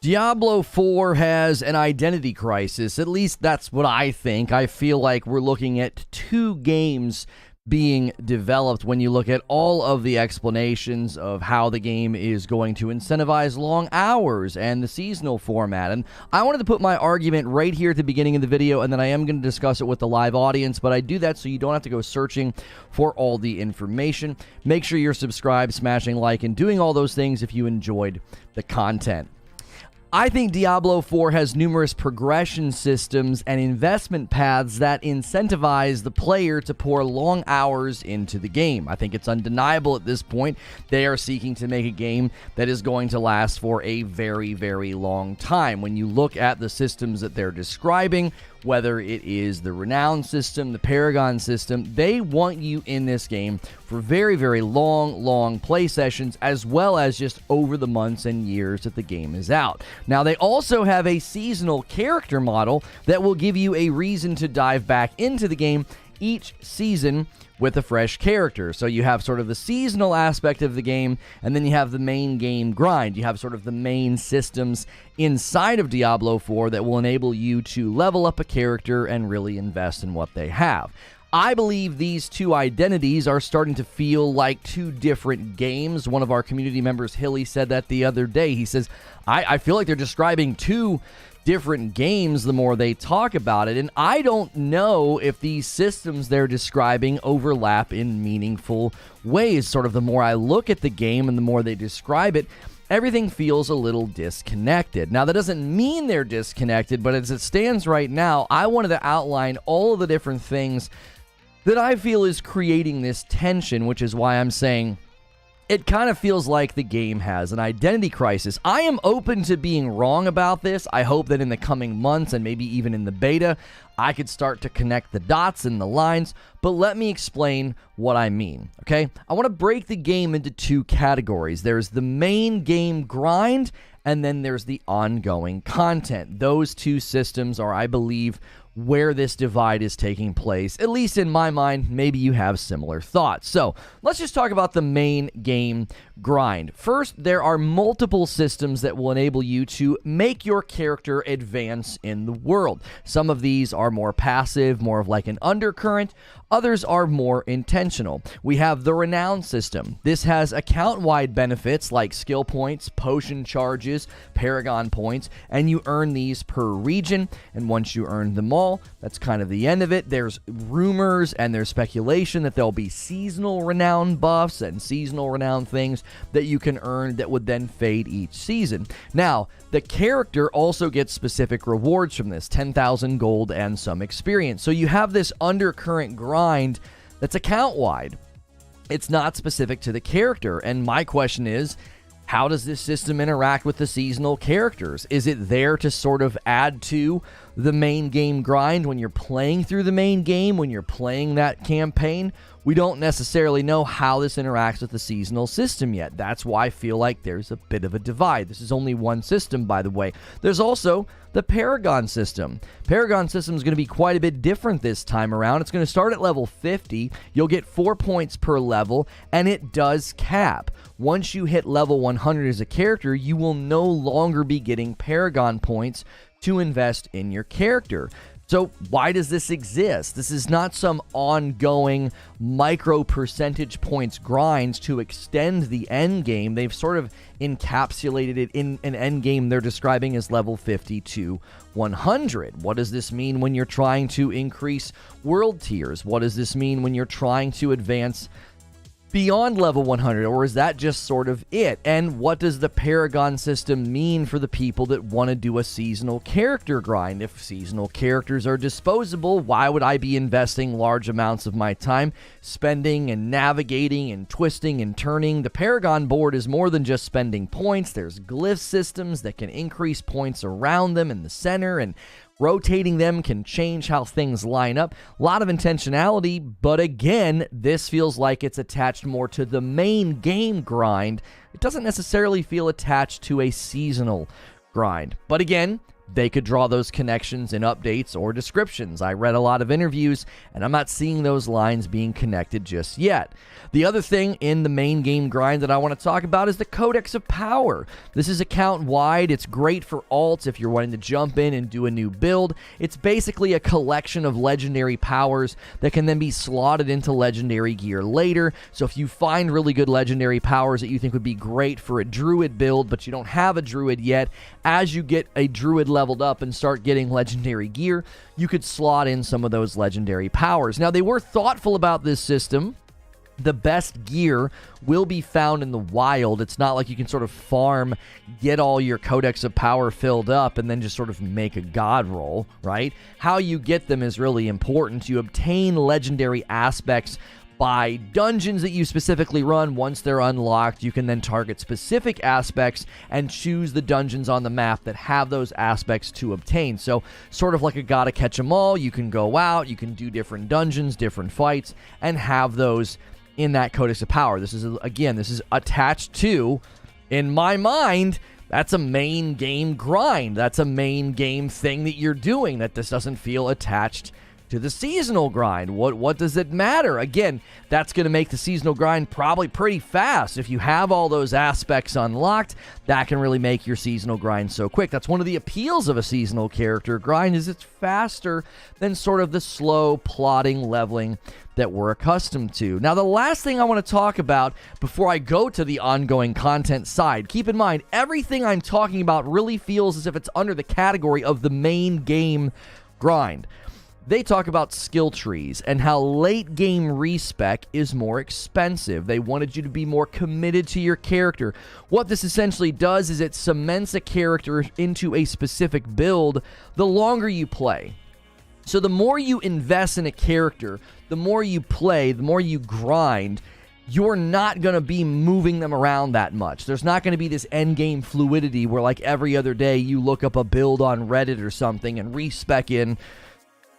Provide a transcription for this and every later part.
Diablo IV has an identity crisis. At least that's what I think. I feel like we're looking at two games being developed when you look at all of the explanations of how the game is going to incentivize long hours and the seasonal format. And I wanted to put my argument right here at the beginning of the video, and then I am going to discuss it with the live audience, but I do that so you don't have to go searching for all the information. Make sure you're subscribed, smashing like, and doing all those things if you enjoyed the content. I think Diablo IV has numerous progression systems and investment paths that incentivize the player to pour long hours into the game. I think it's undeniable at this point they are seeking to make a game that is going to last for a very, very long time. When you look at the systems that they're describing, whether it is the renown system, the paragon system, they want you in this game for very, very long play sessions, as well as just over the months and years that the game is out. Now, they also have a seasonal character model that will give you a reason to dive back into the game each season with a fresh character. So you have sort of the seasonal aspect of the game, and then you have the main game grind. You have sort of the main systems inside of Diablo IV that will enable you to level up a character and really invest in what they have. I believe these two identities are starting to feel like two different games. One of our community members, Hilly, said that the other day. He says, I feel like they're describing two different games the more they talk about it, and I don't know if these systems they're describing overlap in meaningful ways. Sort of the more I look at the game and the more they describe it, everything feels a little disconnected. Now, that doesn't mean they're disconnected, but as it stands right now, I wanted to outline all of the different things that I feel is creating this tension, which is why I'm saying it kind of feels like the game has an identity crisis. I am open to being wrong about this. I hope that in the coming months and maybe even in the beta, I could start to connect the dots and the lines, but let me explain what I mean, okay? I want to break the game into two categories. There's the main game grind, and then there's the ongoing content. Those two systems are, I believe, where this divide is taking place. At least in my mind, maybe you have similar thoughts. So let's just talk about the main game grind. First, there are multiple systems that will enable you to make your character advance in the world. Some of these are more passive, more of like an undercurrent. Others are more intentional. We have the renown system. This has account-wide benefits like skill points, potion charges, paragon points, and you earn these per region. And once you earn them all, that's kind of the end of it. There's rumors and there's speculation that there'll be seasonal renown buffs and seasonal renown things that you can earn that would then fade each season. Now, the character also gets specific rewards from this, 10,000 gold and some experience. So you have this undercurrent grind that's account-wide. It's not specific to the character. And my question is, how does this system interact with the seasonal characters? Is it there to sort of add to the main game grind when you're playing through the main game, when you're playing that campaign? We don't necessarily know how this interacts with the seasonal system yet. That's why I feel like there's a bit of a divide. This is only one system, by the way. There's also the paragon system. Paragon system is going to be quite a bit different this time around. It's going to start at level 50. You'll get 4 points per level, and it does cap. Once you hit level 100 as a character, you will no longer be getting paragon points to invest in your character. So why does this exist? This is not some ongoing micro percentage points grinds to extend the end game. They've sort of encapsulated it in an end game they're describing as level 50 to 100. What does this mean when you're trying to increase world tiers? What does this mean when you're trying to advance beyond level 100, or is that just sort of it? And what does the paragon system mean for the people that want to do a seasonal character grind? If seasonal characters are disposable, why would I be investing large amounts of my time spending and navigating and twisting and turning? The paragon board is more than just spending points. There's glyph systems that can increase points around them in the center, and rotating them can change how things line up. A lot of intentionality, but again, this feels like it's attached more to the main game grind. It doesn't necessarily feel attached to a seasonal grind. But again, they could draw those connections in updates or descriptions. I read a lot of interviews, and I'm not seeing those lines being connected just yet. The other thing in the main game grind that I want to talk about is the Codex of Power. This is account-wide. It's great for alts if you're wanting to jump in and do a new build. It's basically a collection of legendary powers that can then be slotted into legendary gear later. So if you find really good legendary powers that you think would be great for a druid build, but you don't have a druid yet, as you get a druid leveled up and start getting legendary gear, you could slot in some of those legendary powers. Now, they were thoughtful about this system. The best gear will be found in the wild. It's not like you can sort of farm, get all your Codex of Power filled up, and then just sort of make a god roll, right? How you get them is really important. You obtain legendary aspects by dungeons that you specifically run. Once they're unlocked, you can then target specific aspects and choose the dungeons on the map that have those aspects to obtain. So sort of like a gotta catch 'em all, you can go out, you can do different dungeons, different fights, and have those in that Codex of Power. This is, again, this is attached to, in my mind, that's a main game grind. That's a main game thing that you're doing, that this doesn't feel attached to the seasonal grind. What does it matter? Again, that's going to make the seasonal grind probably pretty fast. If you have all those aspects unlocked, that can really make your seasonal grind so quick. That's one of the appeals of a seasonal character grind, is it's faster than sort of the slow plodding leveling that we're accustomed to. Now, the last thing I want to talk about before I go to the ongoing content side, keep in mind, everything I'm talking about really feels as if it's under the category of the main game grind. They talk about skill trees and how late game respec is more expensive. They wanted you to be more committed to your character. What this essentially does is it cements a character into a specific build the longer you play. So the more you invest in a character, the more you play, the more you grind, you're not going to be moving them around that much. There's not going to be this endgame fluidity where, like, every other day you look up a build on Reddit or something and respec in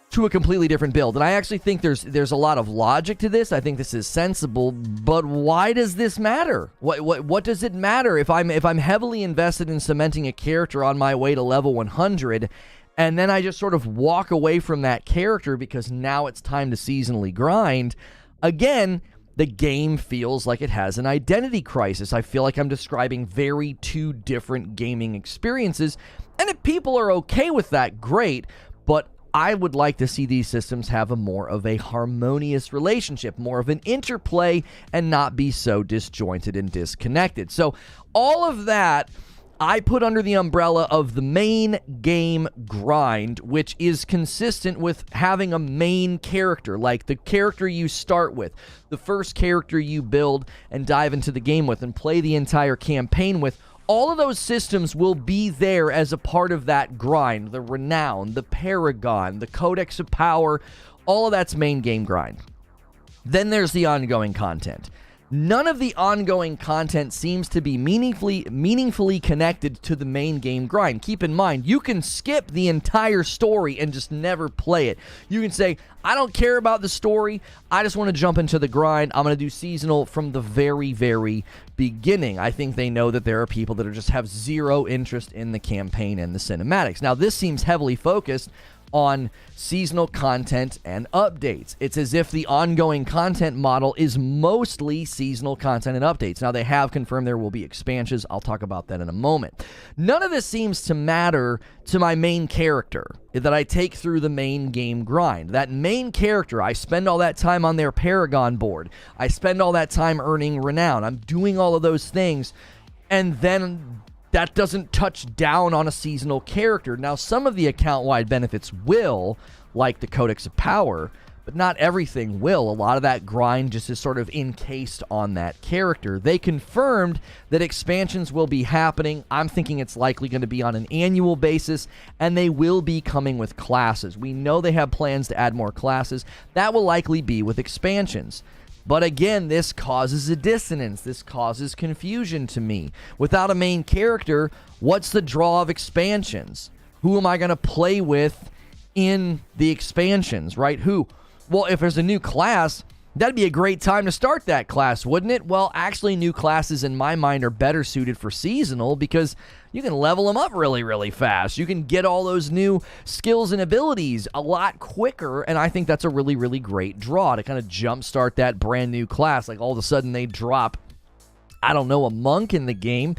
to a completely different build. And I actually think there's a lot of logic to this. I think this is sensible, but why does this matter? What does it matter if I'm heavily invested in cementing a character on my way to level 100, and then I just sort of walk away from that character because now it's time to seasonally grind? Again, the game feels like it has an identity crisis. I feel like I'm describing very two different gaming experiences, and if people are okay with that, great, but I would like to see these systems have a more of a harmonious relationship, more of an interplay, and not be so disjointed and disconnected. So all of that I put under the umbrella of the main game grind, which is consistent with having a main character, like the character you start with, the first character you build and dive into the game with and play the entire campaign with. All of those systems will be there as a part of that grind. The Renown, the Paragon, the Codex of Power, all of that's main game grind. Then there's the ongoing content. None of the ongoing content seems to be meaningfully connected to the main game grind. Keep in mind, you can skip the entire story and just never play it. You can say, I don't care about the story, I just want to jump into the grind. I'm going to do seasonal from the very, very beginning. I think they know that there are people that just have zero interest in the campaign and the cinematics. Now, this seems heavily focused on seasonal content and updates. It's as if the ongoing content model is mostly seasonal content and updates. Now, they have confirmed there will be expansions. I'll talk about that in a moment. None of this seems to matter to my main character that I take through the main game grind. That main character, I spend all that time on their Paragon board. I spend all that time earning renown. I'm doing all of those things, and then that doesn't touch down on a seasonal character. Now, some of the account-wide benefits will, like the Codex of Power, but not everything will. A lot of that grind just is sort of encased on that character. They confirmed that expansions will be happening. I'm thinking it's likely going to be on an annual basis, and they will be coming with classes. We know they have plans to add more classes. That will likely be with expansions. But again, this causes a dissonance. This causes confusion to me. Without a main character, what's the draw of expansions? Who am I going to play with in the expansions, right? Well, if there's a new class, That'd be a great time to start that class, wouldn't it? Well, actually, new classes in my mind are better suited for seasonal because you can level them up really, really fast. You can get all those new skills and abilities a lot quicker, and I think that's a really, really great draw to kind of jumpstart that brand new class. Like all of a sudden they drop, I don't know, a monk in the game.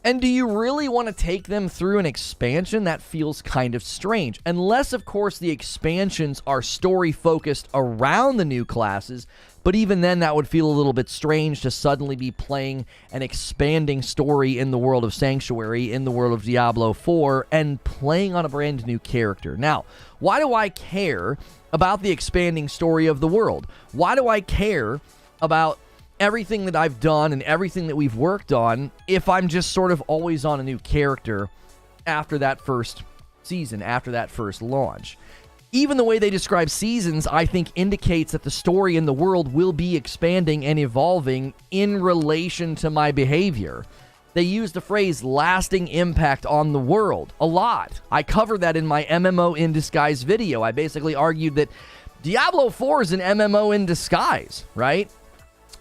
And do you really want to take them through an expansion? That feels kind of strange. Unless, of course, the expansions are story-focused around the new classes. But even then, that would feel a little bit strange to suddenly be playing an expanding story in the world of Sanctuary, in the world of Diablo IV, and playing on a brand new character. Now, why do I care about the expanding story of the world? Why do I care about everything that I've done and everything that we've worked on if I'm just sort of always on a new character after that first season, after that first launch? Even the way they describe seasons, I think, indicates that the story in the world will be expanding and evolving in relation to my behavior. They use the phrase lasting impact on the world a lot. I covered that in my MMO in Disguise video. I basically argued that Diablo IV is an MMO in disguise, right?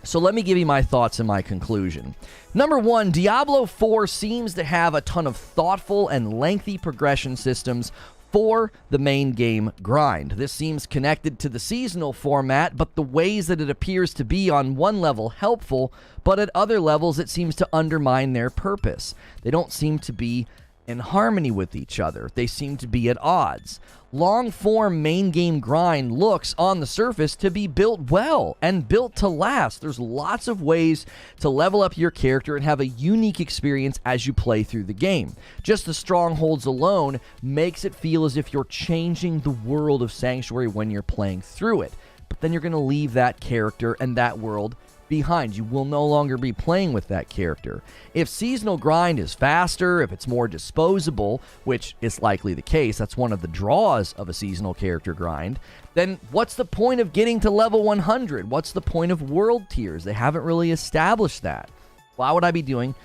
So let me give you my thoughts and my conclusion. Number one, Diablo IV seems to have a ton of thoughtful and lengthy progression systems for the main game grind. This seems connected to the seasonal format, but the ways that it appears to be on one level helpful, but at other levels it seems to undermine their purpose. They don't seem to be in harmony with each other. They seem to be at odds. Long-form main game grind looks, on the surface, to be built well and built to last. There's lots of ways to level up your character and have a unique experience as you play through the game. Just the strongholds alone makes it feel as if you're changing the world of Sanctuary when you're playing through it. But then you're going to leave that character and that world behind. You will no longer be playing with that character. If seasonal grind is faster, if it's more disposable, which is likely the case, that's one of the draws of a seasonal character grind, then what's the point of getting to level 100? What's the point of world tiers? They haven't really established that. Why would I be doing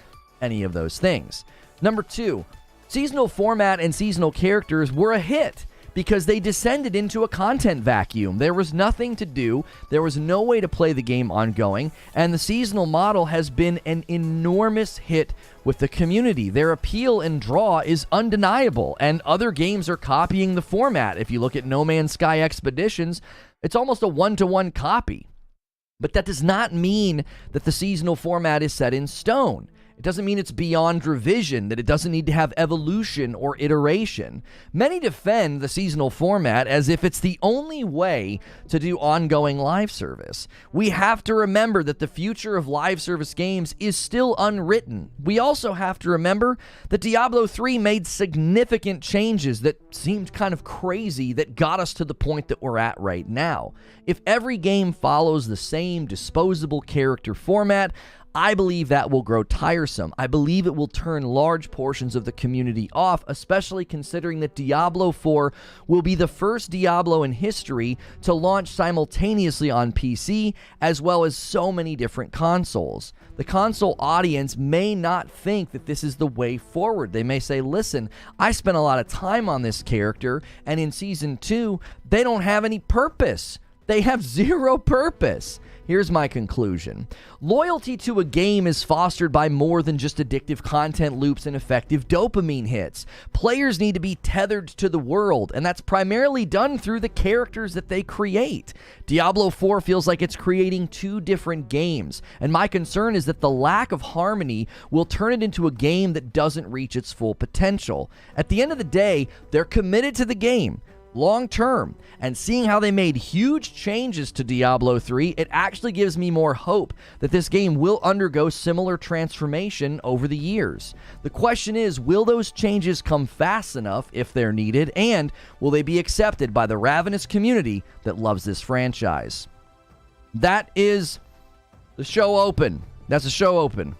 any of those things? Number two, seasonal format and seasonal characters were a hit because they descended into a content vacuum. There was nothing to do, there was no way to play the game ongoing, and the seasonal model has been an enormous hit with the community. Their appeal and draw is undeniable, and other games are copying the format. If you look at No Man's Sky Expeditions, it's almost a one-to-one copy. But that does not mean that the seasonal format is set in stone. It doesn't mean it's beyond revision, that it doesn't need to have evolution or iteration. Many defend the seasonal format as if it's the only way to do ongoing live service. We have to remember that the future of live service games is still unwritten. We also have to remember that Diablo III made significant changes that seemed kind of crazy that got us to the point that we're at right now. If every game follows the same disposable character format, I believe that will grow tiresome. I believe it will turn large portions of the community off, especially considering that Diablo IV will be the first Diablo in history to launch simultaneously on PC, as well as so many different consoles. The console audience may not think that this is the way forward. They may say, listen, I spent a lot of time on this character, and in Season 2, they don't have any purpose. They have zero purpose. Here's my conclusion. Loyalty to a game is fostered by more than just addictive content loops and effective dopamine hits. Players need to be tethered to the world, and that's primarily done through the characters that they create. Diablo IV feels like it's creating two different games, and my concern is that the lack of harmony will turn it into a game that doesn't reach its full potential. At the end of the day, they're committed to the game long term, and seeing how they made huge changes to Diablo 3, it actually gives me more hope that this game will undergo similar transformation over the years. The question is, will those changes come fast enough if they're needed, and will they be accepted by the ravenous community that loves this franchise? That is the show open. That's the show open.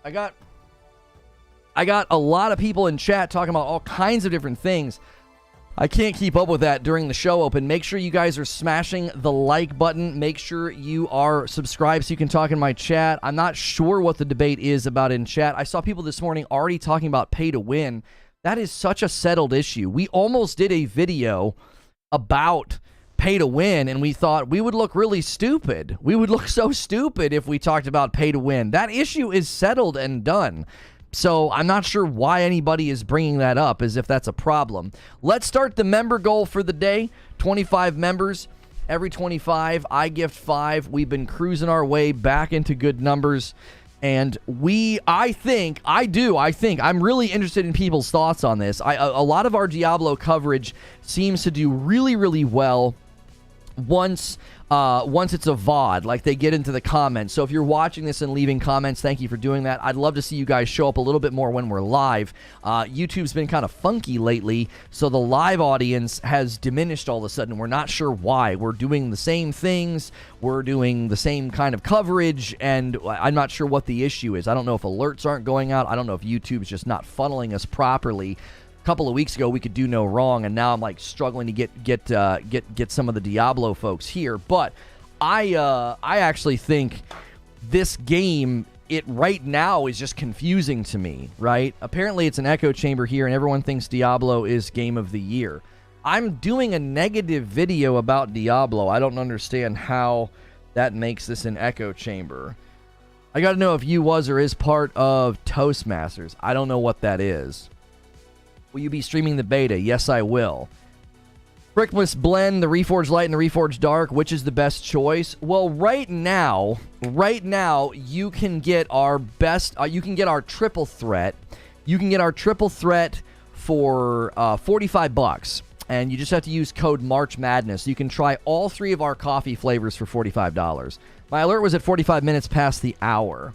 I got a lot of people in chat talking about all kinds of different things. I can't keep up with that during the show open. Make sure you guys are smashing the like button. Make sure you are subscribed so you can talk in my chat. I'm not sure what the debate is about in chat. I saw people this morning already talking about pay to win. That is such a settled issue. We almost did a video about pay to win, and we thought we would look really stupid. We would look so stupid if we talked about pay to win. That issue is settled and done. So I'm not sure why anybody is bringing that up as if that's a problem. Let's start the member goal for the day. 25 members. Every 25, I gift 5. We've been cruising our way back into good numbers. And I'm really interested in people's thoughts on this. A lot of our Diablo coverage seems to do really, really well once it's a VOD, like they get into the comments. So if you're watching this and leaving comments, thank you for doing that. I'd love to see you guys show up a little bit more when we're live. YouTube's been kind of funky lately, so the live audience has diminished all of a sudden. We're not sure why. We're doing the same things, we're doing the same kind of coverage, and I'm not sure what the issue is. I don't know if alerts aren't going out. I don't know if YouTube's just not funneling us properly. Couple of weeks ago we could do no wrong, and now I'm like struggling to get some of the Diablo folks here. But I actually think this game, it right now is just confusing to me, right? Apparently it's an echo chamber here, and everyone thinks Diablo is game of the year. I'm doing a negative video about Diablo. I don't understand how that makes this an echo chamber. I gotta know if you was or is part of Toastmasters. I don't know what that is. Will you be streaming the beta? Yes, I will. Brickmas Blend, the Reforge Light and the Reforge Dark, which is the best choice? Well, right now, you can get our best, you can get our triple threat. You can get our triple threat for $45, and you just have to use code March Madness. You can try all 3 of our coffee flavors for $45. My alert was at 45 minutes past the hour.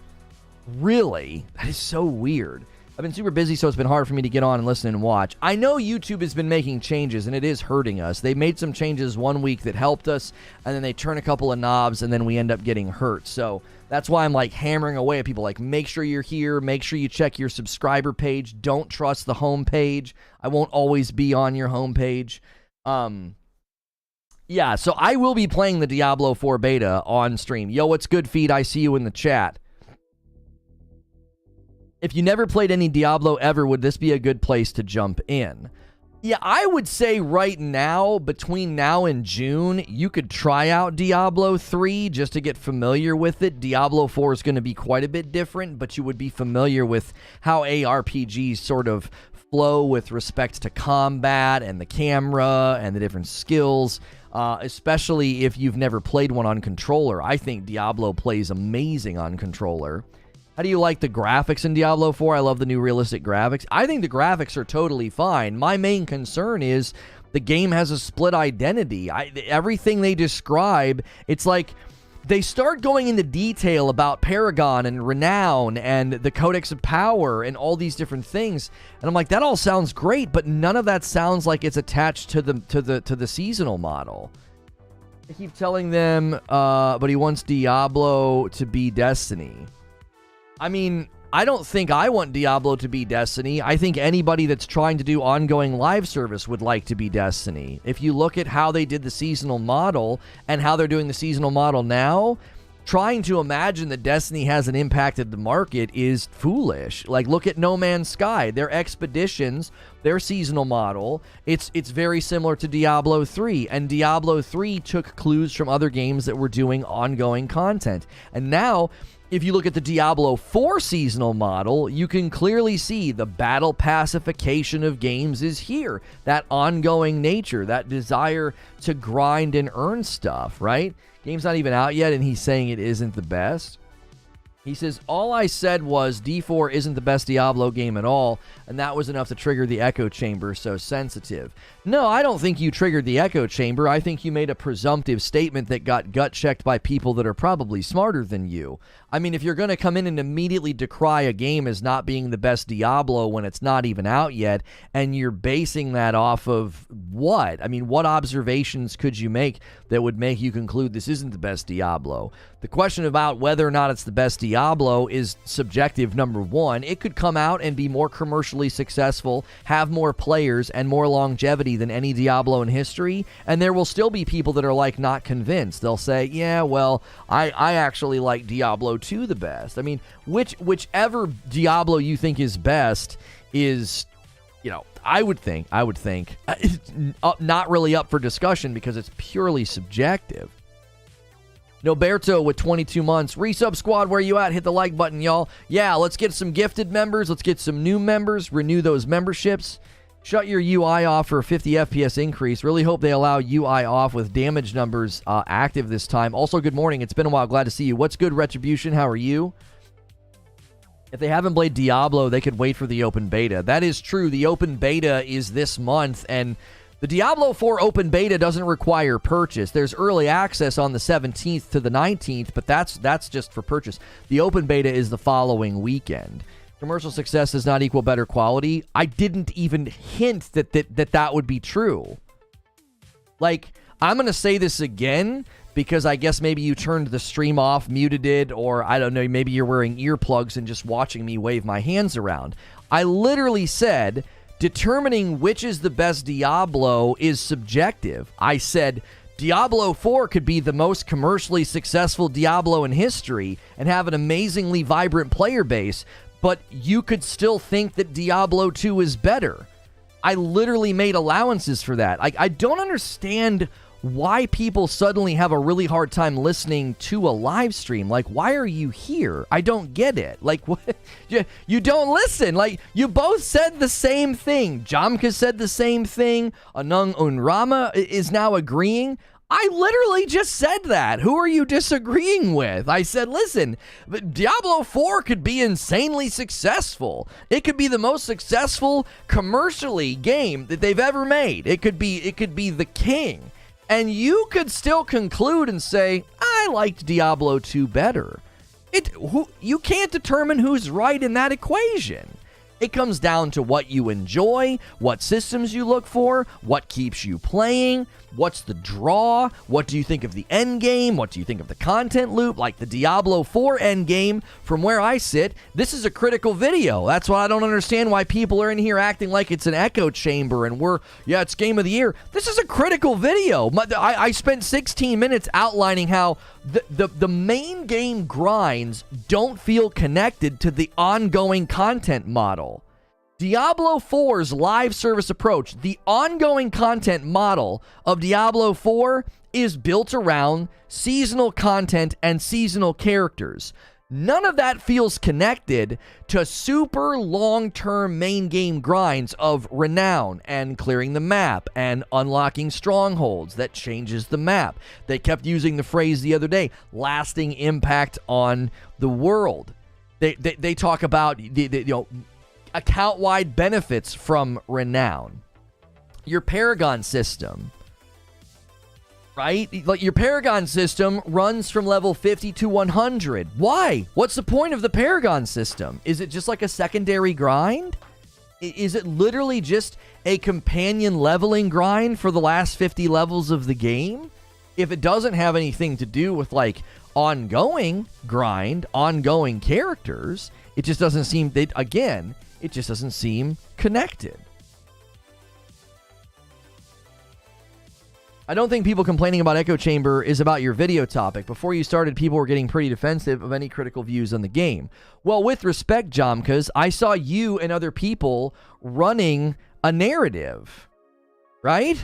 Really? That is so weird. I've been super busy, so it's been hard for me to get on and listen and watch. I know YouTube has been making changes, and it is hurting us. They made some changes one week that helped us, and then they turn a couple of knobs, and then we end up getting hurt. So that's why I'm like hammering away at people, like, make sure you're here, make sure you check your subscriber page, don't trust the home page. I won't always be on your home page. Yeah, so I will be playing the Diablo 4 beta on stream. Yo, what's good, Feed? I see you in the chat. If you never played any Diablo ever, would this be a good place to jump in? Yeah, I would say right now, between now and June, you could try out Diablo 3 just to get familiar with it. Diablo 4 is going to be quite a bit different, but you would be familiar with how ARPGs sort of flow with respect to combat and the camera and the different skills, especially if you've never played one on controller. I think Diablo plays amazing on controller. How do you like the graphics in Diablo 4? I love the new realistic graphics. I think the graphics are totally fine. My main concern is the game has a split identity. Everything they describe, it's like they start going into detail about Paragon and Renown and the Codex of Power and all these different things. And I'm like, that all sounds great, but none of that sounds like it's attached to the seasonal model. I keep telling them, but he wants Diablo to be Destiny. I mean, I don't think I want Diablo to be Destiny. I think anybody that's trying to do ongoing live service would like to be Destiny. If you look at how they did the seasonal model and how they're doing the seasonal model now, trying to imagine that Destiny hasn't impacted the market is foolish. Like, look at No Man's Sky. Their expeditions, their seasonal model, it's very similar to Diablo 3. And Diablo 3 took clues from other games that were doing ongoing content. And now, if you look at the Diablo 4 seasonal model, you can clearly see the battle pacification of games is here. That ongoing nature, that desire to grind and earn stuff, right? Game's not even out yet, and he's saying it isn't the best. He says, all I said was D4 isn't the best Diablo game at all, and that was enough to trigger the echo chamber, so sensitive. No, I don't think you triggered the echo chamber. I think you made a presumptive statement that got gut-checked by people that are probably smarter than you. I mean, if you're going to come in and immediately decry a game as not being the best Diablo when it's not even out yet, and you're basing that off of what? I mean, what observations could you make that would make you conclude this isn't the best Diablo? The question about whether or not it's the best Diablo is subjective, number one. It could come out and be more commercially successful, have more players, and more longevity than any Diablo in history, and there will still be people that are, like, not convinced. They'll say, yeah, well, I actually like Diablo 2 the best. I mean, whichever Diablo you think is best is, you know, I would think. It's not really up for discussion because it's purely subjective. Noberto with 22 months. Resub squad, where you at? Hit the like button, y'all. Yeah, let's get some gifted members. Let's get some new members. Renew those memberships. Shut your UI off for a 50 FPS increase. Really hope they allow UI off with damage numbers active this time. Also, good morning. It's been a while. Glad to see you. What's good, Retribution? How are you? If they haven't played Diablo, they could wait for the open beta. That is true. The open beta is this month, and the Diablo IV open beta doesn't require purchase. There's early access on the 17th to the 19th, but that's just for purchase. The open beta is the following weekend. Commercial success does not equal better quality. I didn't even hint that would be true. Like, I'm going to say this again because I guess maybe you turned the stream off, muted it, or I don't know, maybe you're wearing earplugs and just watching me wave my hands around. I literally said determining which is the best Diablo is subjective. I said Diablo 4 could be the most commercially successful Diablo in history and have an amazingly vibrant player base, but you could still think that Diablo 2 is better. I literally made allowances for that. I don't understand why people suddenly have a really hard time listening to a live stream. Like, why are you here? I don't get it. Like, what? You don't listen. Like, you both said the same thing. Jamka said the same thing. Anung Unrama is now agreeing. I literally just said that. Who are you disagreeing with? I said, listen, Diablo 4 could be insanely successful. It could be the most successful commercially game that they've ever made. It could be the king. And you could still conclude and say, I liked Diablo 2 better. You can't determine who's right in that equation. It comes down to what you enjoy, what systems you look for, what keeps you playing, what's the draw, what do you think of the end game, what do you think of the content loop, like the Diablo 4 end game. From where I sit, this is a critical video. That's why I don't understand why people are in here acting like it's an echo chamber and it's game of the year. This is a critical video. I spent 16 minutes outlining how the main game grinds don't feel connected to the ongoing content model. Diablo 4's live service approach, the ongoing content model of Diablo 4 is built around seasonal content and seasonal characters. None of that feels connected to super long-term main game grinds of renown and clearing the map and unlocking strongholds that changes the map. They kept using the phrase the other day, lasting impact on the world. They talk about account-wide benefits from renown. Your paragon system, right? Like, your paragon system runs from level 50 to 100. Why? What's the point of the paragon system? Is it just like a secondary grind? Is it literally just a companion leveling grind for the last 50 levels of the game? If it doesn't have anything to do with like ongoing grind, ongoing characters, it just doesn't seem it just doesn't seem connected. I don't think people complaining about Echo Chamber is about your video topic. Before you started, people were getting pretty defensive of any critical views on the game. Well, with respect, Jomkas, I saw you and other people running a narrative, right?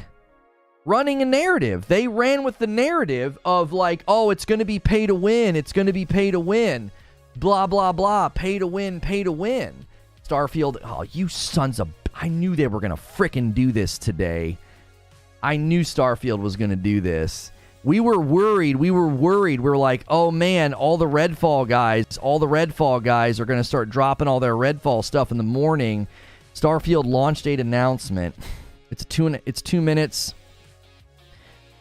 Running a narrative. They ran with the narrative of like, oh, it's going to be pay to win. It's going to be pay to win. Blah, blah, blah. Pay to win, pay to win. Starfield, oh, you sons of... I knew they were going to frickin' do this today. I knew Starfield was going to do this. We were worried. We were like, oh, man, all the Redfall guys are going to start dropping all their Redfall stuff in the morning. Starfield launch date announcement. It's 2 minutes.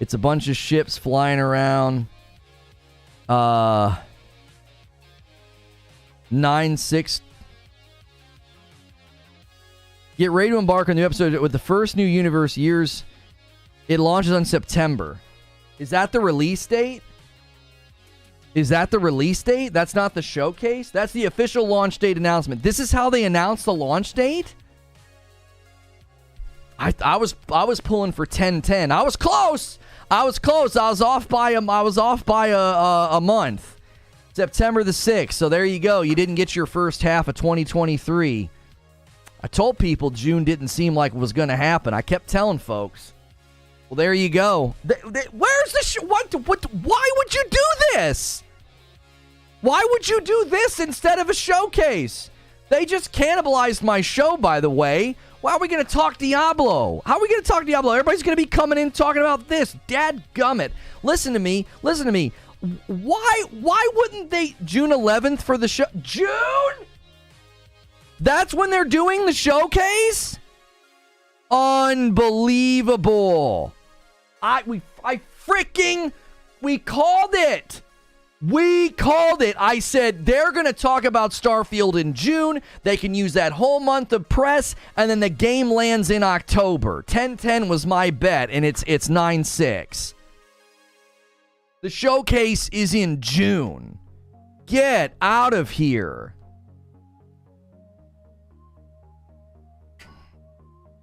It's a bunch of ships flying around. 9-6. Get ready to embark on the new episode with the first new universe years. It launches on September. Is that the release date? That's not the showcase? That's the official launch date announcement. This is how they announce the launch date? I was pulling for 10/10. I was close. I was off by a month. September the 6th. So there you go. You didn't get your first half of 2023. I told people June didn't seem like it was going to happen. I kept telling folks. Well, there you go. Where's the what? Why would you do this? Why would you do this instead of a showcase? They just cannibalized my show, by the way. Why are we going to talk Diablo? How are we going to talk Diablo? Everybody's going to be coming in talking about this. Dadgummit. Listen to me. Listen to me. Why wouldn't they June 11th for the show? June? That's when they're doing the showcase? Unbelievable. We called it. We called it. I said they're going to talk about Starfield in June. They can use that whole month of press, and then the game lands in October. 10-10 was my bet, and it's 9-6. The showcase is in June. Get out of here.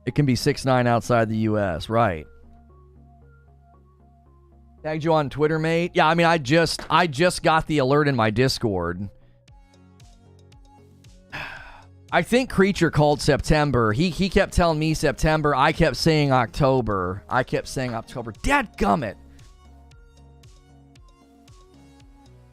It can be 6-9 outside the U.S., right? Tagged you on Twitter, mate? Yeah, I mean, I just got the alert in my Discord. I think Creature called September. He kept telling me September. I kept saying October. Dadgummit.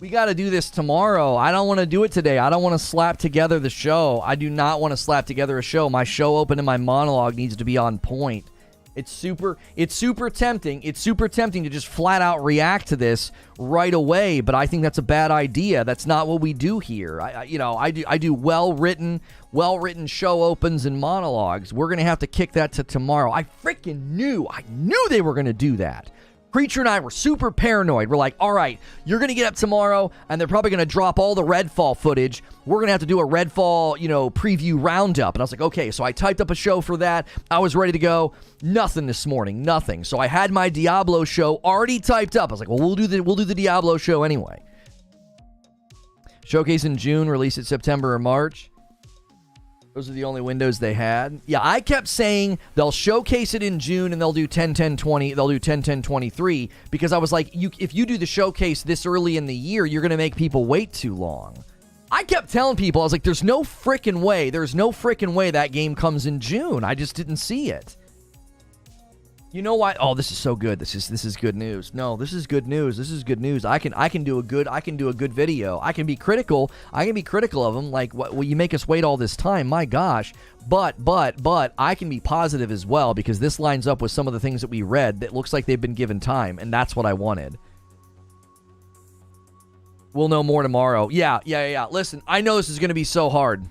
We got to do this tomorrow. I don't want to do it today. I don't want to slap together the show. I do not want to slap together a show. My show open and my monologue needs to be on point. It's super tempting. It's super tempting to just flat out react to this right away, but I think that's a bad idea. That's not what we do here. I do well-written show opens and monologues. We're going to have to kick that to tomorrow. I knew they were going to do that. Creature and I were super paranoid. We're like, all right, you're going to get up tomorrow, and they're probably going to drop all the Redfall footage. We're going to have to do a Redfall, preview roundup. And I was like, okay, so I typed up a show for that. I was ready to go. Nothing this morning, nothing. So I had my Diablo show already typed up. I was like, well, we'll do the Diablo show anyway. Showcase in June, release in September or March. Those are the only windows they had. Yeah, I kept saying they'll showcase it in June and they'll do 10-10-20. They'll do 10-10-23 because I was like, if you do the showcase this early in the year, you're going to make people wait too long. I kept telling people, I was like, there's no freaking way that game comes in June. I just didn't see it. You know why? Oh, this is so good. This is good news. No, this is good news. This is good news. I can do a good video. I can be critical. Of them. Like, what? Well, you make us wait all this time. My gosh. But I can be positive as well because this lines up with some of the things that we read that looks like they've been given time, and that's what I wanted. We'll know more tomorrow. Yeah. Listen, I know this is going to be so hard.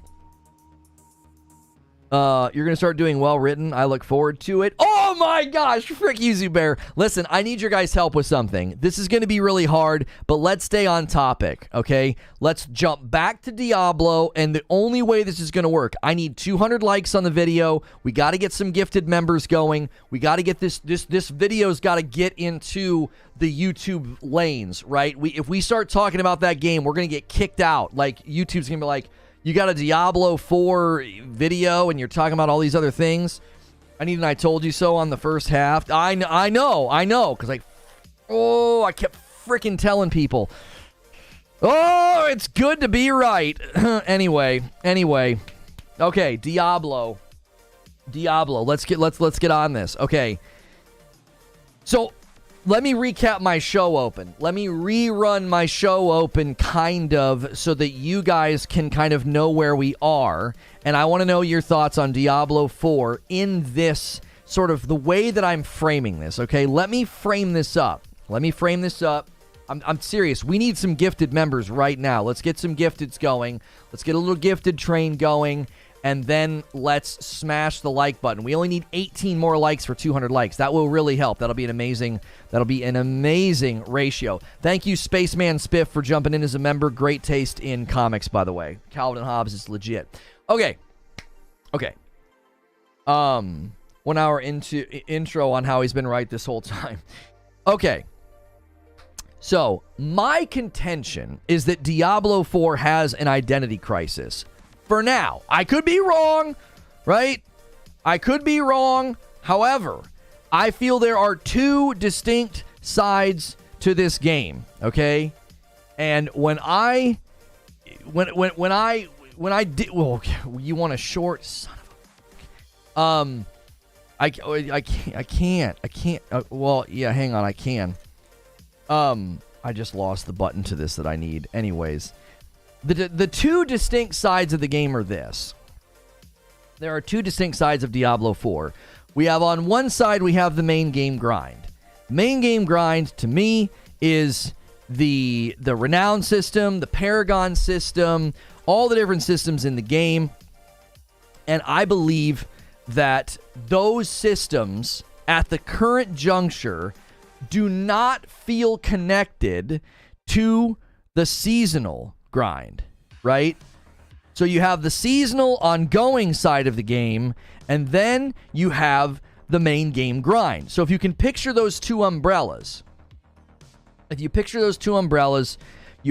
You're going to start doing well-written. I look forward to it. Oh my gosh, frick you, Zubair. Listen, I need your guys' help with something. This is going to be really hard, but let's stay on topic, okay? Let's jump back to Diablo, and the only way this is going to work, I need 200 likes on the video. We got to get some gifted members going. We got to get this video's got to get into the YouTube lanes, right? If we start talking about that game, we're going to get kicked out. Like, YouTube's going to be like, you got a Diablo 4 video and you're talking about all these other things. I need an I told you so on the first half. I know. Because I kept freaking telling people. Oh, it's good to be right. Anyway. Okay, Diablo. Let's get on this. Okay. So, let me recap my show open. Let me rerun my show open kind of so that you guys can kind of know where we are. And I want to know your thoughts on Diablo 4 in this sort of the way that I'm framing this, okay? Let me frame this up. I'm serious. We need some gifted members right now. Let's get some gifteds going. Let's get a little gifted train going. And then let's smash the like button. We only need 18 more likes for 200 likes. That will really help. That'll be an amazing ratio. Thank you, Spaceman Spiff, for jumping in as a member. Great taste in comics, by the way. Calvin and Hobbes is legit. Okay. 1 hour into intro on how he's been right this whole time. Okay. So, my contention is that Diablo 4 has an identity crisis. For now. I could be wrong, right? I could be wrong. However, I feel there are two distinct sides to this game, okay? And when I did, well, you want a short son of a I can't. Well, yeah, hang on, I can. I just lost the button to this that I need. Anyways, the two distinct sides of the game are this. There are two distinct sides of Diablo IV. We have on one side, we have the main game grind. Main game grind, to me, is the renown system, the paragon system, all the different systems in the game. And I believe that those systems, at the current juncture, do not feel connected to the seasonal grind, right? So you have the seasonal ongoing side of the game, and then you have the main game grind. So if you can picture those two umbrellas, you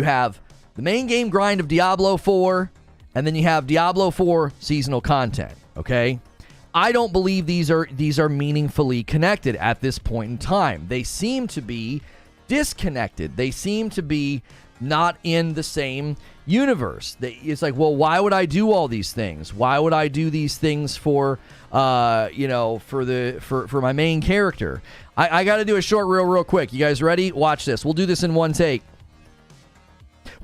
have the main game grind of Diablo 4, and then you have Diablo 4 seasonal content, okay? I don't believe these are meaningfully connected at this point in time. They seem to be disconnected. They seem to be not in the same universe. It's like, well, why would I do all these things? Why would I do these things for my main character? I got to do a short reel real quick. You guys ready? Watch this. We'll do this in one take.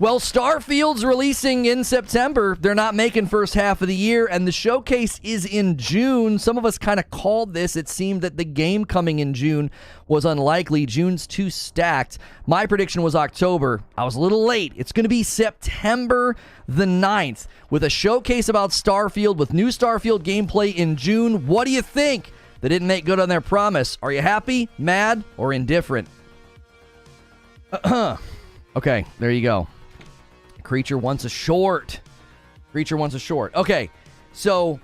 Well, Starfield's releasing in September. They're not making first half of the year, and the showcase is in June. Some of us kind of called this. It seemed that the game coming in June was unlikely. June's too stacked. My prediction was October. I was a little late. It's going to be September the 9th with a showcase about Starfield with new Starfield gameplay in June. What do you think? They didn't make good on their promise. Are you happy, mad, or indifferent? Okay, there you go. Creature wants a short. Okay, so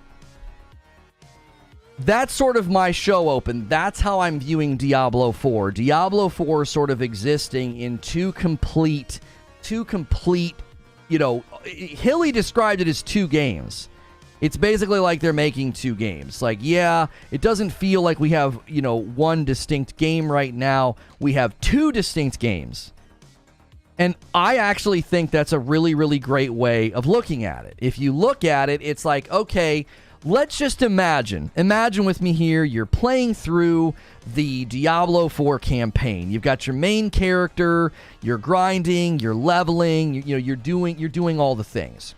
that's sort of my show open. That's how I'm viewing Diablo 4. Diablo 4 sort of existing in two complete, Hilly described it as two games. It's basically like they're making two games. Like, yeah, it doesn't feel like we have, one distinct game right now. We have two distinct games. And I actually think that's a really, really great way of looking at it. If you look at it, it's like, okay, let's just imagine with me here, you're playing through the Diablo 4 campaign. You've got your main character, you're grinding, you're leveling, you're doing all the things.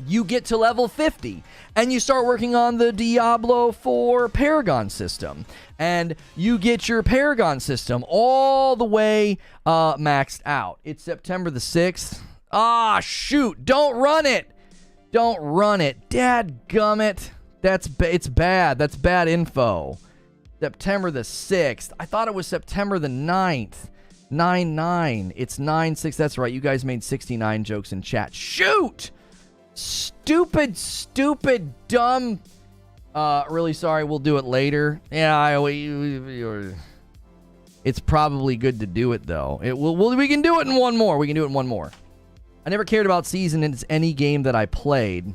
You get to level 50, and you start working on the Diablo 4 paragon system. And you get your paragon system all the way maxed out. It's September the 6th. Ah, shoot. Don't run it. Dadgummit. It's bad. That's bad info. September the 6th. I thought it was September the 9th. 9-9. It's 9-6. That's right. You guys made 69 jokes in chat. Shoot! Stupid, dumb. Really sorry. We'll do it later. Yeah, it's probably good to do it though. We can do it in one more. I never cared about season in any game that I played.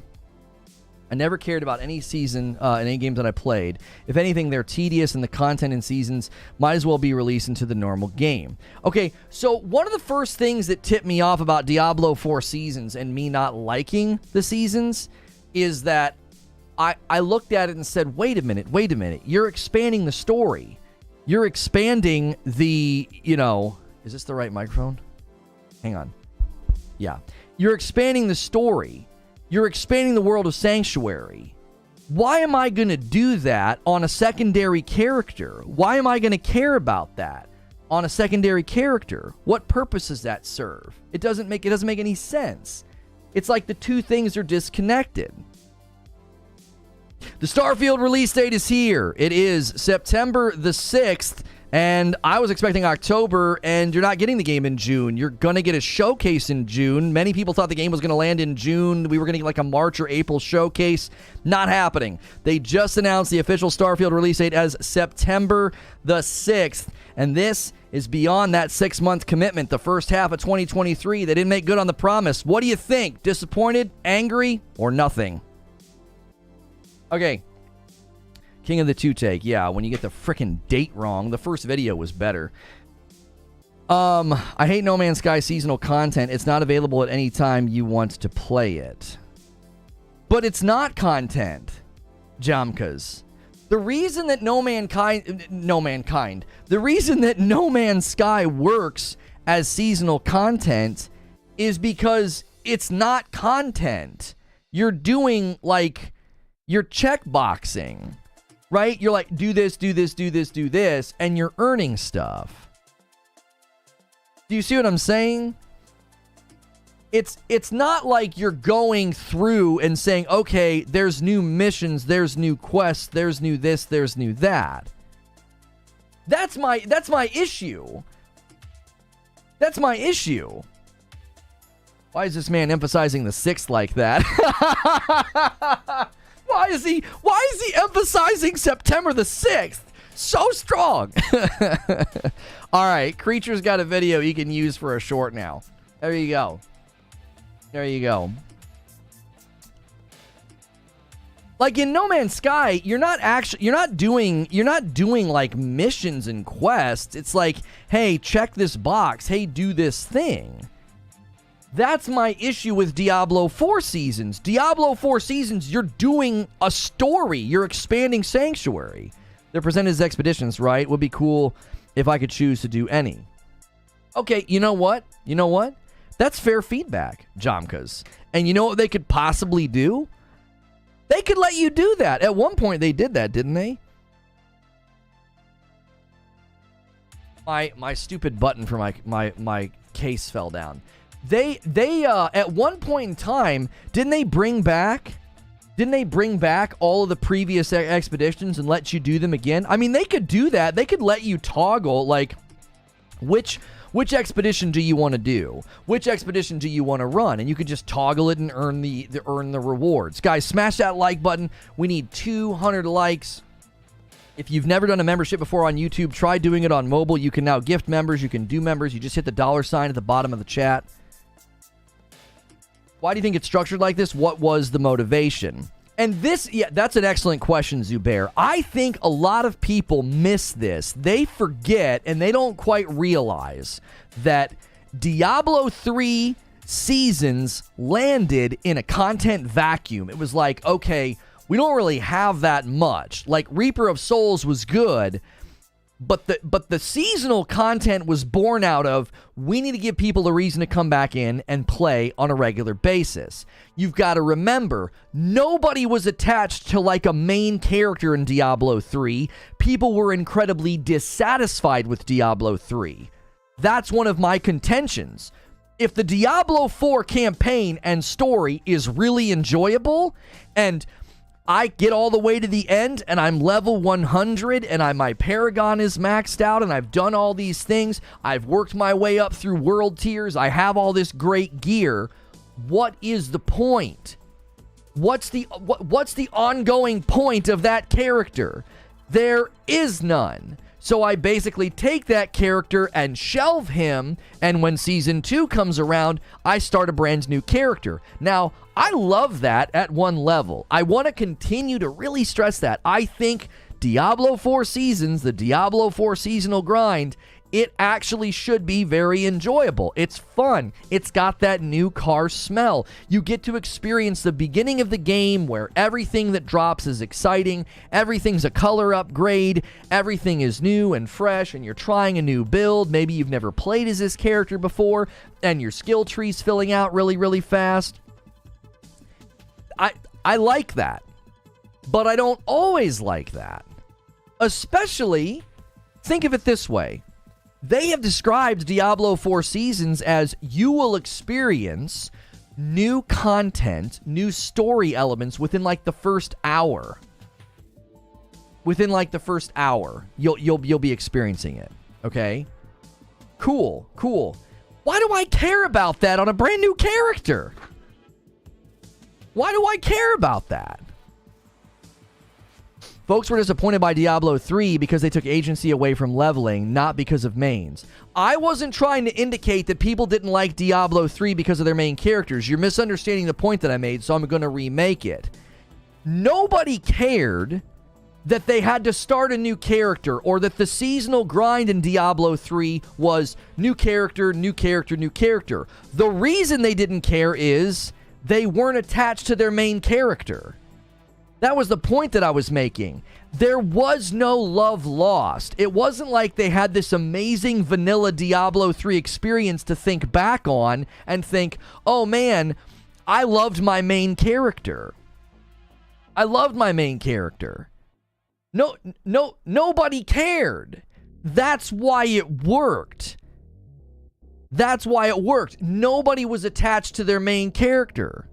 If anything, they're tedious, and the content in seasons might as well be released into the normal game. Okay, so one of the first things that tipped me off about Diablo 4 seasons and me not liking the seasons is that I looked at it and said, wait a minute. You're expanding the story. You're expanding the, is this the right microphone? Hang on. Yeah. You're expanding the story. You're expanding the world of Sanctuary. Why am I going to do that on a secondary character? Why am I going to care about that on a secondary character? What purpose does that serve? It doesn't make any sense. It's like the two things are disconnected. The Starfield release date is here. It is September the 6th. And I was expecting October, and you're not getting the game in June. You're going to get a showcase in June. Many people thought the game was going to land in June. We were going to get like a March or April showcase. Not happening. They just announced the official Starfield release date as September the 6th. And this is beyond that 6-month commitment, the first half of 2023. They didn't make good on the promise. What do you think? Disappointed, angry, or nothing? Okay. King of the Two Take. Yeah, when you get the frickin' date wrong. The first video was better. I hate No Man's Sky seasonal content. It's not available at any time you want to play it. But it's not content. Jamkas. The reason that the reason that No Man's Sky works as seasonal content is because it's not content. You're doing, like, you're checkboxing, right? You're like, do this, do this, do this, do this, and you're earning stuff. Do you see what I'm saying? It's not like you're going through and saying, okay, there's new missions, there's new quests, there's new this, there's new that. That's my issue. That's my issue. Why is this man emphasizing the 6th like that? Why is he emphasizing September the 6th? So strong. All right, Creature's got a video you can use for a short now. There you go. There you go. Like in No Man's Sky, you're not doing like missions and quests. It's like, hey, check this box. Hey, do this thing. That's my issue with Diablo 4 Seasons. Diablo 4 Seasons, you're doing a story. You're expanding Sanctuary. They're presented as expeditions, right? Would be cool if I could choose to do any. Okay, you know what? That's fair feedback, Jamkas. And you know what they could possibly do? They could let you do that. At one point, they did that, didn't they? My stupid button for my case fell down. They at one point in time, didn't they bring back all of the previous expeditions and let you do them again? I mean, they could do that. They could let you toggle, like, which expedition do you want to do? Which expedition do you want to run? And you could just toggle it and earn the rewards. Guys, smash that like button. We need 200 likes. If you've never done a membership before on YouTube, try doing it on mobile. You can now gift members. You can do members. You just hit the $ at the bottom of the chat. Why do you think it's structured like this? What was the motivation? And this, yeah, that's an excellent question, Zubair. I think a lot of people miss this. They forget and they don't quite realize that Diablo 3 Seasons landed in a content vacuum. It was like, okay, we don't really have that much. Like, Reaper of Souls was good, but the seasonal content was born out of, we need to give people a reason to come back in and play on a regular basis. You've got to remember, nobody was attached to like a main character in Diablo 3. People were incredibly dissatisfied with Diablo 3. That's one of my contentions. If the Diablo 4 campaign and story is really enjoyable, and I get all the way to the end and I'm level 100 and my paragon is maxed out and I've done all these things. I've worked my way up through world tiers. I have all this great gear. What is the point? What's the ongoing point of that character? There is none. So I basically take that character and shelve him, and when Season 2 comes around, I start a brand new character. Now, I love that at one level. I want to continue to really stress that. I think Diablo 4 Seasons, the Diablo 4 seasonal grind, it actually should be very enjoyable. It's fun. It's got that new car smell. You get to experience the beginning of the game where everything that drops is exciting. Everything's a color upgrade. Everything is new and fresh, and you're trying a new build. Maybe you've never played as this character before, and your skill tree's filling out really, really fast. I like that, but I don't always like that. Especially, think of it this way. They have described Diablo 4 Seasons as you will experience new content, new story elements within like the first hour. Within like the first hour, you'll be experiencing it. Okay? Cool. Why do I care about that on a brand new character? Why do I care about that? Folks were disappointed by Diablo 3 because they took agency away from leveling, not because of mains. I wasn't trying to indicate that people didn't like Diablo 3 because of their main characters. You're misunderstanding the point that I made, so I'm going to remake it. Nobody cared that they had to start a new character, or that the seasonal grind in Diablo 3 was new character, new character, new character. The reason they didn't care is they weren't attached to their main character. That was the point that I was making. There was no love lost. It wasn't like they had this amazing vanilla Diablo 3 experience to think back on and think, oh man, I loved my main character. I loved my main character. Nobody cared. That's why it worked. That's why it worked. Nobody was attached to their main character.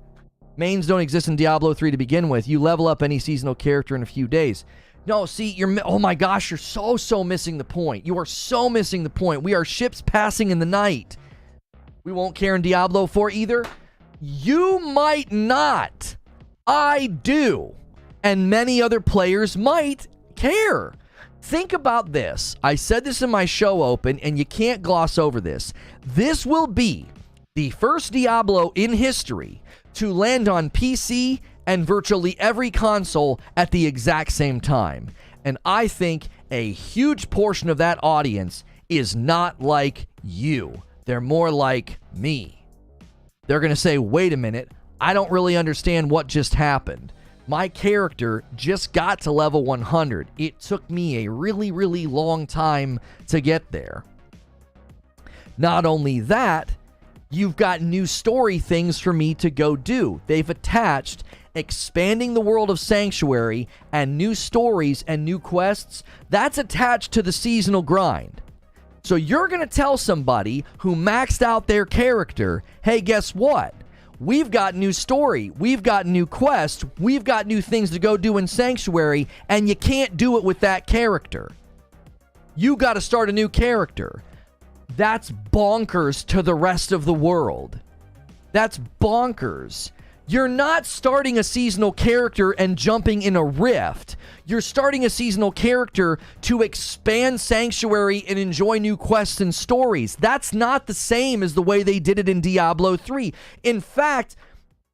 Mains don't exist in Diablo 3 to begin with. You level up any seasonal character in a few days. No, see, oh my gosh, you're so missing the point. You are so missing the point. We are ships passing in the night. We won't care in Diablo 4 either. You might not. I do. And many other players might care. Think about this. I said this in my show open, and you can't gloss over this. This will be the first Diablo in history to land on PC and virtually every console at the exact same time. And I think a huge portion of that audience is not like you. They're more like me. They're going to say, wait a minute, I don't really understand what just happened. My character just got to level 100. It took me a really long time to get there. Not only that, you've got new story things for me to go do. They've attached expanding the world of Sanctuary and new stories and new quests. That's attached to the seasonal grind. So you're going to tell somebody who maxed out their character, hey, guess what? We've got new story. We've got new quests. We've got new things to go do in Sanctuary, and you can't do it with that character. You got to start a new character. That's bonkers to the rest of the world. That's bonkers. You're not starting a seasonal character and jumping in a rift. You're starting a seasonal character to expand Sanctuary and enjoy new quests and stories. That's not the same as the way they did it in Diablo 3. In fact,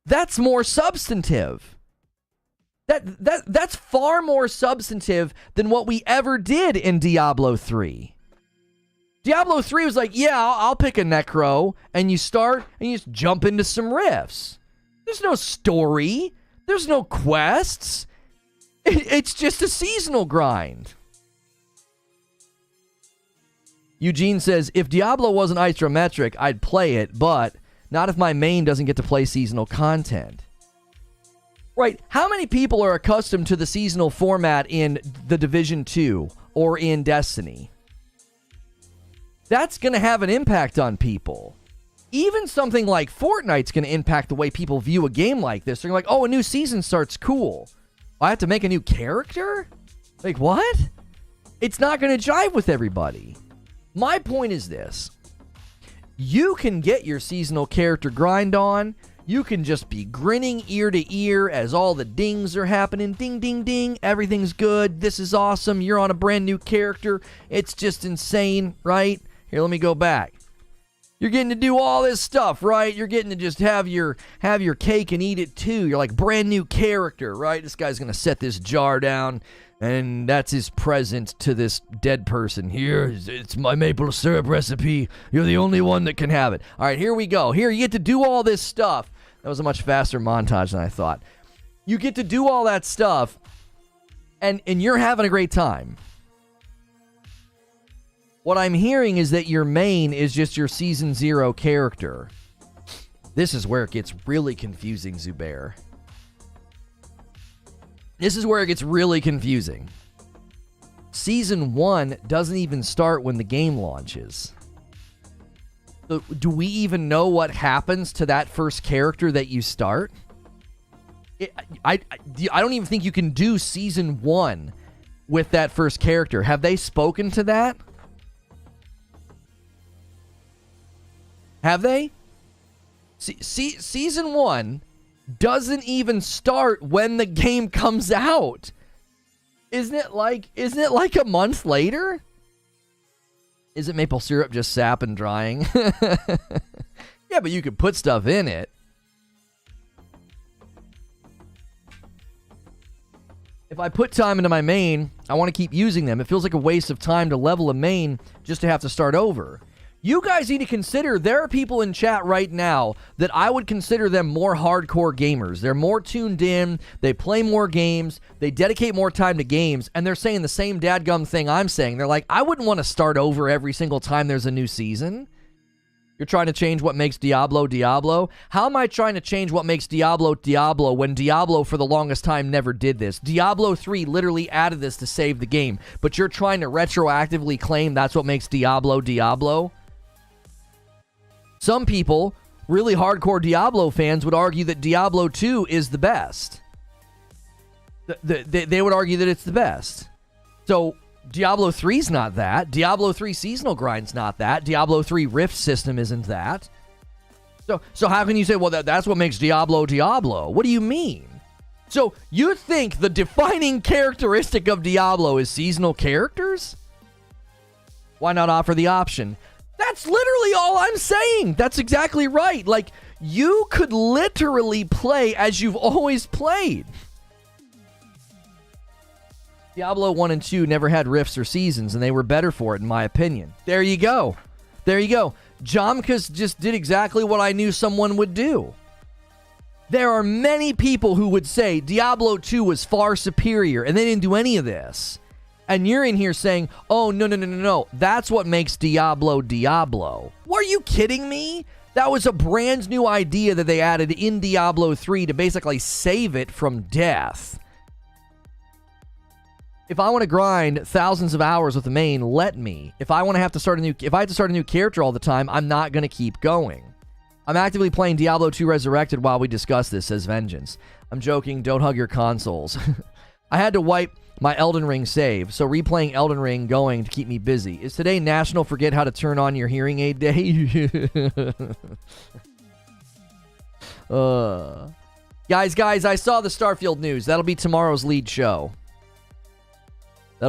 that's more substantive. That's far more substantive than what we ever did in Diablo 3. Diablo 3 was like, yeah, I'll pick a Necro, and you start, and you just jump into some rifts. There's no story. There's no quests. It's just a seasonal grind. Eugene says, if Diablo wasn't isometric, I'd play it, but not if my main doesn't get to play seasonal content. Right, how many people are accustomed to the seasonal format in The Division 2 or in Destiny? That's going to have an impact on people. Even something like Fortnite's going to impact the way people view a game like this. They're like, oh, a new season starts, cool. I have to make a new character? Like, what? It's not going to jive with everybody. My point is this. You can get your seasonal character grind on. You can just be grinning ear to ear as all the dings are happening. Ding, ding, ding. Everything's good. This is awesome. You're on a brand new character. It's just insane, right? Here, let me go back. You're getting to do all this stuff, right? You're getting to just have your cake and eat it too. You're like brand new character, right? This guy's going to set this jar down, and that's his present to this dead person. Here, it's my maple syrup recipe. You're the only one that can have it. All right, here we go. Here, you get to do all this stuff. That was a much faster montage than I thought. You get to do all that stuff, and you're having a great time. What I'm hearing is that your main is just your Season 0 character. This is where it gets really confusing, Zubair. This is where it gets really confusing. Season 1 doesn't even start when the game launches. So do we even know what happens to that first character that you start? I don't even think you can do Season 1 with that first character. Have they spoken to that? Have they? Season 1 doesn't even start when the game comes out. Isn't it like a month later? Isn't maple syrup just sap and drying? Yeah, but you could put stuff in it. If I put time into my main, I want to keep using them. It feels like a waste of time to level a main just to have to start over. You guys need to consider there are people in chat right now that I would consider them more hardcore gamers. They're more tuned in. They play more games. They dedicate more time to games. And they're saying the same dadgum thing I'm saying. They're like, I wouldn't want to start over every single time there's a new season. You're trying to change what makes Diablo Diablo? How am I trying to change what makes Diablo Diablo when Diablo for the longest time never did this? Diablo 3 literally added this to save the game. But you're trying to retroactively claim that's what makes Diablo Diablo? Some people, really hardcore Diablo fans, would argue that Diablo 2 is the best. They would argue that it's the best. So Diablo 3's not that. Diablo 3 seasonal grind's not that. Diablo 3 Rift system isn't that. So how can you say, well, that's what makes Diablo Diablo? What do you mean? So you think the defining characteristic of Diablo is seasonal characters? Why not offer the option? That's literally all I'm saying. That's exactly right. Like, you could literally play as you've always played. Diablo 1 and 2 never had rifts or seasons, and they were better for it, in my opinion. There you go. There you go. Jomkas just did exactly what I knew someone would do. There are many people who would say Diablo 2 was far superior, and they didn't do any of this. And you're in here saying, oh, no. That's what makes Diablo Diablo. Are you kidding me? That was a brand new idea that they added in Diablo 3 to basically save it from death. If I want to grind thousands of hours with the main, let me. If I have to start a new character all the time, I'm not going to keep going. I'm actively playing Diablo 2 Resurrected while we discuss this, says Vengeance. I'm joking, don't hug your consoles. I had to wipe my Elden Ring save, so replaying Elden Ring going to keep me busy. Is today National Forget How to Turn On Your Hearing Aid Day? Guys, I saw the Starfield news. That'll be tomorrow's lead show. I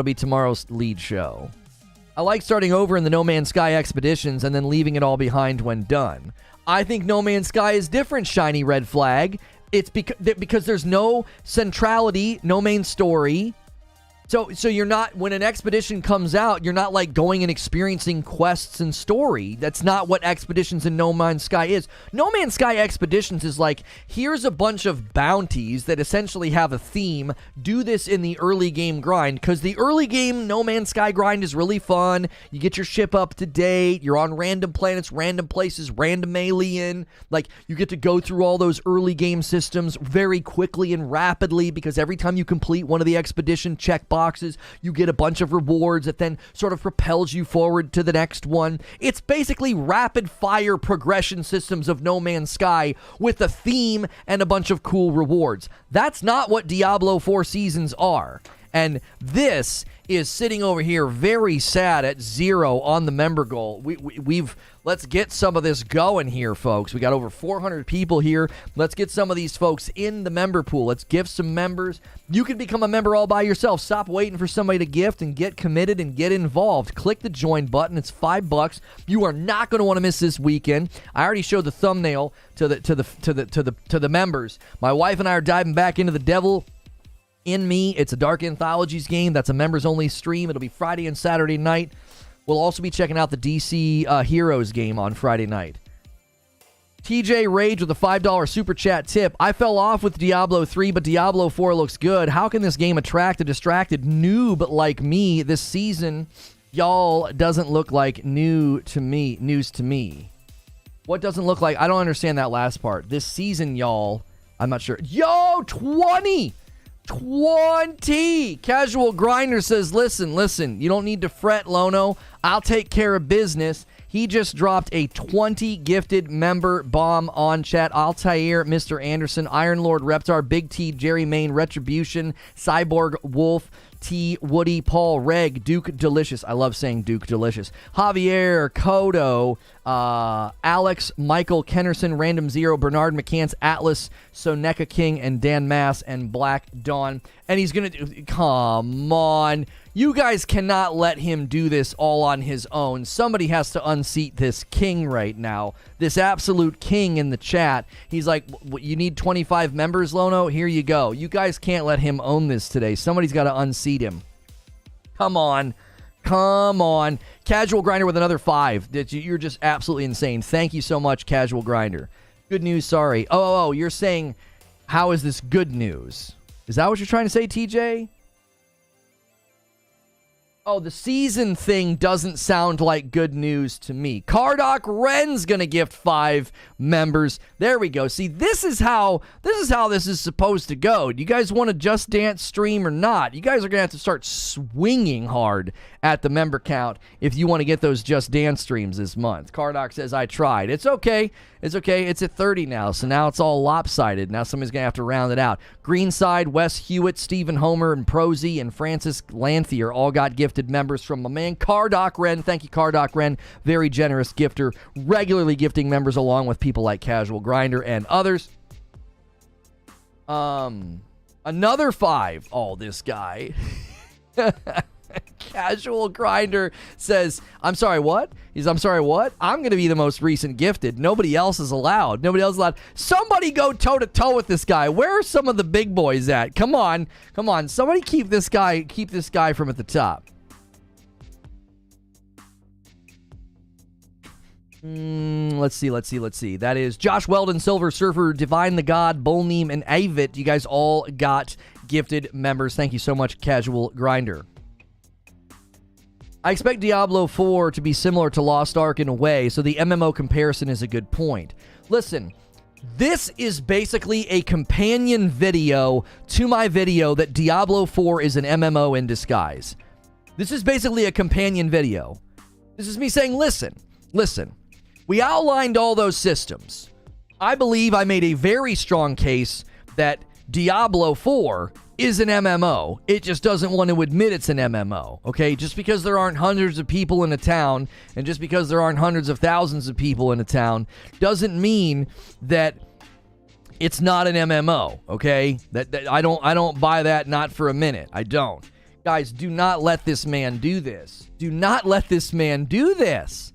like starting over in the No Man's Sky expeditions and then leaving it all behind when done. I think No Man's Sky is different, shiny red flag. It's because there's no centrality, no main story. So you're not, when an expedition comes out, you're not like going and experiencing quests and story. That's not what Expeditions in No Man's Sky is. No Man's Sky Expeditions is like, here's a bunch of bounties that essentially have a theme. Do this in the early game grind, because the early game No Man's Sky grind is really fun. You get your ship up to date. You're on random planets, random places, random alien. Like, you get to go through all those early game systems very quickly and rapidly, because every time you complete one of the expedition checkboxes, you get a bunch of rewards that then sort of propels you forward to the next one. It's basically rapid fire progression systems of No Man's Sky with a theme and a bunch of cool rewards. That's not what Diablo 4 seasons are. And this is sitting over here very sad at 0 on the member goal. Let's get some of this going here, folks. We got over 400 people here. Let's get some of these folks in the member pool. Let's gift some members. You can become a member all by yourself. Stop waiting for somebody to gift and get committed and get involved. Click the join button. It's $5. You are not going to want to miss this weekend. I already showed the thumbnail to the members. My wife and I are diving back into the Devil in Me. It's a Dark Anthologies game. That's a members-only stream. It'll be Friday and Saturday night. We'll also be checking out the DC Heroes game on Friday night. TJ Rage with a $5 super chat tip. I fell off with Diablo 3, but Diablo 4 looks good. How can this game attract a distracted noob like me this season? Y'all doesn't look like news to me. What doesn't look like? I don't understand that last part. This season, y'all. I'm not sure. Yo, 20! Casual Grinder says, listen, you don't need to fret, Lono. I'll take care of business. He just dropped a 20 gifted member bomb on chat. Altair, Mr. Anderson, Iron Lord Reptar, Big T, Jerry Main, Retribution, Cyborg Wolf, T, Woody, Paul, Reg, Duke Delicious. I love saying Duke Delicious. Javier, Kodo, Alex, Michael, Kennerson, Random Zero, Bernard McCants, Atlas, Soneka King, and Dan Mass, and Black Dawn. And he's going to... Come on. You guys cannot let him do this all on his own. Somebody has to unseat this king right now. This absolute king in the chat. He's like, you need 25 members, Lono? Here you go. You guys can't let him own this today. Somebody's got to unseat him. Come on. Come on. Casual Grinder with another 5. You're just absolutely insane. Thank you so much, Casual Grinder. Good news, sorry. Oh, you're saying, how is this good news? Is that what you're trying to say, TJ? Oh, the season thing doesn't sound like good news to me. Cardoc Ren's gonna gift 5 members. There we go. See, this is how this is supposed to go. Do you guys want a Just Dance stream or not? You guys are gonna have to start swinging hard at the member count if you want to get those Just Dance streams this month. Cardoc says, I tried. It's okay. It's okay. It's at 30 now, so now it's all lopsided. Now somebody's going to have to round it out. Greenside, Wes Hewitt, Stephen Homer, and Prosy, and Francis Lanthier all got gifted members from my man Cardoc Ren. Thank you, Cardoc Ren. Very generous gifter. Regularly gifting members along with people like Casual Grinder and others. Another 5. Oh, this guy. Casual Grinder says, I'm sorry, what? I'm sorry, what? I'm going to be the most recent gifted. Nobody else is allowed. Nobody else is allowed. Somebody go toe-to-toe with this guy. Where are some of the big boys at? Come on. Somebody keep this guy from at the top. Let's see. That is Josh Weldon, Silver Surfer, Divine the God, Bolneem, and Avit. You guys all got gifted members. Thank you so much, Casual Grinder. I expect Diablo 4 to be similar to Lost Ark in a way, so the MMO comparison is a good point. Listen, this is basically a companion video to my video that Diablo 4 is an MMO in disguise. This is basically a companion video. This is me saying, listen, we outlined all those systems. I believe I made a very strong case that Diablo 4 is an MMO. It just doesn't want to admit it's an MMO, okay? Just because there aren't hundreds of people in a town, and just because there aren't hundreds of thousands of people in a town, doesn't mean that it's not an MMO, okay? That I don't buy that, not for a minute. I don't. Guys, do not let this man do this. Do not let this man do this.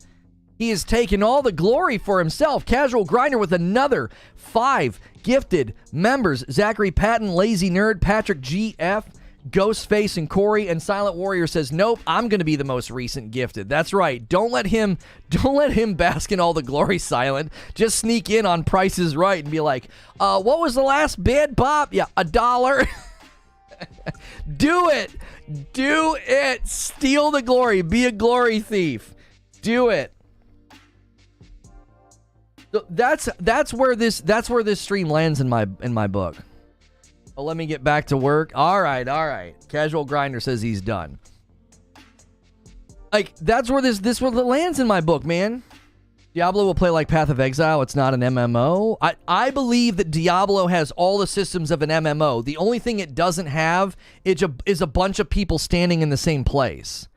He has taken all the glory for himself. Casual Grinder with another 5 gifted members. Zachary Patton, Lazy Nerd, Patrick GF, Ghostface, and Corey. And Silent Warrior says, nope, I'm going to be the most recent gifted. That's right. Don't let him bask in all the glory, Silent. Just sneak in on Price is Right and be like, what was the last bid, Bob? Yeah, $1. Do it. Steal the glory. Be a glory thief. Do it. So that's where this stream lands in my book. Well, let me get back to work. All right. Casual Grinder says he's done. Like, that's where this lands in my book, man. Diablo will play like Path of Exile. It's not an MMO. I believe that Diablo has all the systems of an MMO. The only thing it doesn't have is a bunch of people standing in the same place.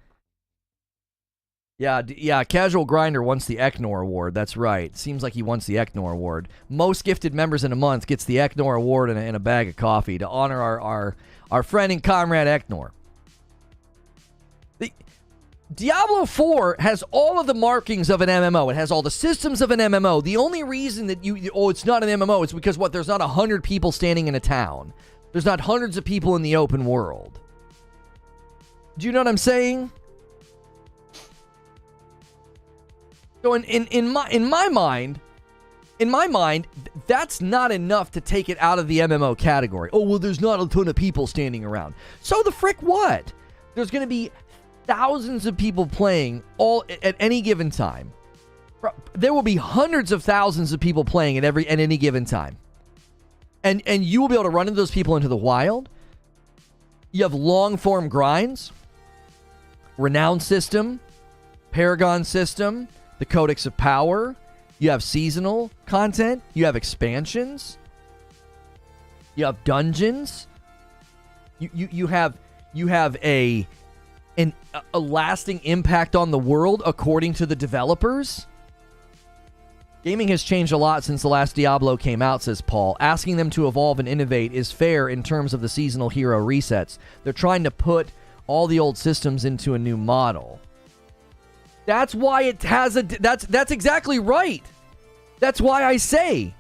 Yeah, Casual Grinder wants the Eknor Award. That's right. Seems like he wants the Eknor Award. Most gifted members in a month gets the Eknor Award and a bag of coffee to honor our friend and comrade Eknor. Diablo 4 has all of the markings of an MMO. It has all the systems of an MMO. The only reason that it's not an MMO is because there's not 100 people standing in a town. There's not hundreds of people in the open world. Do you know what I'm saying? So in my mind, that's not enough to take it out of the MMO category. Oh, well, there's not a ton of people standing around. So the frick what? There's going to be thousands of people playing all at any given time. There will be hundreds of thousands of people playing at any given time. And you will be able to run into those people into the wild. You have long form grinds, renown system, paragon system, the Codex of Power. You have seasonal content. You have expansions. You have dungeons. You have a lasting impact on the world according to the developers. Gaming has changed a lot since the last Diablo came out, says Paul. Asking them to evolve and innovate is fair in terms of the seasonal hero resets. They're trying to put all the old systems into a new model. That's why it has that's exactly right. That's why I say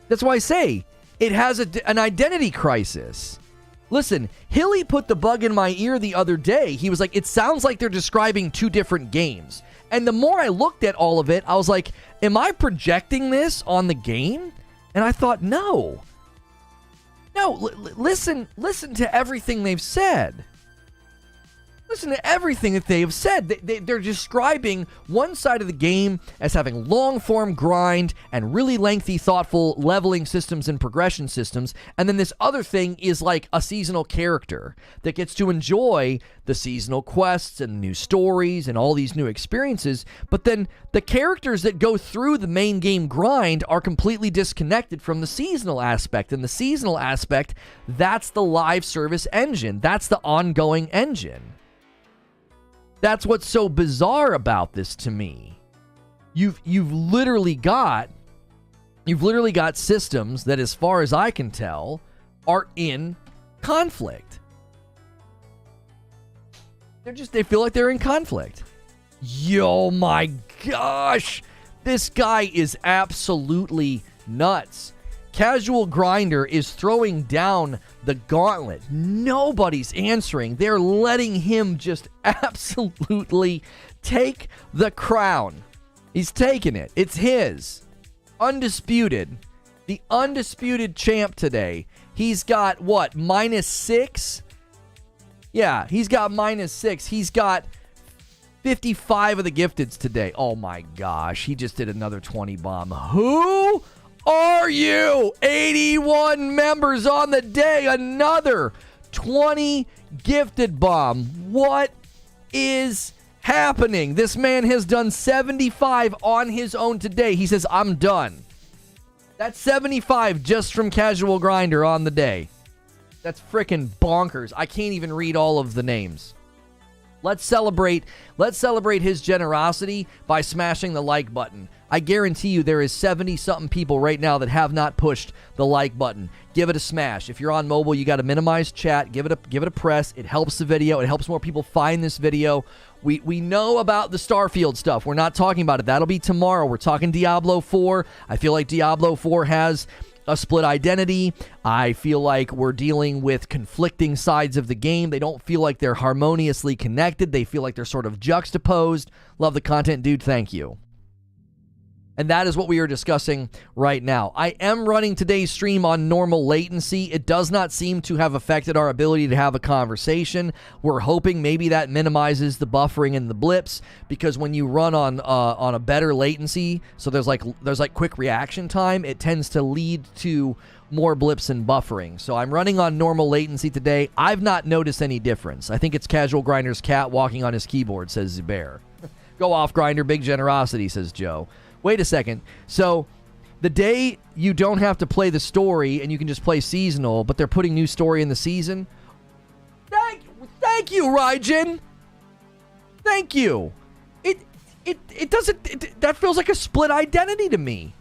it has an identity crisis. Listen, Hilly put the bug in my ear the other day. He was like, it sounds like they're describing two different games. And the more I looked at all of it, I was like, am I projecting this on the game? And I thought, no. No, listen to everything they've said. Listen to everything that they have said. They're describing one side of the game as having long-form grind and really lengthy, thoughtful leveling systems and progression systems. And then this other thing is like a seasonal character that gets to enjoy the seasonal quests and new stories and all these new experiences. But then the characters that go through the main game grind are completely disconnected from the seasonal aspect. And the seasonal aspect, that's the live service engine. That's the ongoing engine. That's what's so bizarre about this to me. You've literally got systems that, as far as I can tell, are in conflict. They feel like they're in conflict. Yo, my gosh. This guy is absolutely nuts. Casual Grinder is throwing down the gauntlet. Nobody's answering. They're letting him just absolutely take the crown. He's taking it. It's his. Undisputed. The undisputed champ today. He's got what? -6? Yeah, he's got -6. He's got 55 of the gifteds today. Oh my gosh. He just did another 20 bomb. Who are you? 81 members on the day. Another 20 gifted bomb. What is happening? This man has done 75 on his own today. He says, I'm done. That's 75 just from Casual Grinder on the day. That's freaking bonkers. I can't even read all of the names. Let's celebrate his generosity by smashing the like button. I guarantee you there is 70-something people right now that have not pushed the like button. Give it a smash. If you're on mobile, you got to minimize chat. Give it a press. It helps the video. It helps more people find this video. We know about the Starfield stuff. We're not talking about it. That'll be tomorrow. We're talking Diablo 4. I feel like Diablo 4 has a split identity. I feel like we're dealing with conflicting sides of the game. They don't feel like they're harmoniously connected. They feel like they're sort of juxtaposed. Love the content, dude. Thank you. And that is what we are discussing right now. I am running today's stream on normal latency. It does not seem to have affected our ability to have a conversation. We're hoping maybe that minimizes the buffering and the blips, because when you run on a better latency, so there's like quick reaction time, it tends to lead to more blips and buffering. So I'm running on normal latency today. I've not noticed any difference. I think it's Casual Grinder's cat walking on his keyboard, says Zubair. Go off, Grinder. Big generosity, says Joe. Wait a second. So the day you don't have to play the story and you can just play seasonal, but they're putting new story in the season. Thank you, Raijin. Thank you. It doesn't. That feels like a split identity to me.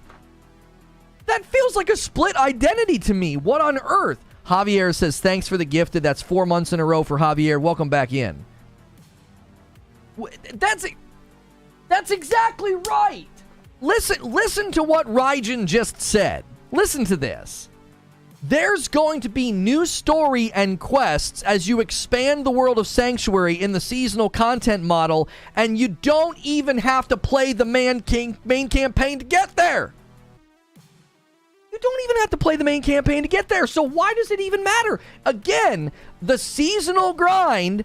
That feels like a split identity to me. What on earth? Javier says, thanks for the gifted. That's 4 months in a row for Javier. Welcome back in. That's exactly right. Listen to what Raijin just said. Listen to this. There's going to be new story and quests as you expand the world of Sanctuary in the seasonal content model, and you don't even have to play the main campaign to get there. You don't even have to play the main campaign to get there, so why does it even matter? Again, the seasonal grind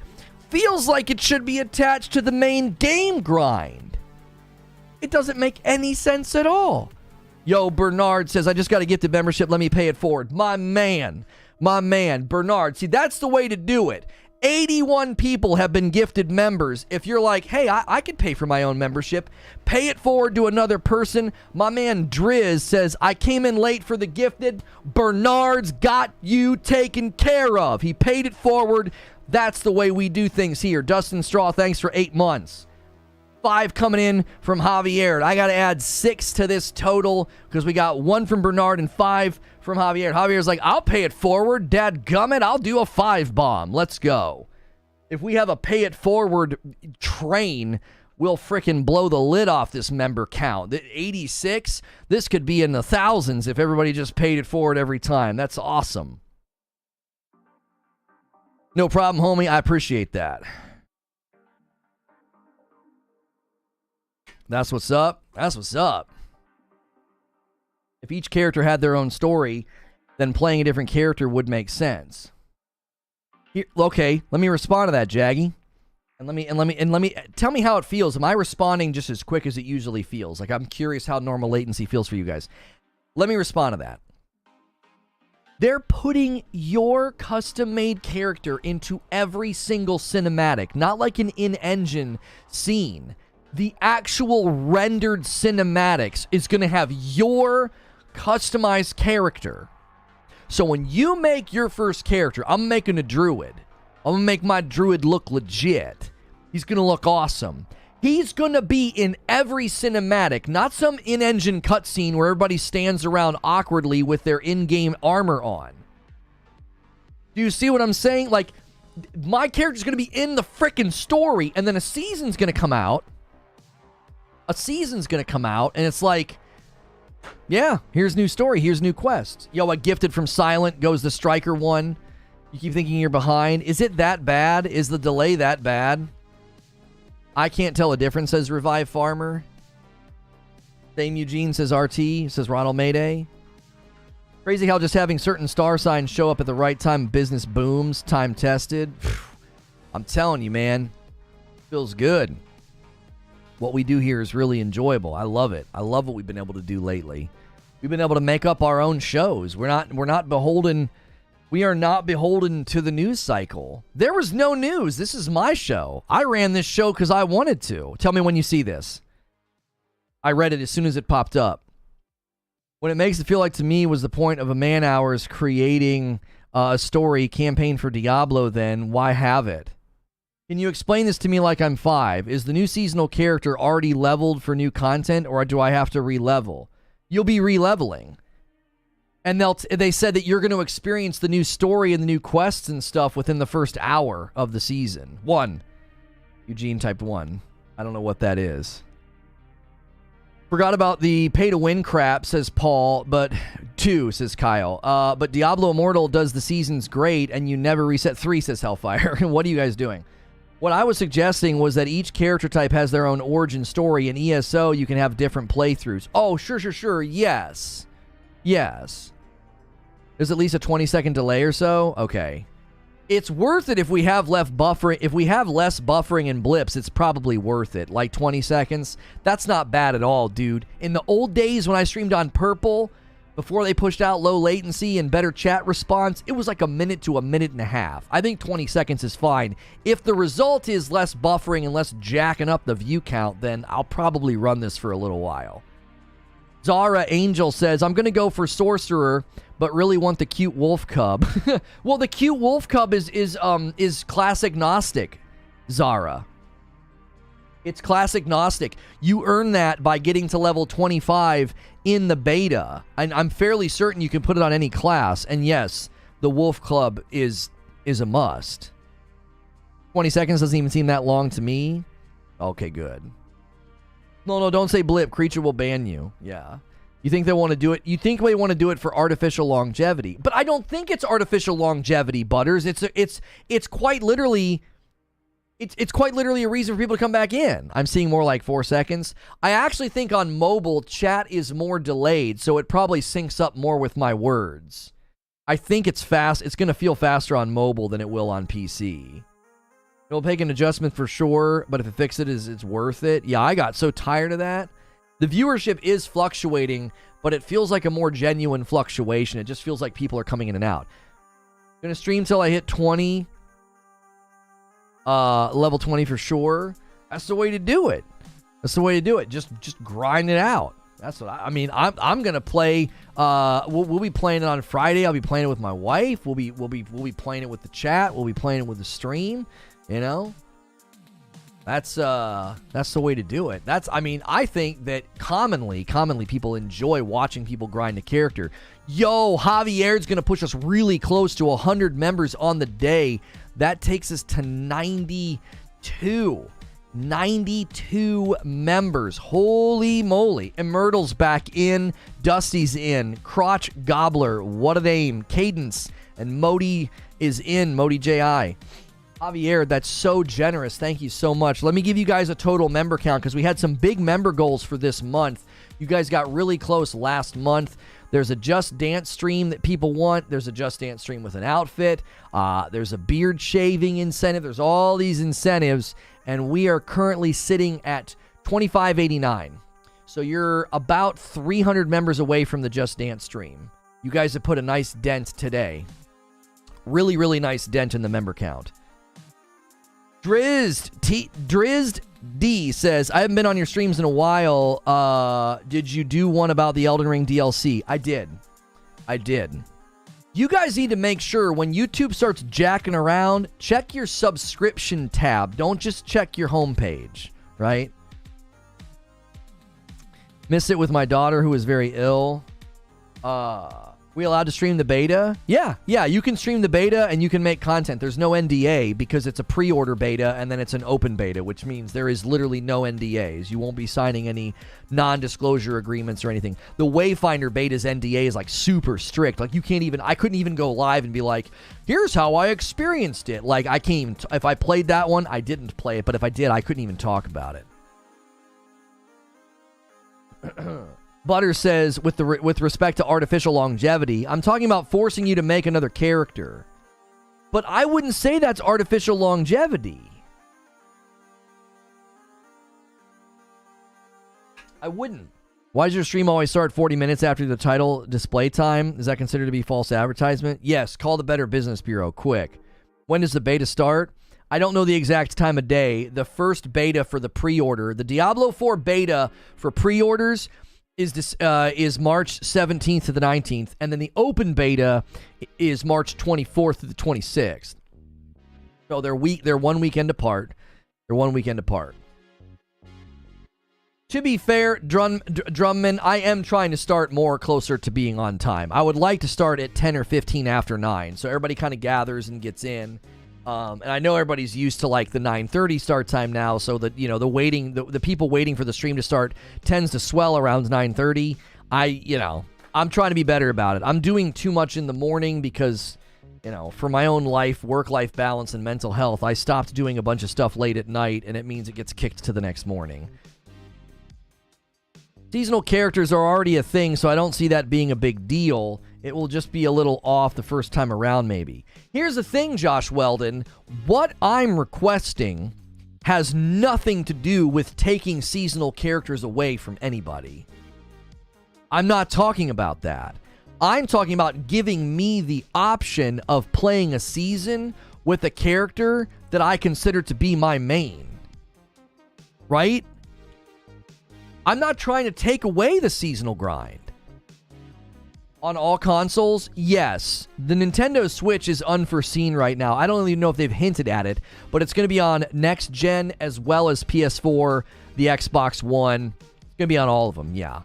feels like it should be attached to the main game grind. It doesn't make any sense at all. Yo, Bernard says, I just got a gifted membership. Let me pay it forward. My man, Bernard. See, that's the way to do it. 81 people have been gifted members. If you're like, hey, I could pay for my own membership, pay it forward to another person. My man Driz says, I came in late for the gifted. Bernard's got you taken care of. He paid it forward. That's the way we do things here. Dustin Straw, thanks for 8 months. 5 coming in from Javier. I got to add 6 to this total because we got 1 from Bernard and 5 from Javier. Javier's like, I'll pay it forward. Dadgummit, I'll do a 5 bomb. Let's go. If we have a pay it forward train, we'll frickin' blow the lid off this member count. 86, this could be in the thousands if everybody just paid it forward every time. That's awesome. No problem, homie. I appreciate that. That's what's up. That's what's up. If each character had their own story, then playing a different character would make sense. Here, okay, let me respond to that, Jaggy. And let me tell me how it feels. Am I responding just as quick as it usually feels? Like, I'm curious how normal latency feels for you guys. Let me respond to that. They're putting your custom-made character into every single cinematic, not like an in-engine scene. The actual rendered cinematics is going to have your customized character. So when you make your first character, I'm making a druid. I'm going to make my druid look legit. He's going to look awesome. He's going to be in every cinematic, not some in-engine cutscene where everybody stands around awkwardly with their in-game armor on. Do you see what I'm saying? Like, my character's going to be in the frickin' story, and then a season's going to come out. And it's like, yeah, here's new story, here's new quest. Yo, a gifted from Silent goes the Striker one. You keep thinking you're behind. Is it that bad? Is the delay that bad? I can't tell a difference, says Revive Farmer. Same Eugene, says RT, says Ronald Mayday. Crazy how just having certain star signs show up at the right time, business booms, time tested. I'm telling you, man, feels good. What we do here is really enjoyable. I love it. I love what we've been able to do lately. We've been able to make up our own shows. We're not beholden. We are not beholden to the news cycle. There was no news. This is my show. I ran this show because I wanted to. Tell me when you see this. I read it as soon as it popped up. What it makes it feel like to me was the point of a man hours creating a story campaign for Diablo then. Why have it? Can you explain this to me like I'm 5? Is the new seasonal character already leveled for new content, or do I have to re-level? You'll be re-leveling. And they said that you're going to experience the new story and the new quests and stuff within the first hour of the season. 1. Eugene typed 1. I don't know what that is. Forgot about the pay-to-win crap, says Paul, but 2, says Kyle. But Diablo Immortal does the seasons great, and you never reset. 3, says Hellfire. What are you guys doing? What I was suggesting was that each character type has their own origin story. In ESO, you can have different playthroughs. Oh, sure. Yes. There's at least a 20-second delay or so? Okay. It's worth it if we have less buffering. If we have less buffering and blips, it's probably worth it. Like 20 seconds. That's not bad at all, dude. In the old days when I streamed on Purple, before they pushed out low latency and better chat response, it was like a minute to a minute and a half. I think 20 seconds is fine. If the result is less buffering and less jacking up the view count, then I'll probably run this for a little while. Zara Angel says, I'm going to go for Sorcerer, but really want the cute wolf cub. Well, the cute wolf cub is classic Gnostic, Zara. It's classic Gnostic. You earn that by getting to level 25 in the beta. And I'm fairly certain you can put it on any class. And yes, the wolf club is a must. 20 seconds doesn't even seem that long to me. Okay, good. No, don't say blip. Creature will ban you. Yeah. You think they want to do it? You think they want to do it for artificial longevity? But I don't think it's artificial longevity, Butters. It's quite literally. It's quite literally a reason for people to come back in. I'm seeing more like 4 seconds. I actually think on mobile, chat is more delayed, so it probably syncs up more with my words. I think it's fast. It's going to feel faster on mobile than it will on PC. It'll take an adjustment for sure, but if it fixes it, it's worth it. Yeah, I got so tired of that. The viewership is fluctuating, but it feels like a more genuine fluctuation. It just feels like people are coming in and out. I'm going to stream till I hit 20. Level 20 for sure. That's the way to do it. Just grind it out. That's what I mean. I'm gonna play. We'll be playing it on Friday. I'll be playing it with my wife. We'll be playing it with the chat. We'll be playing it with the stream. You know, that's the way to do it. I think that commonly people enjoy watching people grind a character. Yo, Javier's gonna push us really close to 100 members on the day. That takes us to 92. 92 members. Holy moly. Immortal's back in. Dusty's in. Crotch Gobbler. What a name. Cadence. And Modi is in. Modi J.I. Javier, that's so generous. Thank you so much. Let me give you guys a total member count because we had some big member goals for this month. You guys got really close last month. There's a Just Dance stream that people want. There's a Just Dance stream with an outfit. There's a beard shaving incentive. There's all these incentives, and we are currently sitting at $25.89. So you're about 300 members away from the Just Dance stream. You guys have put a nice dent today. Really, really nice dent in the member count. Drizzed D says, I haven't been on your streams in a while. Did you do one about the Elden Ring DLC? I did. You guys need to make sure when YouTube starts jacking around, check your subscription tab. Don't just check your homepage, right? Miss it with my daughter who is very ill. We allowed to stream the beta? Yeah, you can stream the beta and you can make content. There's no NDA because it's a pre-order beta and then it's an open beta, which means there is literally no NDAs. You won't be signing any non-disclosure agreements or anything. The Wayfinder beta's NDA is like super strict. Like I couldn't even go live and be like, here's how I experienced it. Like I can't even, if I played that one, I didn't play it, but if I did, I couldn't even talk about it. Butter says, with respect to artificial longevity, I'm talking about forcing you to make another character. But I wouldn't say that's artificial longevity. I wouldn't. Why does your stream always start 40 minutes after the title display time? Is that considered to be false advertisement? Yes, call the Better Business Bureau, quick. When does the beta start? I don't know the exact time of day. The first beta for the pre-order, the Diablo IV beta for pre-orders is March 17th to the 19th, and then the open beta is March 24th to the 26th. So they're 1 weekend apart. To be fair, Drumman, I am trying to start more closer to being on time. I would like to start at 10 or 15 after 9, so everybody kind of gathers and gets in. And I know everybody's used to like the 9:30 start time now, so that the people waiting for the stream to start tends to swell around 9:30. I'm trying to be better about it. I'm doing too much in the morning because, for my own life, work-life balance, and mental health, I stopped doing a bunch of stuff late at night, and it means it gets kicked to the next morning. Seasonal characters are already a thing, so I don't see that being a big deal. It will just be a little off the first time around, maybe. Here's the thing, Josh Weldon. What I'm requesting has nothing to do with taking seasonal characters away from anybody. I'm not talking about that. I'm talking about giving me the option of playing a season with a character that I consider to be my main. Right? I'm not trying to take away the seasonal grind. On all consoles, yes. The Nintendo Switch is unforeseen right now. I don't even know if they've hinted at it, but it's going to be on next gen as well as PS4, the Xbox One. It's going to be on all of them, yeah.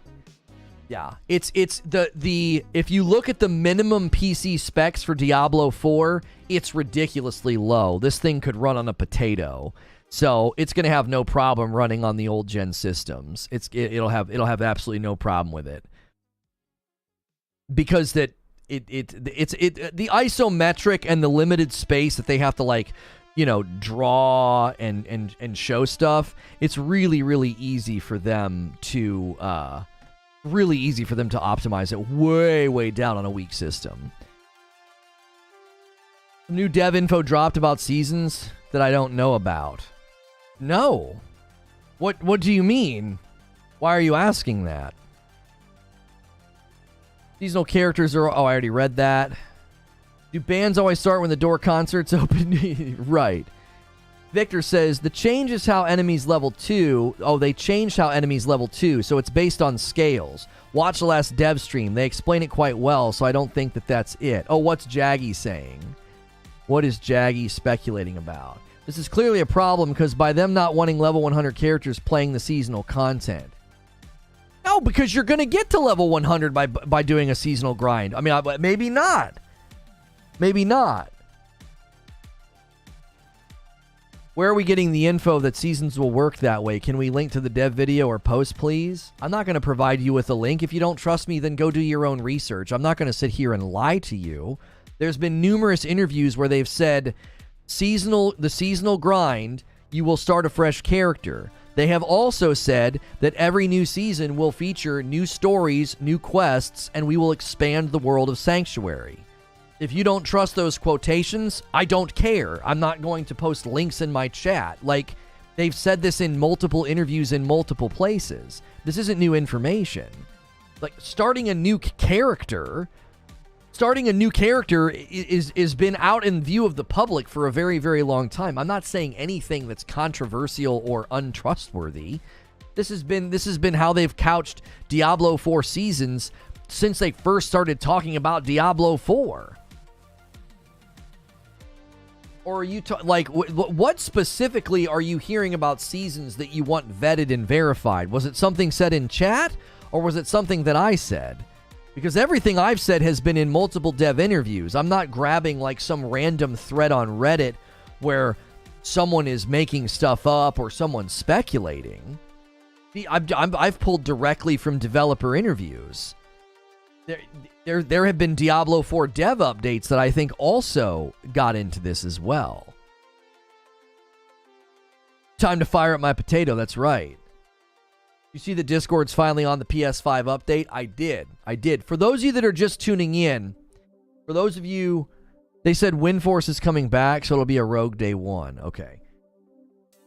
Yeah. It's the if you look at the minimum PC specs for Diablo IV, it's ridiculously low. This thing could run on a potato. So it's going to have no problem running on the old gen systems. It'll have absolutely no problem with it. Because the isometric and the limited space that they have to draw and show stuff, it's really, really easy for them to optimize it way down on a weak system. New dev info dropped about seasons that I don't know about. No. What do you mean? Why are you asking that? Seasonal characters are... Oh, I already read that. Do bands always start when the door concerts open? Right. Victor says, the change is how enemies level 2. Oh, they changed how enemies level 2, so it's based on scales. Watch the last dev stream. They explain it quite well, so I don't think that's it. Oh, what's Jaggy saying? What is Jaggy speculating about? This is clearly a problem because by them not wanting level 100 characters playing the seasonal content. No, because you're going to get to level 100 by doing a seasonal grind. I mean, maybe not. Maybe not. Where are we getting the info that seasons will work that way? Can we link to the dev video or post, please? I'm not going to provide you with a link. If you don't trust me, then go do your own research. I'm not going to sit here and lie to you. There's been numerous interviews where they've said the seasonal grind, you will start a fresh character. They have also said that every new season will feature new stories, new quests, and we will expand the world of Sanctuary. If you don't trust those quotations, I don't care. I'm not going to post links in my chat. Like, they've said this in multiple interviews in multiple places. This isn't new information. Like, starting a new character is been out in view of the public for a very, very long time. I'm not saying anything that's controversial or untrustworthy. This has been how they've couched Diablo 4 seasons since they first started talking about Diablo 4. Or are you what specifically are you hearing about seasons that you want vetted and verified? Was it something said in chat, or was it something that I said? Because everything I've said has been in multiple dev interviews. I'm not grabbing like some random thread on Reddit where someone is making stuff up or someone's speculating. I've pulled directly from developer interviews. There have been Diablo 4 dev updates that I think also got into this as well. Time to fire up my potato, that's right. You see the Discord's finally on the PS5 update? I did. For those of you that are just tuning in, for those of you, they said Windforce is coming back, so it'll be a Rogue Day 1. Okay.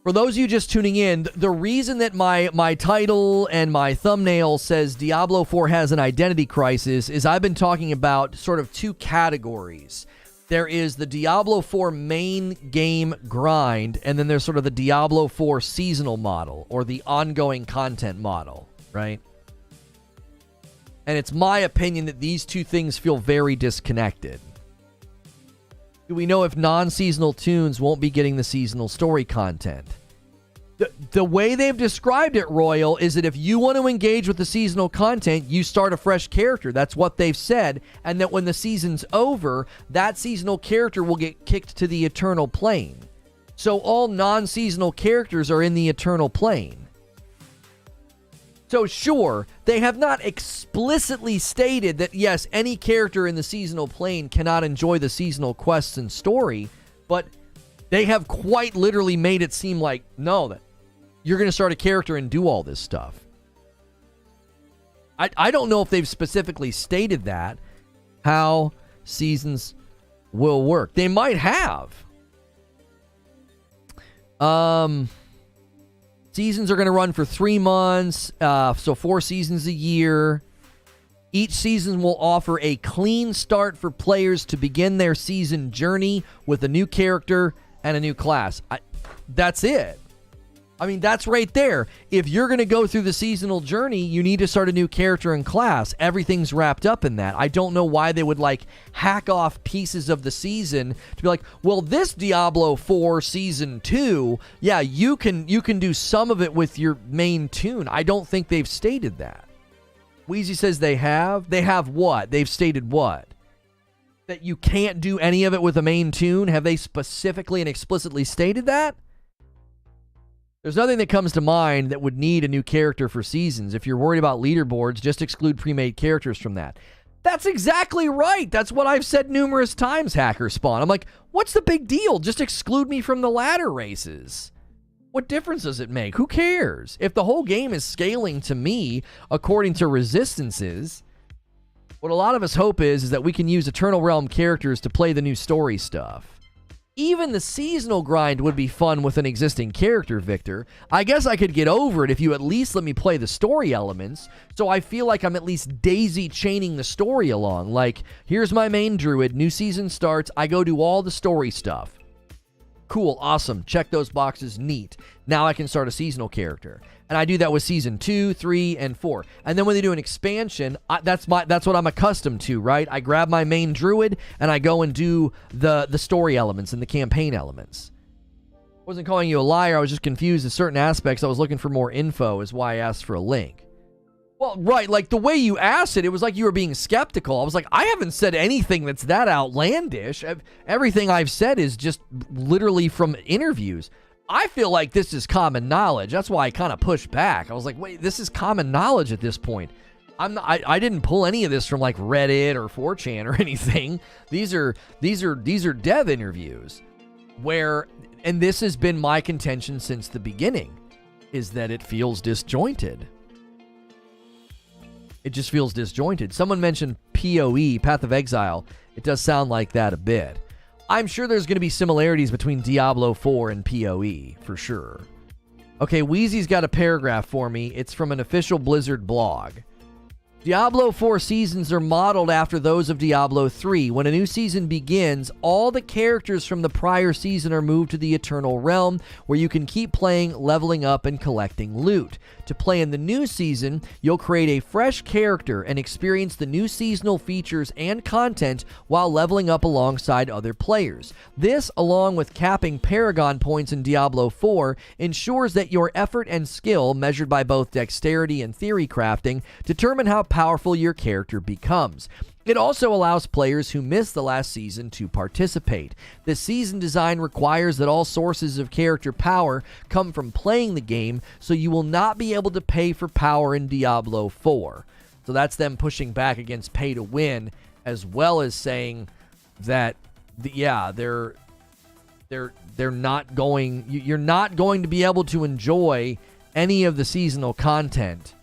For those of you just tuning in, the reason that my title and my thumbnail says Diablo 4 has an identity crisis is I've been talking about sort of two categories. There is the Diablo 4 main game grind, and then there's sort of the Diablo 4 seasonal model, or the ongoing content model, right? And it's my opinion that these two things feel very disconnected. Do we know if non-seasonal tunes won't be getting the seasonal story content? The way they've described it, Royal, is that if you want to engage with the seasonal content, you start a fresh character. That's what they've said. And that when the season's over, that seasonal character will get kicked to the Eternal Plane. So all non-seasonal characters are in the Eternal Plane. So sure, they have not explicitly stated that, yes, any character in the seasonal plane cannot enjoy the seasonal quests and story, but they have quite literally made it seem like, no, that you're going to start a character and do all this stuff. I don't know if they've specifically stated that, how seasons will work. They might have. Seasons are going to run for 3 months, so 4 seasons a year. Each season will offer a clean start for players to begin their season journey with a new character and a new class. That's it. I mean, that's right there. If you're going to go through the seasonal journey, you need to start a new character and class. Everything's wrapped up in that. I don't know why they would hack off pieces of the season to be like, well, this Diablo 4 Season 2, yeah, you can do some of it with your main tune. I don't think they've stated that. Wheezy says they have. They have what? They've stated what? That you can't do any of it with a main tune? Have they specifically and explicitly stated that? There's nothing that comes to mind that would need a new character for seasons. If you're worried about leaderboards, just exclude pre-made characters from that. That's exactly right. That's what I've said numerous times, Hacker Spawn. I'm like, what's the big deal? Just exclude me from the ladder races. What difference does it make? Who cares? If the whole game is scaling to me according to resistances, what a lot of us hope is that we can use Eternal Realm characters to play the new story stuff. Even the seasonal grind would be fun with an existing character, Victor. I guess I could get over it if you at least let me play the story elements, so I feel like I'm at least daisy chaining the story along. Like, here's my main druid, new season starts, I go do all the story stuff. Cool, awesome, check those boxes, neat. Now I can start a seasonal character. And I do that with Season 2, 3, and 4. And then when they do an expansion, that's what I'm accustomed to, right? I grab my main druid, and I go and do the story elements and the campaign elements. I wasn't calling you a liar, I was just confused at certain aspects. I was looking for more info, is why I asked for a link. Well, right, like the way you asked it, it was like you were being skeptical. I was like, I haven't said anything that's that outlandish. Everything I've said is just literally from interviews. I feel like this is common knowledge. That's why I kind of pushed back. I was like, wait, this is common knowledge at this point. I didn't pull any of this from like Reddit or 4chan or anything. These are dev interviews where, and this has been my contention since the beginning, is that it feels disjointed. It just feels disjointed. Someone mentioned PoE, Path of Exile. It does sound like that a bit. I'm sure there's going to be similarities between Diablo 4 and PoE, for sure. Okay, Wheezy's got a paragraph for me. It's from an official Blizzard blog. Diablo 4 seasons are modeled after those of Diablo 3. When a new season begins, all the characters from the prior season are moved to the Eternal Realm, where you can keep playing, leveling up, and collecting loot. To play in the new season, you'll create a fresh character and experience the new seasonal features and content while leveling up alongside other players. This, along with capping paragon points in Diablo 4, ensures that your effort and skill, measured by both dexterity and theory crafting, determine how powerful your character becomes. It also allows players who missed the last season to participate. The season design requires that all sources of character power come from playing the game, so you will not be able to pay for power in Diablo 4. So that's them pushing back against pay to win, as well as saying that, they're not going. You're not going to be able to enjoy any of the seasonal content.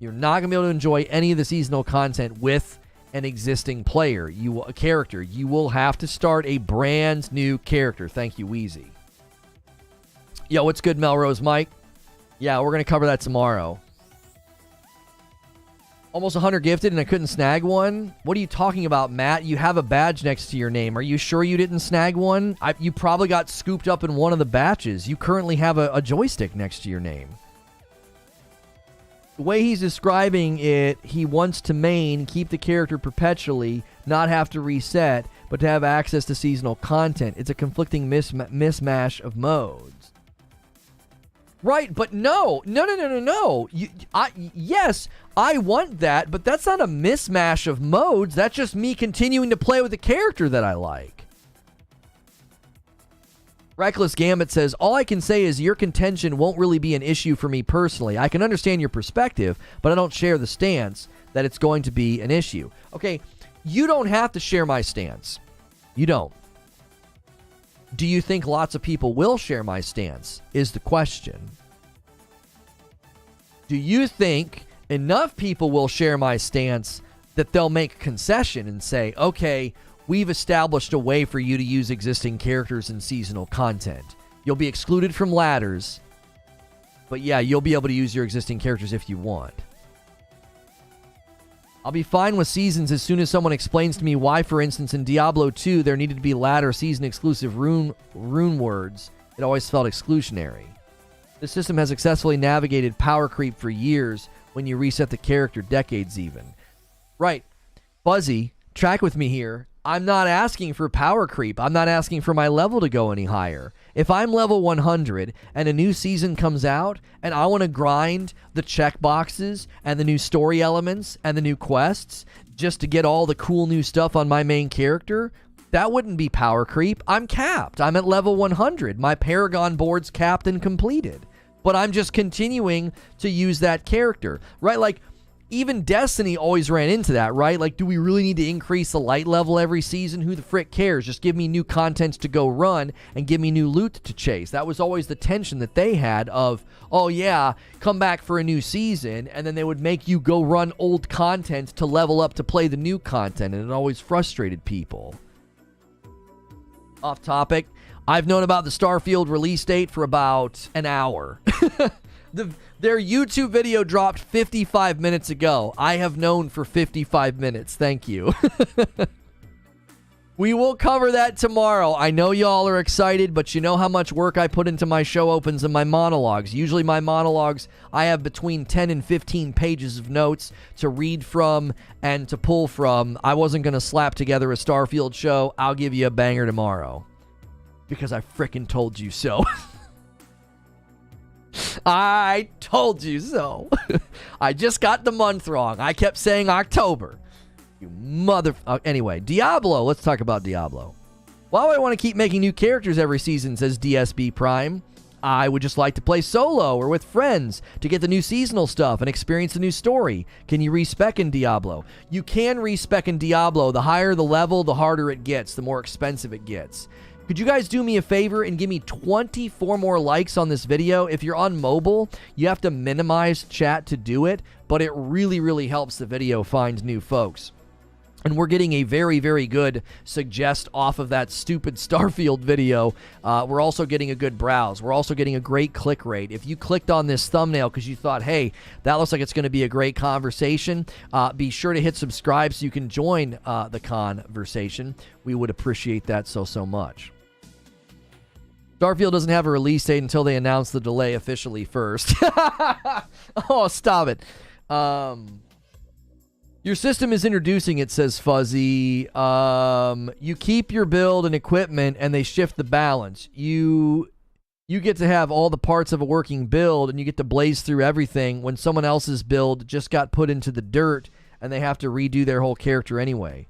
You're not going to be able to enjoy any of the seasonal content with an existing player, a character. You will have to start a brand new character. Thank you, Wheezy. Yo, what's good, Melrose Mike? Yeah, we're going to cover that tomorrow. Almost 100 gifted and I couldn't snag one? What are you talking about, Matt? You have a badge next to your name. Are you sure you didn't snag one? You probably got scooped up in one of the batches. You currently have a joystick next to your name. The way he's describing it, he wants to main, keep the character perpetually, not have to reset, but to have access to seasonal content. It's a conflicting mismatch of modes. Right, but no. Yes, I want that, but that's not a mismatch of modes. That's just me continuing to play with the character that I like. Reckless Gambit says, all I can say is your contention won't really be an issue for me personally. I can understand your perspective, but I don't share the stance that it's going to be an issue. Okay, you don't have to share my stance. You don't. Do you think lots of people will share my stance, is the question. Do you think enough people will share my stance that they'll make a concession and say, okay, we've established a way for you to use existing characters in seasonal content. You'll be excluded from ladders, but yeah, you'll be able to use your existing characters if you want. I'll be fine with seasons as soon as someone explains to me why, for instance, in Diablo 2, there needed to be ladder season-exclusive rune words. It always felt exclusionary. The system has successfully navigated power creep for years when you reset the character, decades even. Right. Fuzzy, track with me here. I'm not asking for power creep. I'm not asking for my level to go any higher. If I'm level 100 and a new season comes out and I want to grind the checkboxes and the new story elements and the new quests just to get all the cool new stuff on my main character, that wouldn't be power creep. I'm capped. I'm at level 100. My paragon board's capped and completed. But I'm just continuing to use that character, right? Like, even Destiny always ran into that, right? Like, do we really need to increase the light level every season? Who the frick cares? Just give me new content to go run and give me new loot to chase. That was always the tension that they had of, oh yeah, come back for a new season, and then they would make you go run old content to level up to play the new content, and it always frustrated people. Off topic, I've known about the Starfield release date for about an hour. Their YouTube video dropped 55 minutes ago. I have known for 55 minutes. Thank you. We will cover that tomorrow. I know y'all are excited, but you know how much work I put into my show opens and my monologues. Usually my monologues, I have between 10 and 15 pages of notes to read from and to pull from. I wasn't going to slap together a Starfield show. I'll give you a banger tomorrow. Because I frickin' told you so. I told you so. I just got the month wrong. I kept saying October. You mother... anyway, Diablo. Let's talk about Diablo. Why do I want to keep making new characters every season, says DSB Prime. I would just like to play solo or with friends to get the new seasonal stuff and experience the new story. Can you respec in Diablo? You can respec in Diablo. The higher the level, the harder it gets, the more expensive it gets. Could you guys do me a favor and give me 24 more likes on this video? If you're on mobile, you have to minimize chat to do it, but it really, really helps the video find new folks. And we're getting a very, very good suggest off of that stupid Starfield video. We're also getting a good browse. We're also getting a great click rate. If you clicked on this thumbnail because you thought, hey, that looks like it's going to be a great conversation, be sure to hit subscribe so you can join the conversation. We would appreciate that so much. Starfield doesn't have a release date until they announce the delay officially first. Oh, stop it. Your system is introducing it, says Fuzzy. You keep your build and equipment, and they shift the balance. You get to have all the parts of a working build, and you get to blaze through everything when someone else's build just got put into the dirt, and they have to redo their whole character anyway.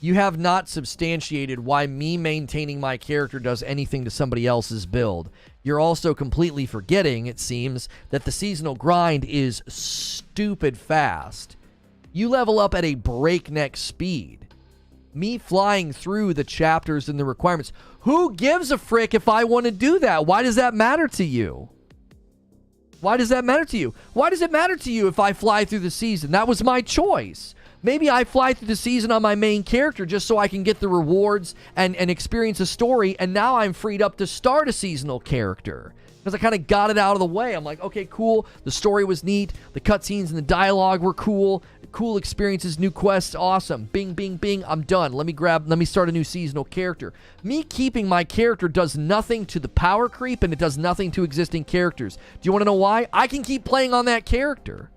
You have not substantiated why me maintaining my character does anything to somebody else's build. You're also completely forgetting, it seems, that the seasonal grind is stupid fast. You level up at a breakneck speed. Me flying through the chapters and the requirements. Who gives a frick if I want to do that? Why does that matter to you? Why does that matter to you? Why does it matter to you if I fly through the season? That was my choice. Maybe I fly through the season on my main character just so I can get the rewards and experience a story, and now I'm freed up to start a seasonal character. Because I kind of got it out of the way. I'm like, okay, cool. The story was neat. The cutscenes and the dialogue were cool. Cool experiences, new quests, awesome. Bing, bing, bing, I'm done. Let me start a new seasonal character. Me keeping my character does nothing to the power creep, and it does nothing to existing characters. Do you want to know why? I can keep playing on that character.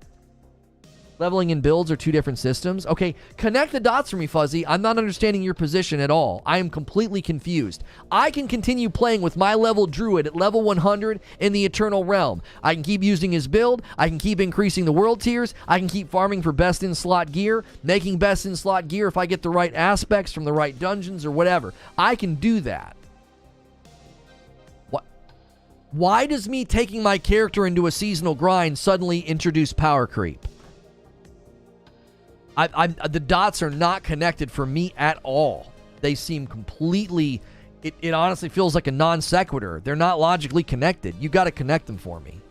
Leveling and builds are two different systems. Okay, connect the dots for me, Fuzzy. I'm not understanding your position at all. I am completely confused. I can continue playing with my level druid at level 100 in the Eternal Realm. I can keep using his build. I can keep increasing the world tiers. I can keep farming for best in slot gear, making best in slot gear if I get the right aspects from the right dungeons or whatever. I can do that. What? Why does me taking my character into a seasonal grind suddenly introduce power creep? The dots are not connected for me at all. They seem completely... It honestly feels like a non sequitur. They're not logically connected. You got to connect them for me.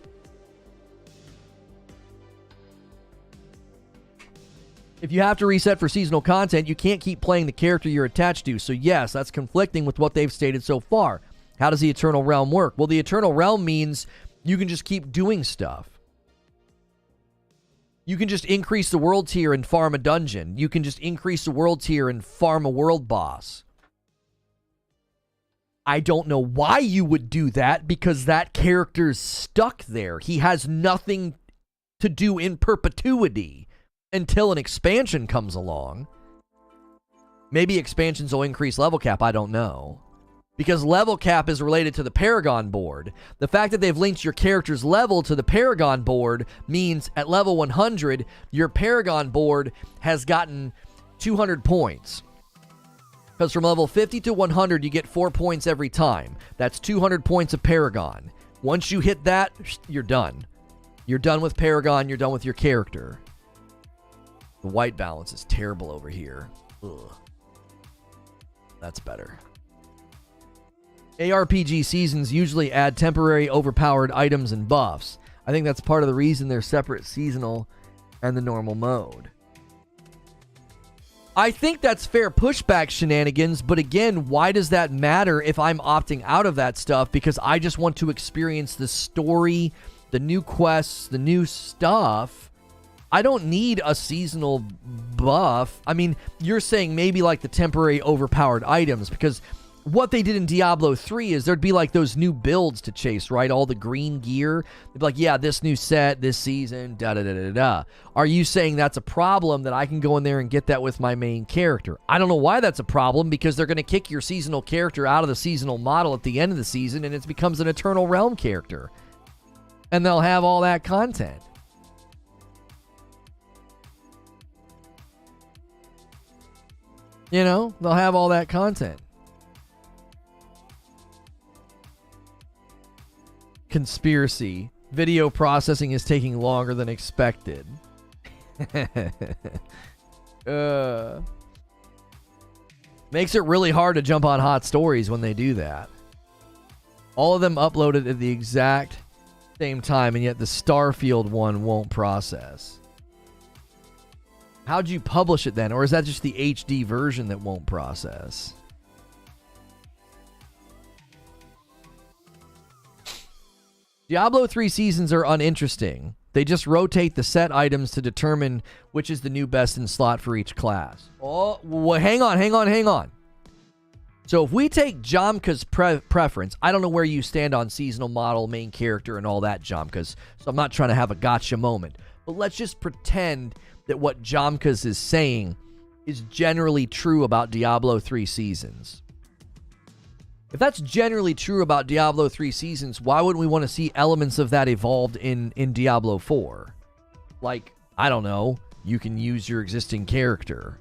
If you have to reset for seasonal content, you can't keep playing the character you're attached to. So yes, that's conflicting with what they've stated so far. How does the Eternal Realm work? Well, the Eternal Realm means you can just keep doing stuff. You can just increase the world tier and farm a dungeon. You can just increase the world tier and farm a world boss. I don't know why you would do that, because that character's stuck there. He has nothing to do in perpetuity until an expansion comes along. Maybe expansions will increase level cap, I don't know. Because level cap is related to the Paragon board. The fact that they've linked your character's level to the Paragon board means at level 100, your Paragon board has gotten 200 points. Because from level 50 to 100, you get 4 points every time. That's 200 points of Paragon. Once you hit that, you're done. You're done with Paragon, you're done with your character. The white balance is terrible over here. Ugh. That's better. ARPG seasons usually add temporary overpowered items and buffs. I think that's part of the reason they're separate seasonal and the normal mode. I think that's fair pushback shenanigans, but again, why does that matter if I'm opting out of that stuff? Because I just want to experience the story, the new quests, the new stuff. I don't need a seasonal buff. I mean, you're saying maybe like the temporary overpowered items, because what they did in Diablo 3 is there'd be like those new builds to chase, right? All the green gear. They'd be like, yeah, this new set, this season, da-da-da-da-da. Are you saying that's a problem that I can go in there and get that with my main character? I don't know why that's a problem, because they're going to kick your seasonal character out of the seasonal model at the end of the season, and it becomes an Eternal Realm character. And they'll have all that content. You know, they'll have all that content. conspiracy. Video processing is taking longer than expected. Makes it really hard to jump on hot stories when they do that. All of them uploaded at the exact same time, and yet the Starfield one won't process. How'd you publish it then? Or is that just the HD version that won't process? Diablo 3 seasons are uninteresting. They just rotate the set items to determine which is the new best in slot for each class. Oh, well, hang on. So if we take Jomka's preference, I don't know where you stand on seasonal model, main character, and all that, Jomka's, so I'm not trying to have a gotcha moment. But let's just pretend that what Jomka's is saying is generally true about Diablo 3 seasons. If that's generally true about Diablo 3 seasons, why wouldn't we want to see elements of that evolved in Diablo 4? Like, I don't know, you can use your existing character.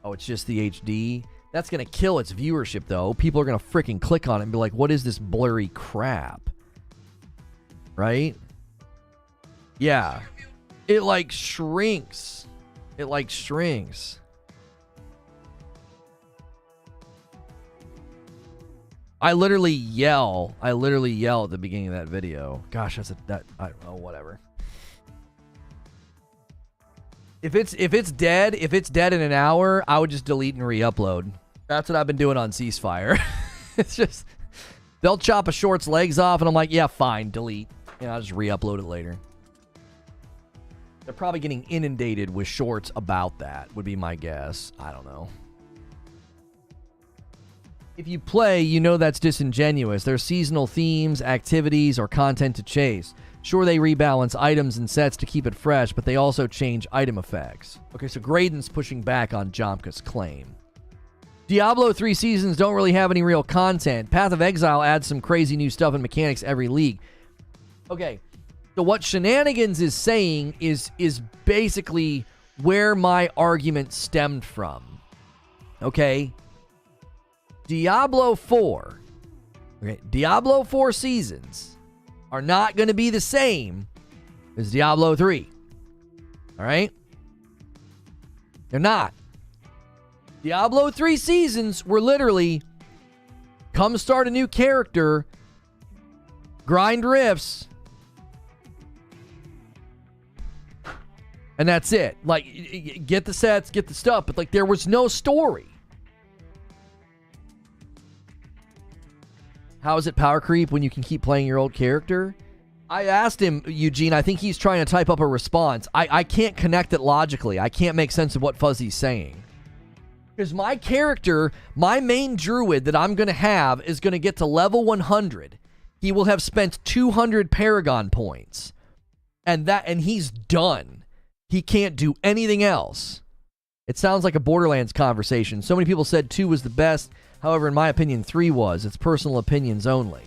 Oh, it's just the HD? That's going to kill its viewership, though. People are going to freaking click on it and be like, what is this blurry crap? Right? Yeah. It, like, shrinks. I literally yell at the beginning of that video. Gosh, I don't know, whatever. If it's dead in an hour, I would just delete and re-upload. That's what I've been doing on Ceasefire. It's just, they'll chop a short's legs off, and I'm like, yeah, fine, delete. And I'll just re-upload it later. They're probably getting inundated with shorts about that, would be my guess. I don't know. If you play, you know that's disingenuous. There's seasonal themes, activities, or content to chase. Sure, they rebalance items and sets to keep it fresh, but they also change item effects. Okay, so Graydon's pushing back on Jomka's claim. Diablo 3 seasons don't really have any real content. Path of Exile adds some crazy new stuff and mechanics every league. Okay, so what Shenanigans is saying is basically where my argument stemmed from. Okay? Diablo 4. Okay, Diablo 4 seasons are not going to be the same as Diablo 3. All right? They're not. Diablo 3 seasons were literally come start a new character, grind rifts, and that's it. Like, get the sets, get the stuff, but like there was no story. How is it power creep when you can keep playing your old character? I asked him, Eugene, I think he's trying to type up a response. I can't connect it logically. I can't make sense of what Fuzzy's saying. Because my character, my main druid that I'm going to have is going to get to level 100. He will have spent 200 paragon points. And he's done. He can't do anything else. It sounds like a Borderlands conversation. So many people said 2 was the best. However, in my opinion, 3 was. It's personal opinions only.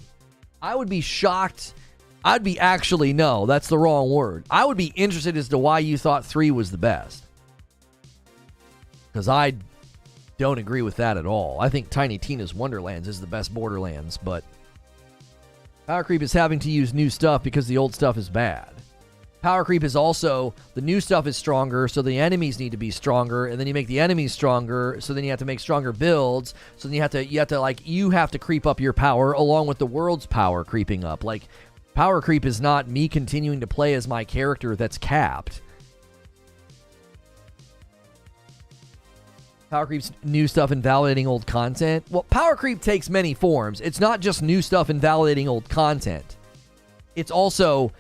I would be shocked. No, that's the wrong word. I would be interested as to why you thought 3 was the best. Because I don't agree with that at all. I think Tiny Tina's Wonderlands is the best Borderlands, but power creep is having to use new stuff because the old stuff is bad. Power creep is also, the new stuff is stronger, so the enemies need to be stronger, and then you make the enemies stronger, so then you have to make stronger builds, so then you have to creep up your power along with the world's power creeping up. Like, power creep is not me continuing to play as my character that's capped. Power creep's new stuff invalidating old content. Well, power creep takes many forms. It's not just new stuff invalidating old content. It's also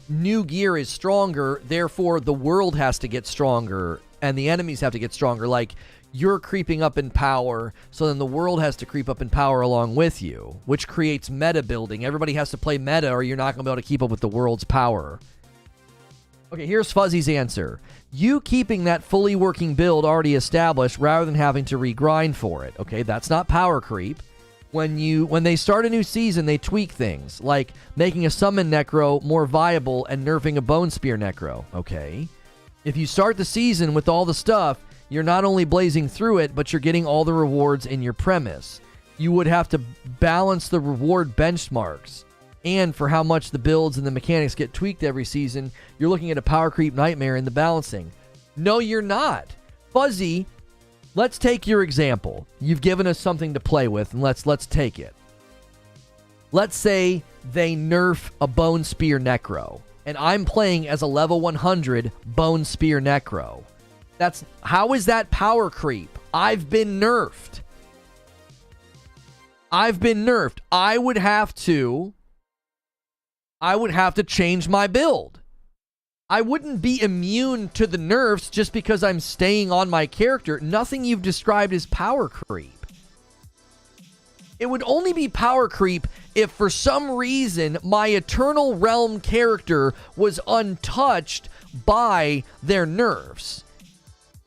new gear is stronger, therefore the world has to get stronger and the enemies have to get stronger. Like, you're creeping up in power, so then the world has to creep up in power along with you, which creates meta building. Everybody has to play meta or you're not going to be able to keep up with the world's power. Okay, here's Fuzzy's answer. You keeping that fully working build already established rather than having to regrind for it. Okay, that's not power creep. When they start a new season, they tweak things, like making a summon necro more viable and nerfing a bone spear necro. Okay. If you start the season with all the stuff, you're not only blazing through it, but you're getting all the rewards in your premise. You would have to balance the reward benchmarks. and for how much the builds and the mechanics get tweaked every season, you're looking at a power creep nightmare in the balancing. No, you're not. Fuzzy, let's take your example. You've given us something to play with, and let's take it. Let's say they nerf a Bone Spear Necro, and I'm playing as a level 100 Bone Spear Necro. How is that power creep? I've been nerfed. I would have to change my build. I wouldn't be immune to the nerfs just because I'm staying on my character. Nothing you've described is power creep. It would only be power creep if for some reason my Eternal Realm character was untouched by their nerfs.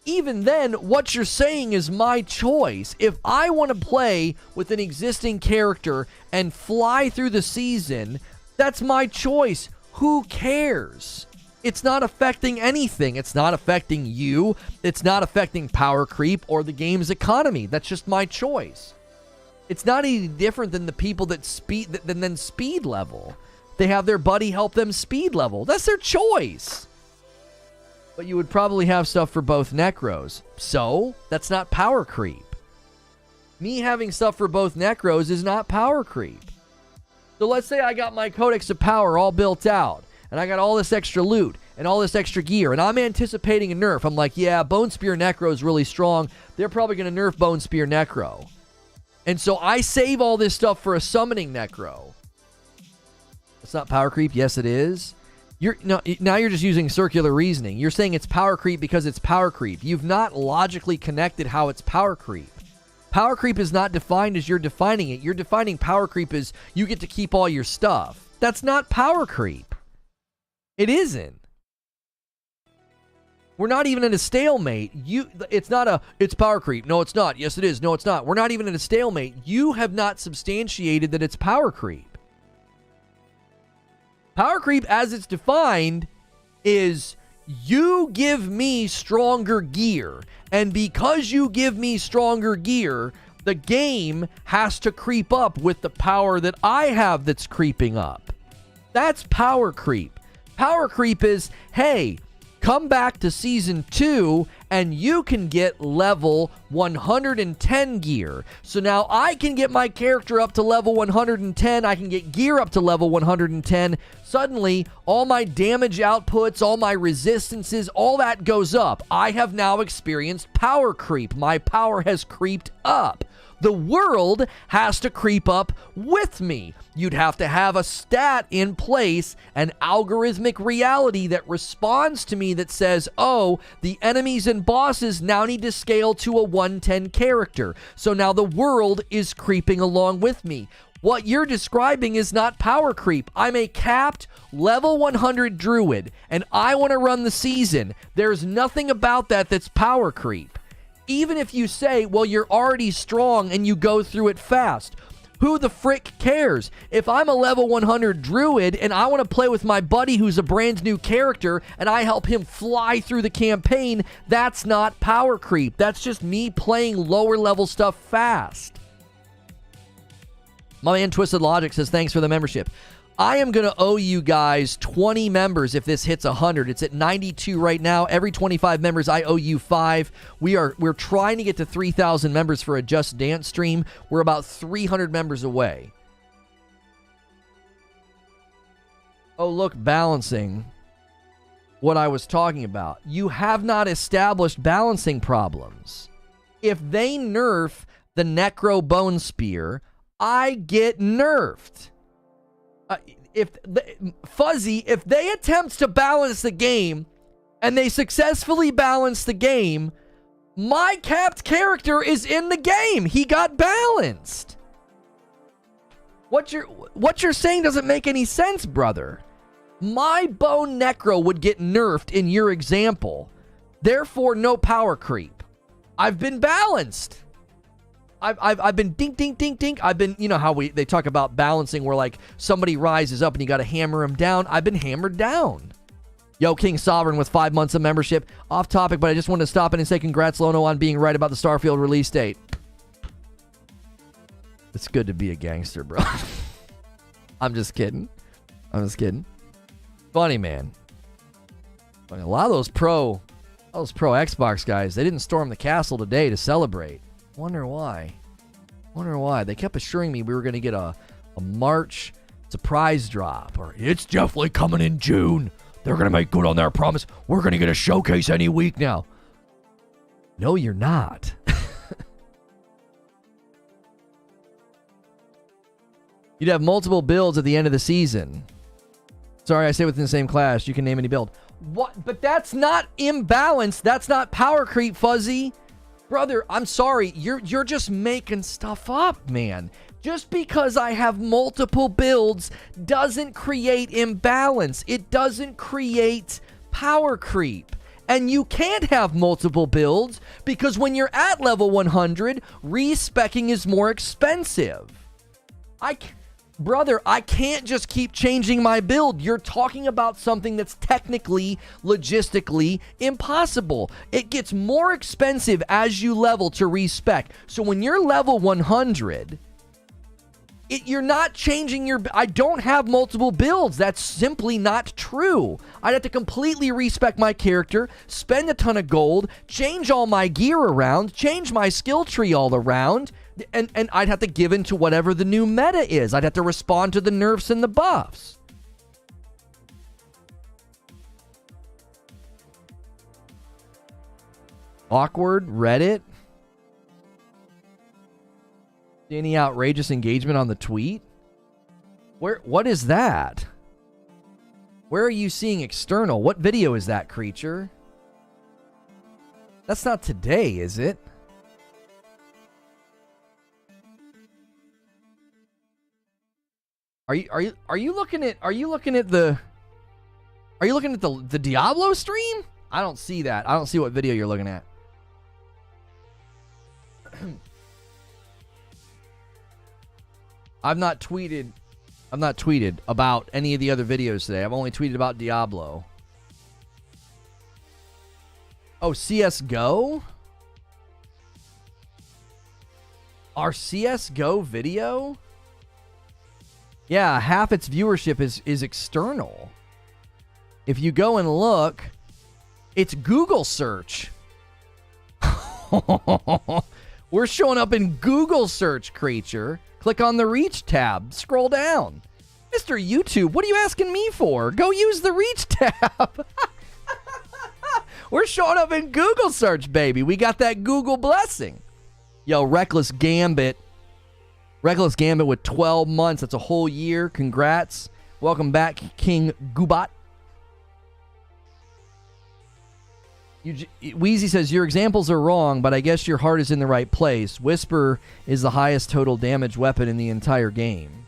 Even then, what you're saying is my choice. If I want to play with an existing character and fly through the season, that's my choice. Who cares? It's not affecting anything. It's not affecting you. It's not affecting power creep or the game's economy. That's just my choice. It's not any different than the people that speed level. They have their buddy help them speed level. That's their choice. But you would probably have stuff for both Necros. So, that's not power creep. Me having stuff for both Necros is not power creep. So let's say I got my Codex of Power all built out, and I got all this extra loot, and all this extra gear, and I'm anticipating a nerf. I'm like, yeah, Bone Spear Necro is really strong. They're probably going to nerf Bone Spear Necro. And so I save all this stuff for a summoning Necro. It's not power creep. Yes, it is. Now you're just using circular reasoning. You're saying it's power creep because it's power creep. You've not logically connected how it's power creep. Power creep is not defined as you're defining it. You're defining power creep as you get to keep all your stuff. That's not power creep. It isn't. We're not even in a stalemate. It's power creep. No, it's not. Yes, it is. No, it's not. We're not even in a stalemate. You have not substantiated that it's power creep. Power creep, as it's defined, is you give me stronger gear. And because you give me stronger gear, the game has to creep up with the power that I have that's creeping up. That's power creep. Power creep is, hey, come back to Season 2 and you can get level 110 gear. So now I can get my character up to level 110. I can get gear up to level 110. Suddenly, all my damage outputs, all my resistances, all that goes up. I have now experienced power creep. My power has creeped up. The world has to creep up with me. You'd have to have a stat in place, an algorithmic reality that responds to me that says, oh, the enemies and bosses now need to scale to a 110 character. So now the world is creeping along with me. What you're describing is not power creep. I'm a capped level 100 druid, and I want to run the season. There's nothing about that that's power creep. Even if you say, well, you're already strong and you go through it fast. Who the frick cares? If I'm a level 100 druid and I want to play with my buddy who's a brand new character and I help him fly through the campaign, that's not power creep. That's just me playing lower level stuff fast. My man Twisted Logic says, thanks for the membership. I am going to owe you guys 20 members if this hits 100. It's at 92 right now. Every 25 members, I owe you 5. We're trying to get to 3,000 members for a Just Dance stream. We're about 300 members away. Oh, look, balancing. What I was talking about. You have not established balancing problems. If they nerf the Necro Bone Spear, I get nerfed. Fuzzy, if they attempt to balance the game and they successfully balance the game, my capped character is in the game. He got balanced. What you're saying doesn't make any sense, brother. My Bone Necro would get nerfed in your example. Therefore, no power creep. I've been balanced. I've been dink, dink, dink, dink. I've been, you know how they talk about balancing where like somebody rises up and you got to hammer him down. I've been hammered down. Yo, King Sovereign with 5 months of membership. Off topic, but I just wanted to stop in and say congrats, Lono, on being right about the Starfield release date. It's good to be a gangster, bro. I'm just kidding. Funny, man. Funny. A lot of those pro Xbox guys, they didn't storm the castle today to celebrate. Wonder why. They kept assuring me we were going to get a March surprise drop, or it's definitely coming in June. They're going to make good on their promise. We're going to get a showcase any week now. No, you're not. You'd have multiple builds at the end of the season. Sorry, I say within the same class. You can name any build. What? But that's not imbalance. That's not power creep, Fuzzy. Brother, I'm sorry. You're just making stuff up, man. Just because I have multiple builds doesn't create imbalance. It doesn't create power creep. And you can't have multiple builds because when you're at level 100, respecking is more expensive. Brother, I can't just keep changing my build. You're talking about something that's technically, logistically impossible. It gets more expensive as you level to respec. So when you're level 100, you're not changing your... I don't have multiple builds. That's simply not true. I'd have to completely respec my character, spend a ton of gold, change all my gear around, change my skill tree all around, and I'd have to give in to whatever the new meta is. I'd have to respond to the nerfs and the buffs. Awkward Reddit. Any outrageous engagement on the tweet? What is that? Where are you seeing external? What video is that, creature? That's not today, is it? Are you looking at the Diablo stream? I don't see that. I don't see what video you're looking at. I've not tweeted about any of the other videos today. I've only tweeted about Diablo. Oh, CS:GO? Our CS:GO video? Yeah, half its viewership is external. If you go and look, it's Google search. We're showing up in Google search, creature. Click on the reach tab. Scroll down. Mr. YouTube, what are you asking me for? Go use the reach tab. We're showing up in Google search, baby. We got that Google blessing. Yo, Reckless Gambit with 12 months. That's a whole year. Congrats. Welcome back, King Gubat. Wheezy says, your examples are wrong, but I guess your heart is in the right place. Whisper is the highest total damage weapon in the entire game.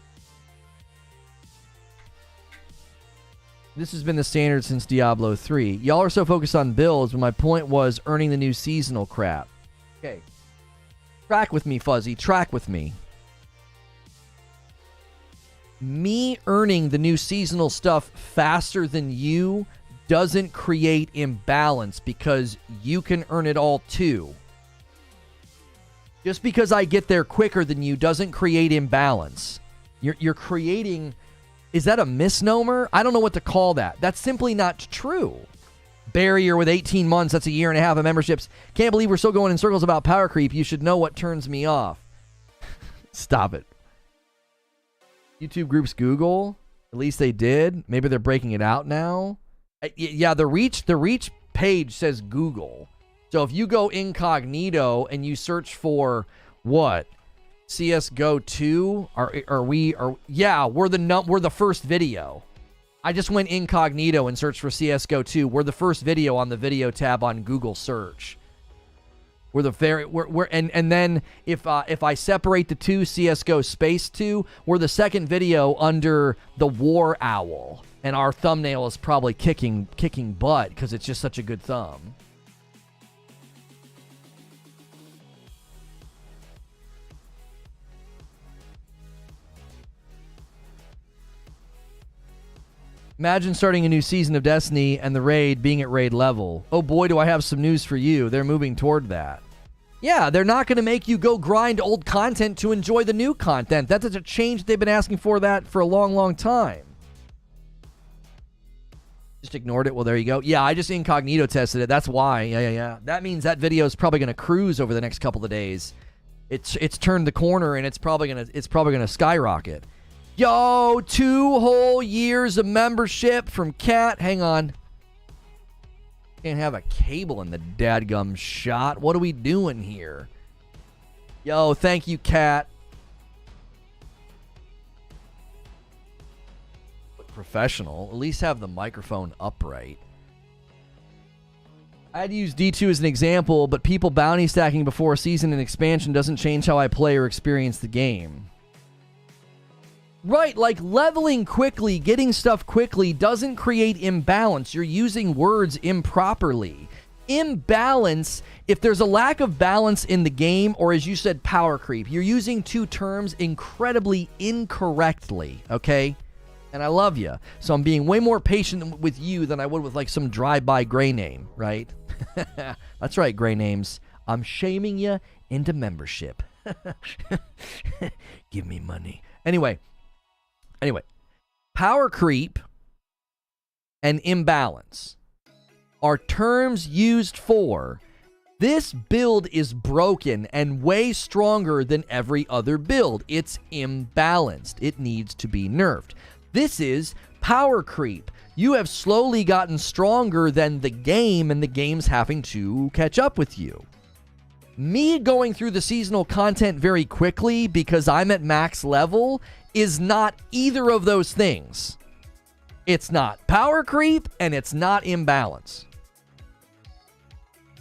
This has been the standard since Diablo 3. Y'all are so focused on builds, but my point was earning the new seasonal crap. Okay. Track with me, Fuzzy. Track with me. Me earning the new seasonal stuff faster than you doesn't create imbalance because you can earn it all too. Just because I get there quicker than you doesn't create imbalance. You're creating... Is that a misnomer? I don't know what to call that. That's simply not true. Barrier with 18 months, that's a year and a half of memberships. Can't believe we're still going in circles about power creep. You should know what turns me off. Stop it. YouTube groups Google. At least they did. Maybe they're breaking it out now. Yeah, the reach page says Google. So if you go incognito and you search for what? CS:GO 2? We're the first video. I just went incognito and searched for CS:GO 2. We're the first video on the video tab on Google search. And then if I separate the two, CS:GO space 2, we're the second video under the War Owl. And our thumbnail is probably kicking butt because it's just such a good thumb. Imagine starting a new season of Destiny and the raid being at raid level. Oh boy, do I have some news for you. They're moving toward that. Yeah, they're not going to make you go grind old content to enjoy the new content. That's a change. They've been asking for that for a long, long time. Just ignored it. Well, there you go. Yeah, I just incognito tested it. That's why. Yeah. That means that video is probably going to cruise over the next couple of days. It's turned the corner, and it's probably gonna skyrocket. Yo, 2 whole years of membership from Cat. Hang on. Can't have a cable in the dadgum shot. What are we doing here? Yo, thank you, Cat. Professional. At least have the microphone upright. I had to use D2 as an example, but people bounty stacking before a season and expansion doesn't change how I play or experience the game. Right, like leveling quickly, getting stuff quickly doesn't create imbalance. You're using words improperly. Imbalance, if there's a lack of balance in the game, or as you said, power creep, you're using 2 terms incredibly incorrectly, okay? And I love you, so I'm being way more patient with you than I would with like some drive-by gray name, right? That's right, gray names. I'm shaming you into membership. Give me money. Anyway, power creep and imbalance are terms used for this build is broken and way stronger than every other build. It's imbalanced. It needs to be nerfed. This is power creep. You have slowly gotten stronger than the game, and the game's having to catch up with you. Me going through the seasonal content very quickly because I'm at max level is not either of those things. It's not power creep, and it's not imbalance.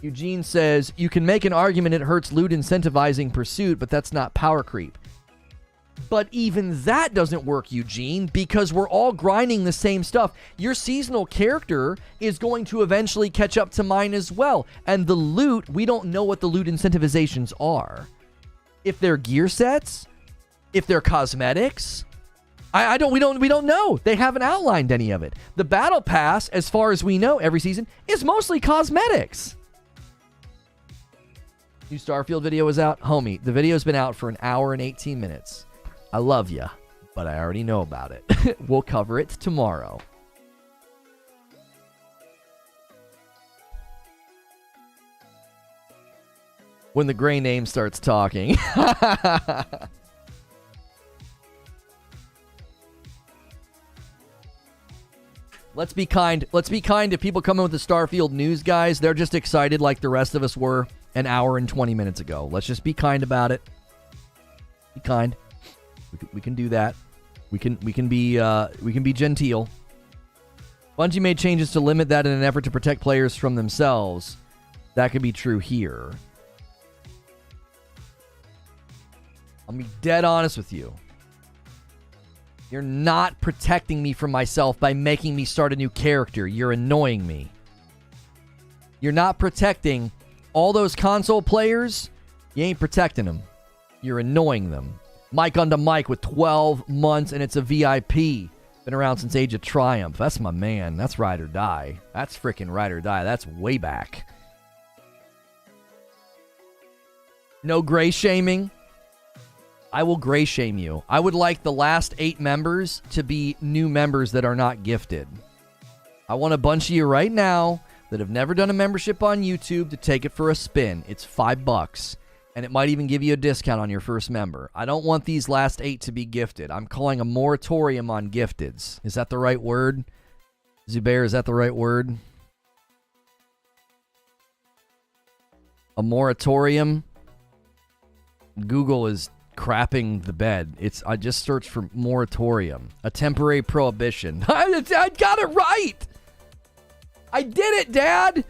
Eugene says, you can make an argument it hurts loot incentivizing pursuit, but that's not power creep. But even that doesn't work, Eugene, because we're all grinding the same stuff. Your seasonal character is going to eventually catch up to mine as well. And the loot, we don't know what the loot incentivizations are. If they're gear sets, if they're cosmetics, we don't know. They haven't outlined any of it. The battle pass, as far as we know, every season is mostly cosmetics. New Starfield video is out. Homie, the video's been out for 1 hour and 18 minutes. I love you, but I already know about it. We'll cover it tomorrow. When the gray name starts talking. Let's be kind. Let's be kind to people coming with the Starfield news, guys. They're just excited like the rest of us were 1 hour and 20 minutes ago. Let's just be kind about it. Be kind. We can do that. We can be genteel. Bungie made changes to limit that in an effort to protect players from themselves. That could be true here. I'll be dead honest with you. You're not protecting me from myself by making me start a new character. You're annoying me. You're not protecting all those console players. You ain't protecting them. You're annoying them. Mike onto Mike with 12 months, and it's a VIP. Been around since Age of Triumph. That's my man. That's ride or die. That's freaking ride or die. That's way back. No gray shaming. I will gray shame you. I would like the last 8 members to be new members that are not gifted. I want a bunch of you right now that have never done a membership on YouTube to take it for a spin. It's $5. And it might even give you a discount on your first member. I don't want these last 8 to be gifted. I'm calling a moratorium on gifteds. Is that the right word? Zubair, is that the right word? A moratorium? Google is crapping the bed. I just searched for moratorium. A temporary prohibition. I got it right! I did it, Dad!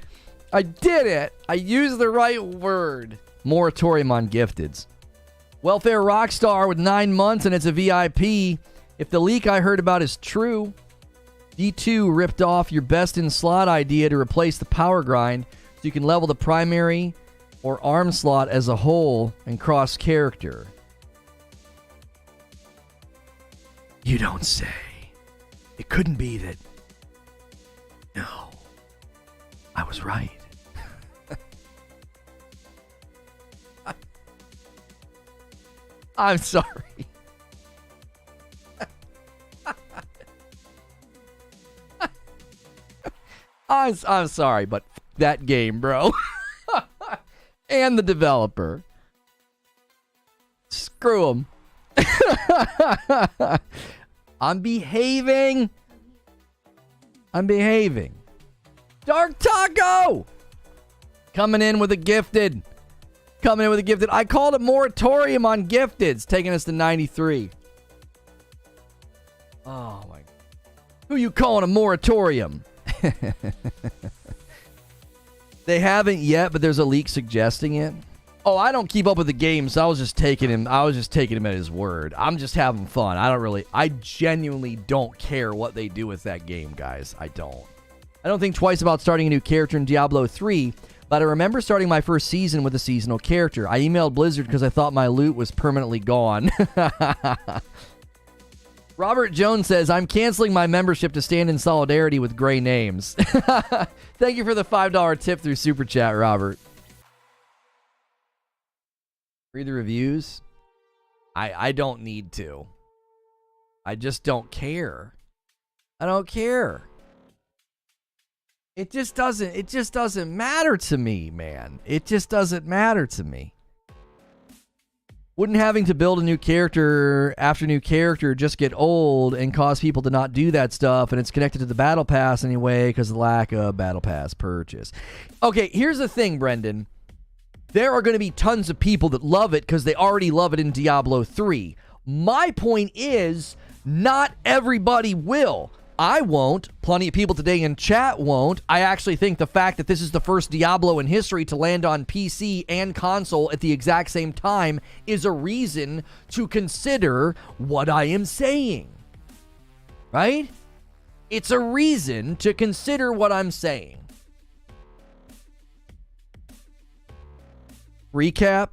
I did it! I used the right word. Moratorium on gifteds. Welfare Rockstar with 9 months, and it's a VIP. If the leak I heard about is true, D2 ripped off your best in slot idea to replace the power grind so you can level the primary or arm slot as a whole and cross character. You don't say. It couldn't be that. No. I was right. I'm sorry. I'm sorry, but that game, bro. And the developer. Screw them. I'm behaving. Dark Taco! Coming in with a gifted. I called a moratorium on gifteds, taking us to 93. Oh, my. Who you calling a moratorium? They haven't yet, but there's a leak suggesting it. Oh, I don't keep up with the game, so I was just taking him at his word. I'm just having fun. I genuinely don't care what they do with that game, guys. I don't think twice about starting a new character in Diablo 3, but I remember starting my first season with a seasonal character. I emailed Blizzard because I thought my loot was permanently gone. Robert Jones says, I'm canceling my membership to stand in solidarity with gray names. Thank you for the $5 tip through Super Chat, Robert. Read the reviews? I don't need to. I just don't care. I don't care. It just doesn't matter to me, man. It just doesn't matter to me. Wouldn't having to build a new character after new character just get old and cause people to not do that stuff, and it's connected to the Battle Pass anyway because of the lack of Battle Pass purchase? Okay, here's the thing, Brendan. There are going to be tons of people that love it because they already love it in Diablo 3. My point is, not everybody will. I won't. Plenty of people today in chat won't. I actually think the fact that this is the first Diablo in history to land on PC and console at the exact same time is a reason to consider what I am saying. Right? It's a reason to consider what I'm saying. Recap?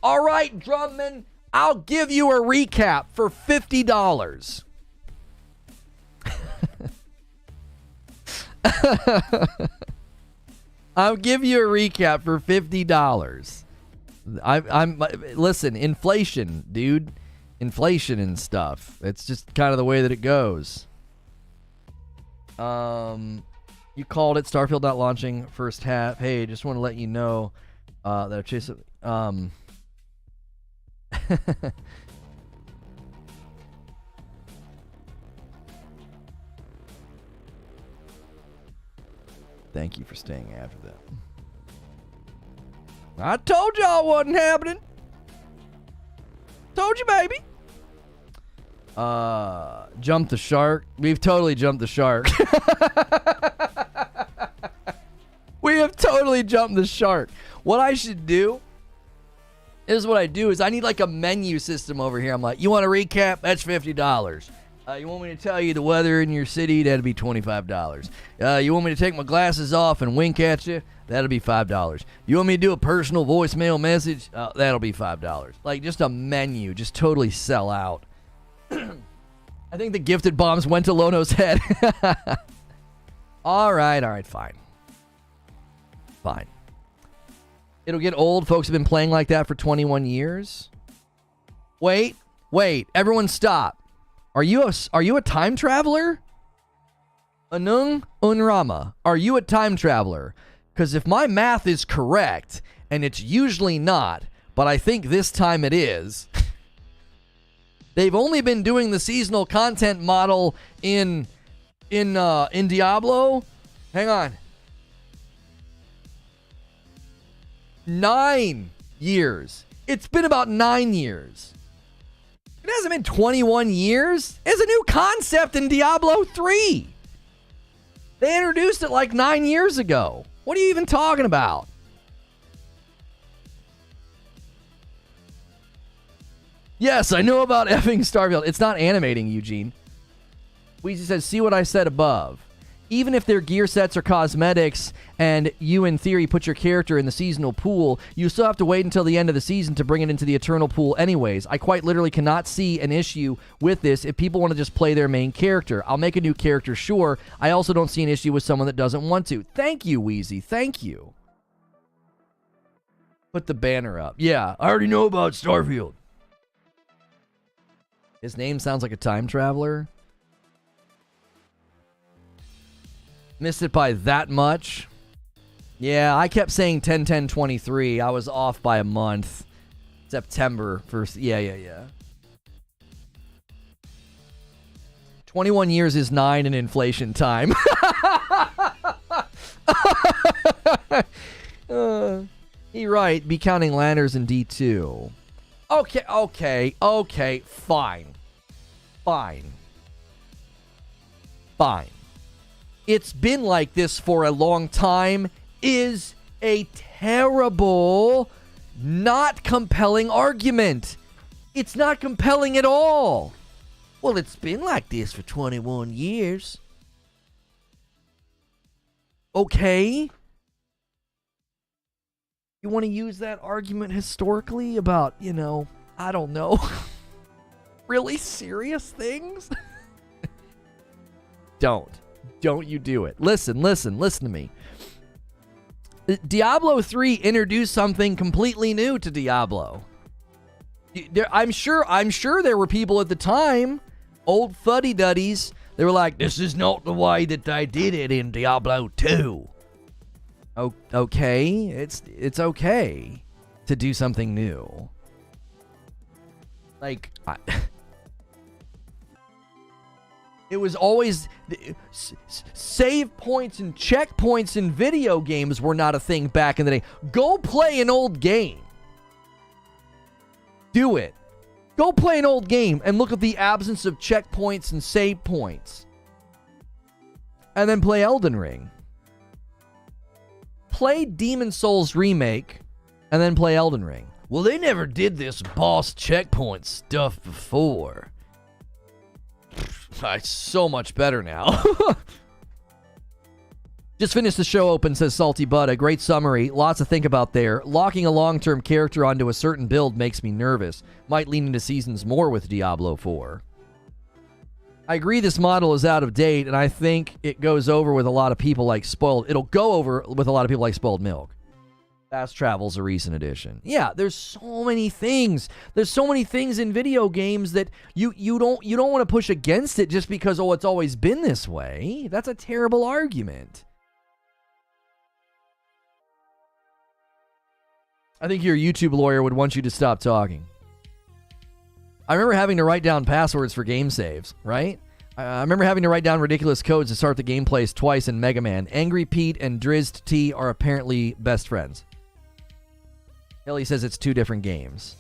All right, Drumman, I'll give you a recap for $50. I'll give you a recap for $50. I'm listen, inflation, dude. Inflation and stuff. It's just kind of the way that it goes. You called it. Starfield not launching first half. Hey, just want to let you know that I chased Thank you for staying after that. I told y'all it wasn't happening. Told you, baby. Jump the shark. We've totally jumped the shark. We have totally jumped the shark. What I should do is I need like a menu system over here. I'm like, you want a recap? That's $50. You want me to tell you the weather in your city? That'll be $25. You want me to take my glasses off and wink at you? That'll be $5. You want me to do a personal voicemail message? That'll be $5. Like, just a menu. Just totally sell out. I think the gifted bombs went to Lono's head. All right, fine. Fine. It'll get old. Folks have been playing like that for 21 years. Wait. Everyone stop. Are you a time traveler? Anung Unrama, are you a time traveler? Because if my math is correct, and it's usually not, but I think this time it is, they've only been doing the seasonal content model in Diablo. Hang on. 9 years. It's been about 9 years. It hasn't been 21 years. It's a new concept in Diablo 3. They introduced it like 9 years ago. What are you even talking about? Yes, I know about effing Starfield. It's not animating, Eugene. Weezy says, see what I said above. Even if their gear sets are cosmetics and you, in theory, put your character in the seasonal pool, you still have to wait until the end of the season to bring it into the eternal pool anyways. I quite literally cannot see an issue with this if people want to just play their main character. I'll make a new character, sure. I also don't see an issue with someone that doesn't want to. Thank you, Wheezy. Thank you. Put the banner up. Yeah, I already know about Starfield. His name sounds like a time traveler. Missed it by that much. Yeah, I kept saying 10-10-23. I was off by a month. September 1st. Yeah. 21 years is 9 in inflation time. You're right. Be counting landers in D2. Okay. Fine. It's been like this for a long time is a terrible, not compelling argument. It's not compelling at all. Well, it's been like this for 21 years. Okay. You want to use that argument historically about, I don't know, really serious things? Don't you do it. Listen to me. Diablo 3 introduced something completely new to Diablo. I'm sure there were people at the time, old fuddy-duddies, they were like, this is not the way that they did it in Diablo 2. Okay, it's okay to do something new. Like, it was always save points and checkpoints in video games were not a thing back in the day. Go play an old game. Do it. Go play an old game and look at the absence of checkpoints and save points. And then play Elden Ring. Play Demon Souls Remake and then play Elden Ring. Well, they never did this boss checkpoint stuff before. It's so much better now. Just finished the show open, says Salty Bud. A great summary. Lots to think about there. Locking a long-term character onto a certain build makes me nervous. Might lean into seasons more with Diablo 4. I agree this model is out of date, and I think it goes over with a lot of people like spoiled. It'll go over with a lot of people like spoiled milk. Fast Travel's a recent addition. Yeah, there's so many things. There's so many things in video games that you don't want to push against it just because, it's always been this way. That's a terrible argument. I think your YouTube lawyer would want you to stop talking. I remember having to write down passwords for game saves, right? I remember having to write down ridiculous codes to start the gameplays twice in Mega Man. Angry Pete and Drizzt T are apparently best friends. Hilly says it's 2 different games.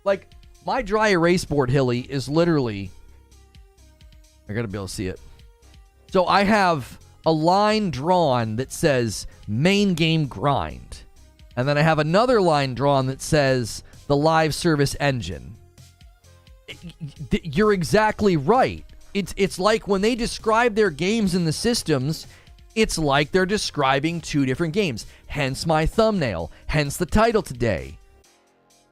Like, my dry erase board, Hilly, is literally... I gotta be able to see it. So I have a line drawn that says main game grind. And then I have another line drawn that says the live service engine. You're exactly right. It's like when they describe their games in the systems, it's like they're describing 2 different games. Hence my thumbnail. Hence the title today.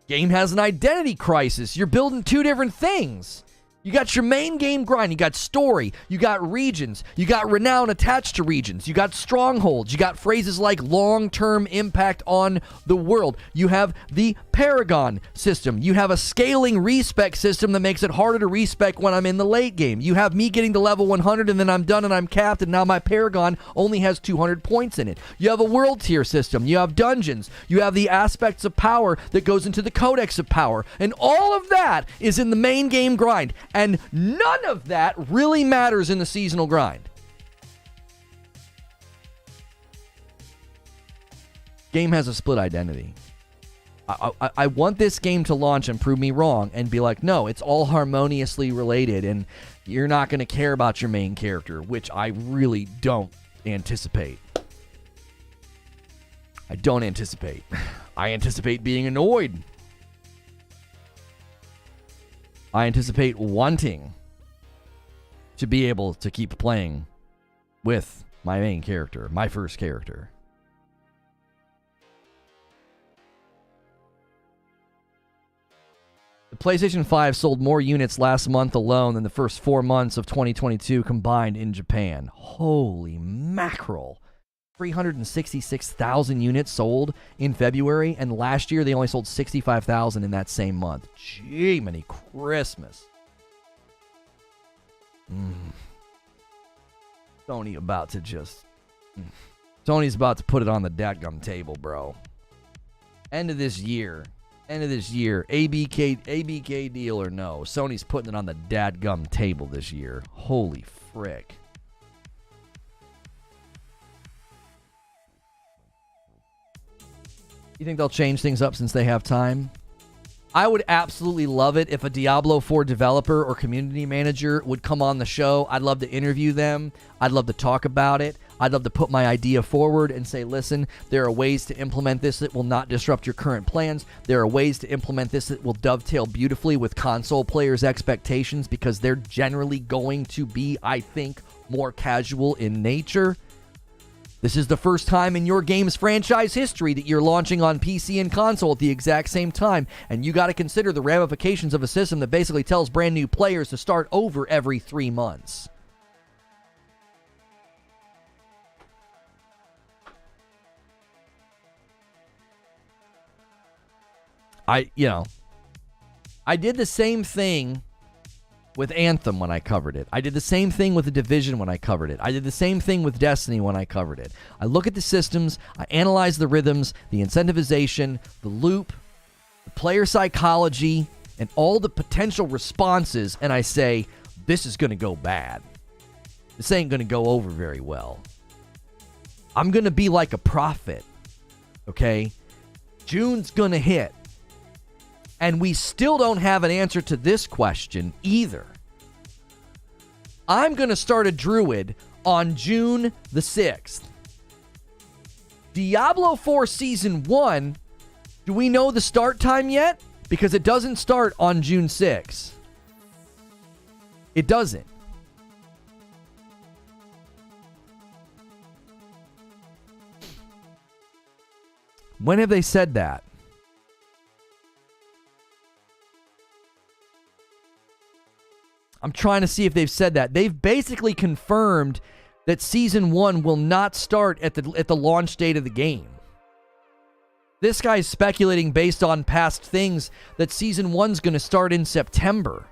Game has an identity crisis. You're building 2 different things. You got your main game grind. You got story. You got regions. You got renown attached to regions. You got strongholds. You got phrases like long-term impact on the world. You have the paragon system. You have a scaling respec system that makes it harder to respec when I'm in the late game. You have me getting to level 100 and then I'm done and I'm capped and now my paragon only has 200 points in it. You have a world tier system. You have dungeons. You have the aspects of power that goes into the codex of power. And all of that is in the main game grind. And none of that really matters in the seasonal grind. Game has a split identity. I want this game to launch and prove me wrong and be like, no, it's all harmoniously related and you're not going to care about your main character, which I really don't anticipate. I don't anticipate. I anticipate being annoyed. I anticipate wanting to be able to keep playing with my main character, my first character. The PlayStation 5 sold more units last month alone than the first 4 months of 2022 combined in Japan. Holy mackerel. 366,000 units sold in February, and last year they only sold 65,000 in that same month. Gee, many Christmas. Sony about to just... Sony's about to put it on the dadgum table, bro. End of this year. ABK deal or no. Sony's putting it on the dadgum table this year. Holy frick. You think they'll change things up since they have time? I would absolutely love it if a Diablo IV developer or community manager would come on the show. I'd love to interview them. I'd love to talk about it. I'd love to put my idea forward and say, listen, there are ways to implement this that will not disrupt your current plans. There are ways to implement this that will dovetail beautifully with console players' expectations because they're generally going to be, I think, more casual in nature. This is the first time in your game's franchise history that you're launching on PC and console at the exact same time, and you got to consider the ramifications of a system that basically tells brand new players to start over every 3 months. I did the same thing with Anthem when I covered it. I did the same thing with The Division when I covered it. I did the same thing with Destiny when I covered it. I look at the systems, I analyze the rhythms, the incentivization, the loop, the player psychology, and all the potential responses, and I say, this is going to go bad. This ain't going to go over very well. I'm going to be like a prophet, okay? June's going to hit. And we still don't have an answer to this question either. I'm going to start a druid on June the 6th. Diablo IV Season 1, do we know the start time yet? Because it doesn't start on June 6th. It doesn't. When have they said that? I'm trying to see if they've said that. They've basically confirmed that Season 1 will not start at the launch date of the game. This guy's speculating based on past things that Season 1's going to start in September.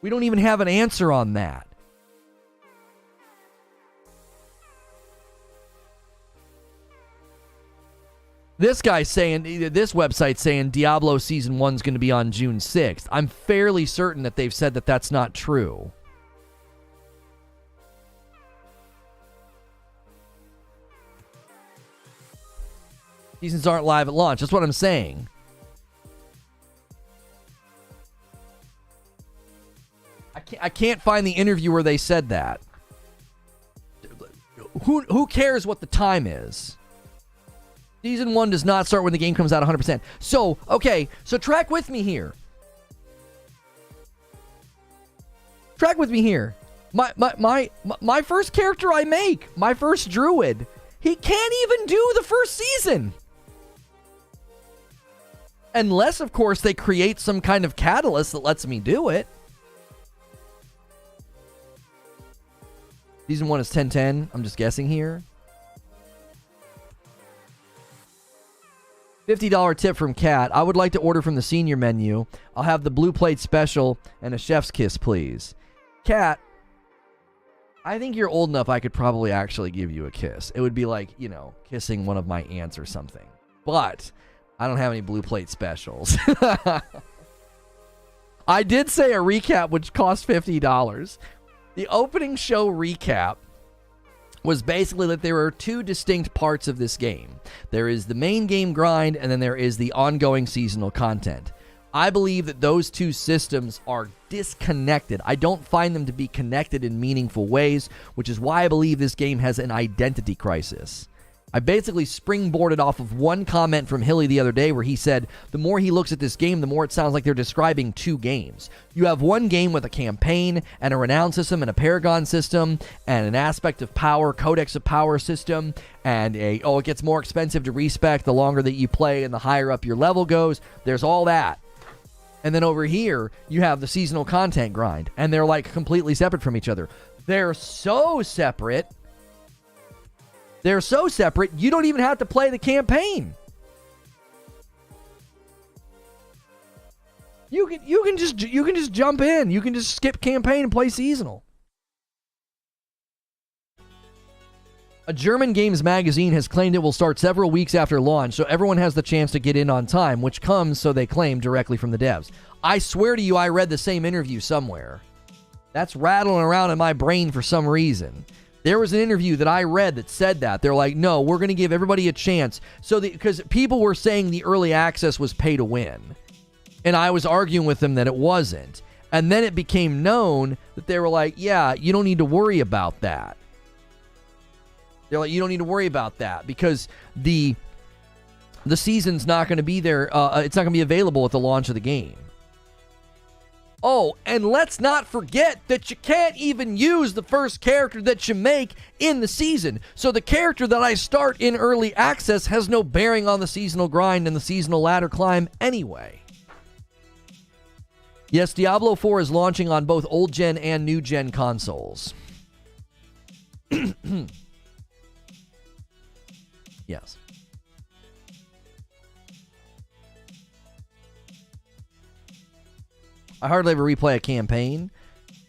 We don't even have an answer on that. This guy's saying, this website's saying Diablo Season 1's going to be on June 6th. I'm fairly certain that they've said that that's not true. Seasons aren't live at launch. That's what I'm saying. I can't find the interview where they said that. Who cares what the time is? Season 1 does not start when the game comes out 100%. So, okay, so track with me here. Track with me here. My first character I make, my first druid, he can't even do the first season. Unless, of course, they create some kind of catalyst that lets me do it. Season 1 is 10/10. I'm just guessing here. $50 tip from Kat. I would like to order from the senior menu. I'll have the blue plate special and a chef's kiss, please. Kat, I think you're old enough I could probably actually give you a kiss. It would be like, kissing one of my aunts or something. But I don't have any blue plate specials. I did say a recap which cost $50. The opening show recap was basically that there are two distinct parts of this game. There is the main game grind, and then there is the ongoing seasonal content. I believe that those two systems are disconnected. I don't find them to be connected in meaningful ways, which is why I believe this game has an identity crisis. I basically springboarded off of one comment from Hilly the other day where he said, the more he looks at this game, the more it sounds like they're describing two games. You have one game with a campaign and a renown system and a paragon system and an aspect of power, codex of power system, and it gets more expensive to respec the longer that you play and the higher up your level goes. There's all that. And then over here, you have the seasonal content grind, and they're like completely separate from each other. They're so separate. They're so separate, you don't even have to play the campaign. You can just jump in. You can just skip campaign and play seasonal. A German games magazine has claimed it will start several weeks after launch, so everyone has the chance to get in on time, which comes, so they claim, directly from the devs. I swear to you, I read the same interview somewhere. That's rattling around in my brain for some reason. There was an interview that I read that said that. They're like, no, we're going to give everybody a chance. Because people were saying the early access was pay to win. And I was arguing with them that it wasn't. And then it became known that they were like, yeah, you don't need to worry about that. They're like, you don't need to worry about that because the season's not going to be there. It's not going to be available at the launch of the game. Oh, and let's not forget that you can't even use the first character that you make in the season. So the character that I start in early access has no bearing on the seasonal grind and the seasonal ladder climb anyway. Yes, Diablo IV is launching on both old-gen and new-gen consoles. Yes. I hardly ever replay a campaign.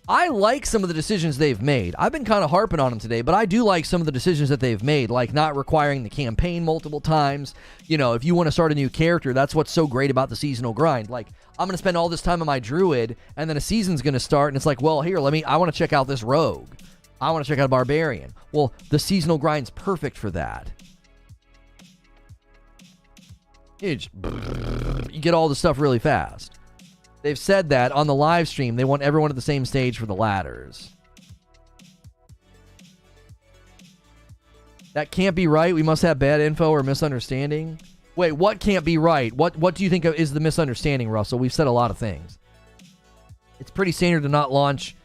I like some of the decisions they've made. I've been kind of harping on them today, but I do like some of the decisions that they've made, like not requiring the campaign multiple times. You know, if you want to start a new character, that's what's so great about the seasonal grind. Like, I'm going to spend all this time on my druid, and then a season's going to start, and it's like, well, here, I want to check out this rogue. I want to check out a barbarian. Well, the seasonal grind's perfect for that. You get all the stuff really fast. They've said that on the live stream. They want everyone at the same stage for the ladders. That can't be right. We must have bad info or misunderstanding. Wait, what can't be right? What do you think is the misunderstanding, Russell? We've said a lot of things. It's pretty standard to not launch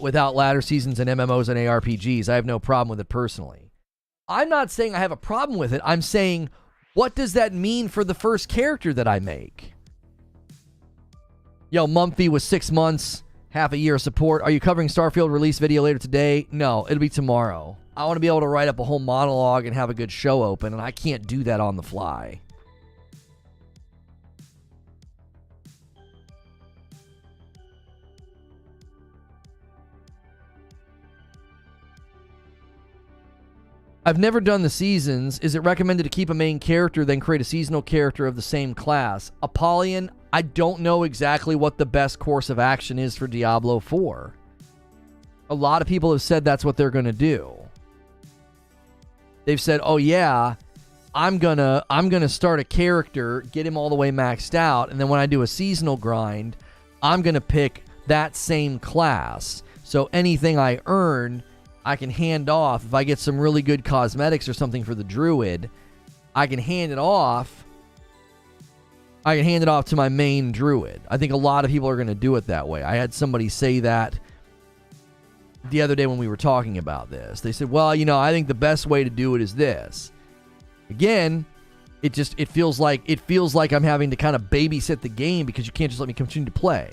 without ladder seasons and MMOs and ARPGs. I have no problem with it personally. I'm not saying I have a problem with it. I'm saying, what does that mean for the first character that I make? Yo, monthly was 6 months, half a year of support. Are you covering Starfield release video later today? No, it'll be tomorrow. I want to be able to write up a whole monologue and have a good show open, and I can't do that on the fly. I've never done the seasons. Is it recommended to keep a main character, then create a seasonal character of the same class? Apollyon, I don't know exactly what the best course of action is for Diablo IV. A lot of people have said that's what they're going to do. They've said, oh yeah, I'm gonna start a character, get him all the way maxed out, and then when I do a seasonal grind, I'm going to pick that same class. So anything I earn, I can hand off. If I get some really good cosmetics or something for the druid, I can hand it off. I can hand it off to my main druid. I think a lot of people are going to do it that way. I had somebody say that the other day when we were talking about this. They said, well, I think the best way to do it is this. Again, it feels like I'm having to kind of babysit the game because you can't just let me continue to play.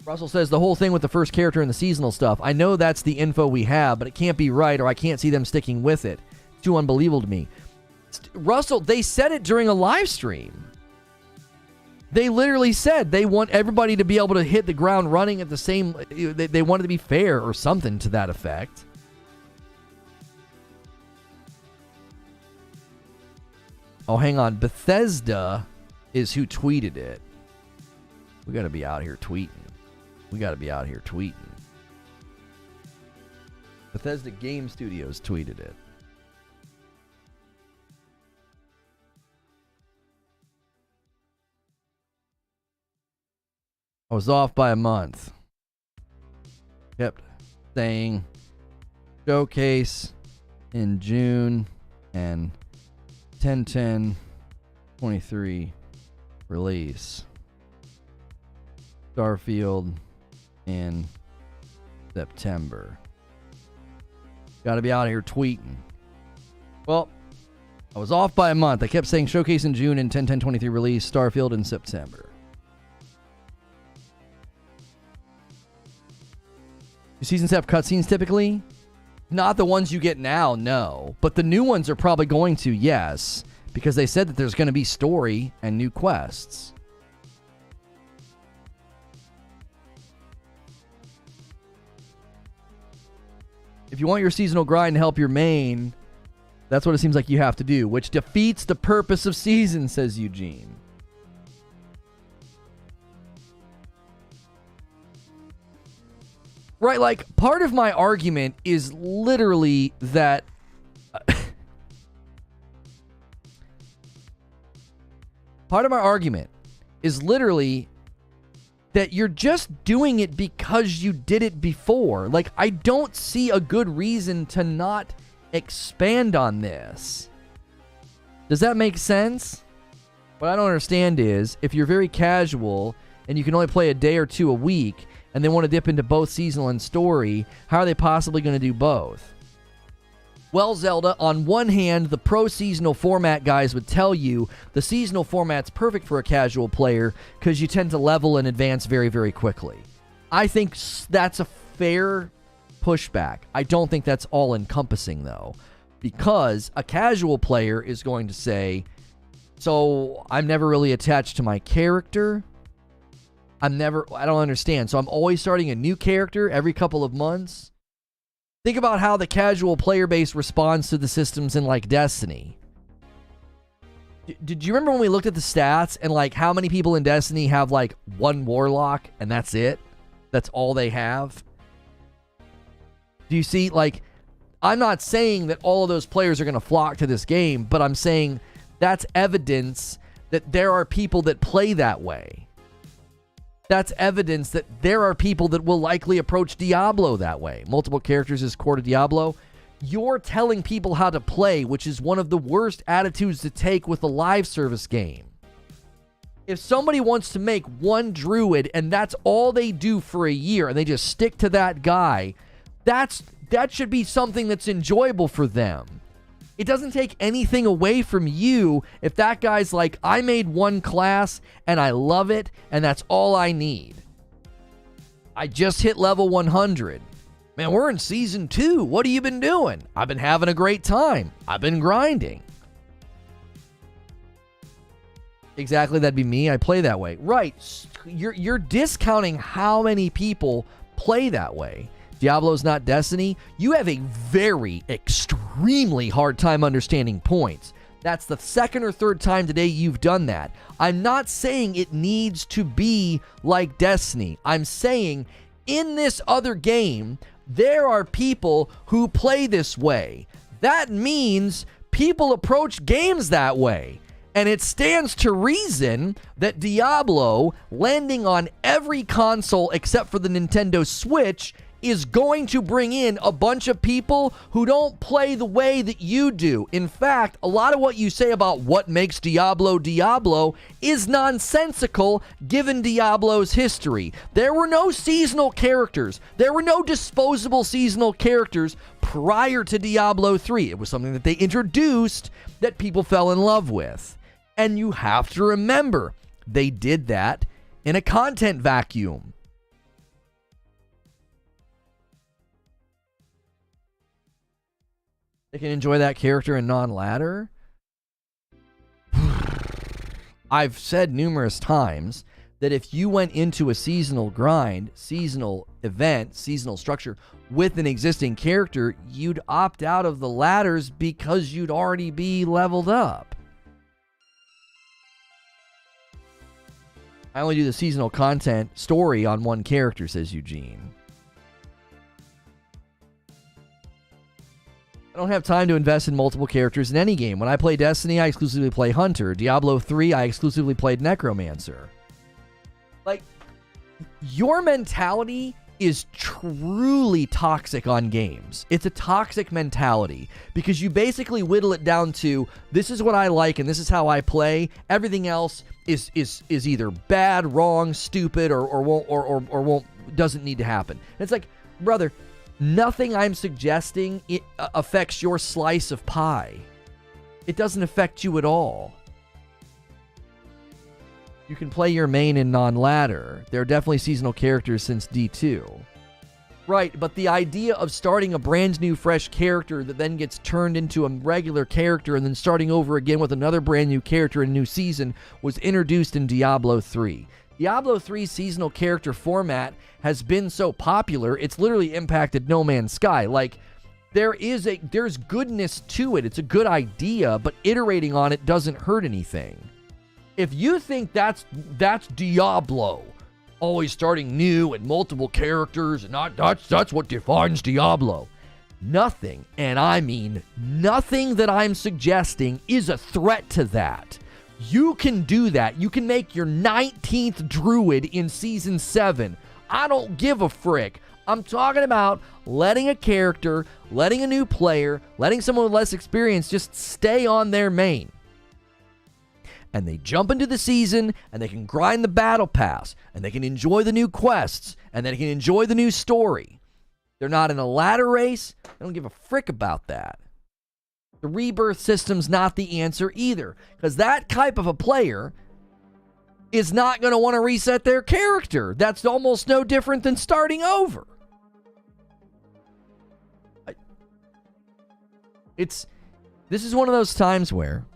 Russell says the whole thing with the first character and the seasonal stuff. I know that's the info we have, but it can't be right, or I can't see them sticking with it. It's too unbelievable to me. Russell, they said it during a live stream. They literally said they want everybody to be able to hit the ground running at the same... They want it to be fair or something to that effect. Oh, hang on. Bethesda is who tweeted it. We got to be out here tweeting. Bethesda Game Studios tweeted it. I was off by a month. Kept saying showcase in June and 10/10/23 release. Starfield in September. Gotta be out here tweeting. Well, I was off by a month. I kept saying showcase in June and 10/10/23 release. Starfield in September. Do seasons have cutscenes typically? Not the ones you get now, no. But the new ones are probably going to, yes. Because they said that there's going to be story and new quests. If you want your seasonal grind to help your main, that's what it seems like you have to do, which defeats the purpose of season, says Eugene. Right, like, part of my argument is literally that... part of my argument is literally that you're just doing it because you did it before. Like, I don't see a good reason to not expand on this. Does that make sense? What I don't understand is, if you're very casual and you can only play a day or two a week and they want to dip into both seasonal and story, how are they possibly going to do both? Well, Zelda, on one hand, the pro-seasonal format guys would tell you the seasonal format's perfect for a casual player because you tend to level and advance very, very quickly. I think that's a fair pushback. I don't think that's all-encompassing, though, because a casual player is going to say, so I'm never really attached to my character. I don't understand. So I'm always starting a new character every couple of months. Think about how the casual player base responds to the systems in, like, Destiny. Did you remember when we looked at the stats and, like, how many people in Destiny have, like, one warlock and that's it? That's all they have? Do you see, like, I'm not saying that all of those players are going to flock to this game, but I'm saying that's evidence that there are people that play that way. That's evidence that there are people that will likely approach Diablo that way. Multiple characters is core to Diablo. You're telling people how to play, which is one of the worst attitudes to take with a live service game. If somebody wants to make one druid and that's all they do for a year and they just stick to that guy, that should be something that's enjoyable for them. It doesn't take anything away from you if that guy's like, I made one class and I love it and that's all I need. I just hit level 100. Man, we're in season 2. What have you been doing? I've been having a great time. I've been grinding. Exactly, that'd be me. I play that way. Right. You're discounting how many people play that way. Diablo's not Destiny. You have a very extremely hard time understanding points. That's the second or third time today you've done that. I'm not saying it needs to be like Destiny. I'm saying in this other game, there are people who play this way. That means people approach games that way. And it stands to reason that Diablo, landing on every console except for the Nintendo Switch, is going to bring in a bunch of people who don't play the way that you do. In fact, a lot of what you say about what makes Diablo Diablo is nonsensical given Diablo's history. There were no seasonal characters. There were no disposable seasonal characters prior to Diablo 3. It was something that they introduced that people fell in love with. And you have to remember, they did that in a content vacuum. They can enjoy that character in non-ladder. I've said numerous times that if you went into a seasonal grind, seasonal event, seasonal structure with an existing character, you'd opt out of the ladders because you'd already be leveled up. I only do the seasonal content story on one character, says Eugene. I don't have time to invest in multiple characters in any game. When I play Destiny, I exclusively play Hunter. Diablo 3, I exclusively played Necromancer. Like, your mentality is truly toxic on games. It's a toxic mentality because you basically whittle it down to, this is what I like and this is how I play. Everything else is either bad, wrong, stupid, or doesn't need to happen. And it's like, brother, nothing I'm suggesting affects your slice of pie. It doesn't affect you at all. You can play your main in non-ladder. There are definitely seasonal characters since D2. Right, but the idea of starting a brand new fresh character that then gets turned into a regular character and then starting over again with another brand new character in a new season was introduced in Diablo 3. Diablo 3's seasonal character format has been so popular, it's literally impacted No Man's Sky. Like, there's goodness to it. It's a good idea, but iterating on it doesn't hurt anything. If you think that's Diablo, always starting new and multiple characters, and that's what defines Diablo. Nothing, and I mean nothing that I'm suggesting is a threat to that. You can do that. You can make your 19th druid in Season 7. I don't give a frick. I'm talking about letting a character, letting a new player, letting someone with less experience just stay on their main. And they jump into the season, and they can grind the battle pass, and they can enjoy the new quests, and they can enjoy the new story. They're not in a ladder race. I don't give a frick about that. The rebirth system's not the answer either, because that type of a player is not going to want to reset their character. That's almost no different than starting over. This is one of those times where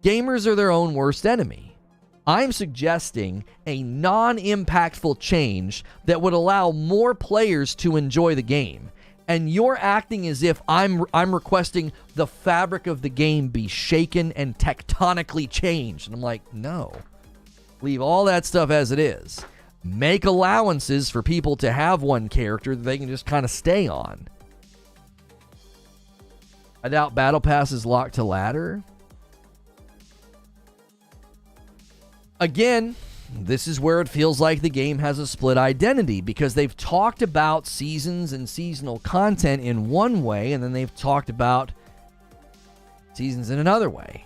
gamers are their own worst enemy. I'm suggesting a non-impactful change that would allow more players to enjoy the game. And you're acting as if I'm requesting the fabric of the game be shaken and tectonically changed. And I'm like, no. Leave all that stuff as it is. Make allowances for people to have one character that they can just kind of stay on. I doubt Battle Pass is locked to ladder. Again, this is where it feels like the game has a split identity, because they've talked about seasons and seasonal content in one way, and then they've talked about seasons in another way.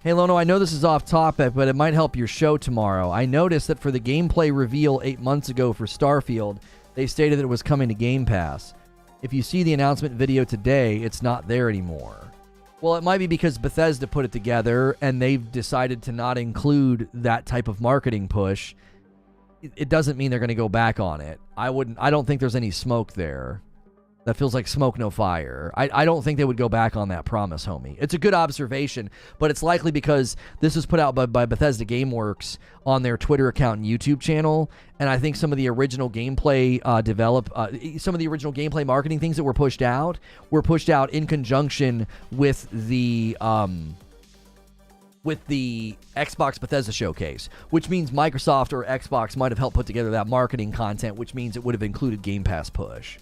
Hey Lono, I know this is off topic, but it might help your show tomorrow. I noticed that for the gameplay reveal 8 months ago for Starfield, they stated that it was coming to Game Pass. If you see the announcement video today, it's not there anymore. Well, it might be because Bethesda put it together and they've decided to not include that type of marketing push. It doesn't mean they're going to go back on it. I don't think there's any smoke there. That feels like smoke, no fire. I don't think they would go back on that promise, homie. It's a good observation, but it's likely because this was put out by Bethesda GameWorks on their Twitter account and YouTube channel, and I think some of the original gameplay some of the original gameplay marketing things that were pushed out in conjunction with the Xbox Bethesda showcase, which means Microsoft or Xbox might have helped put together that marketing content, which means it would have included Game Pass push.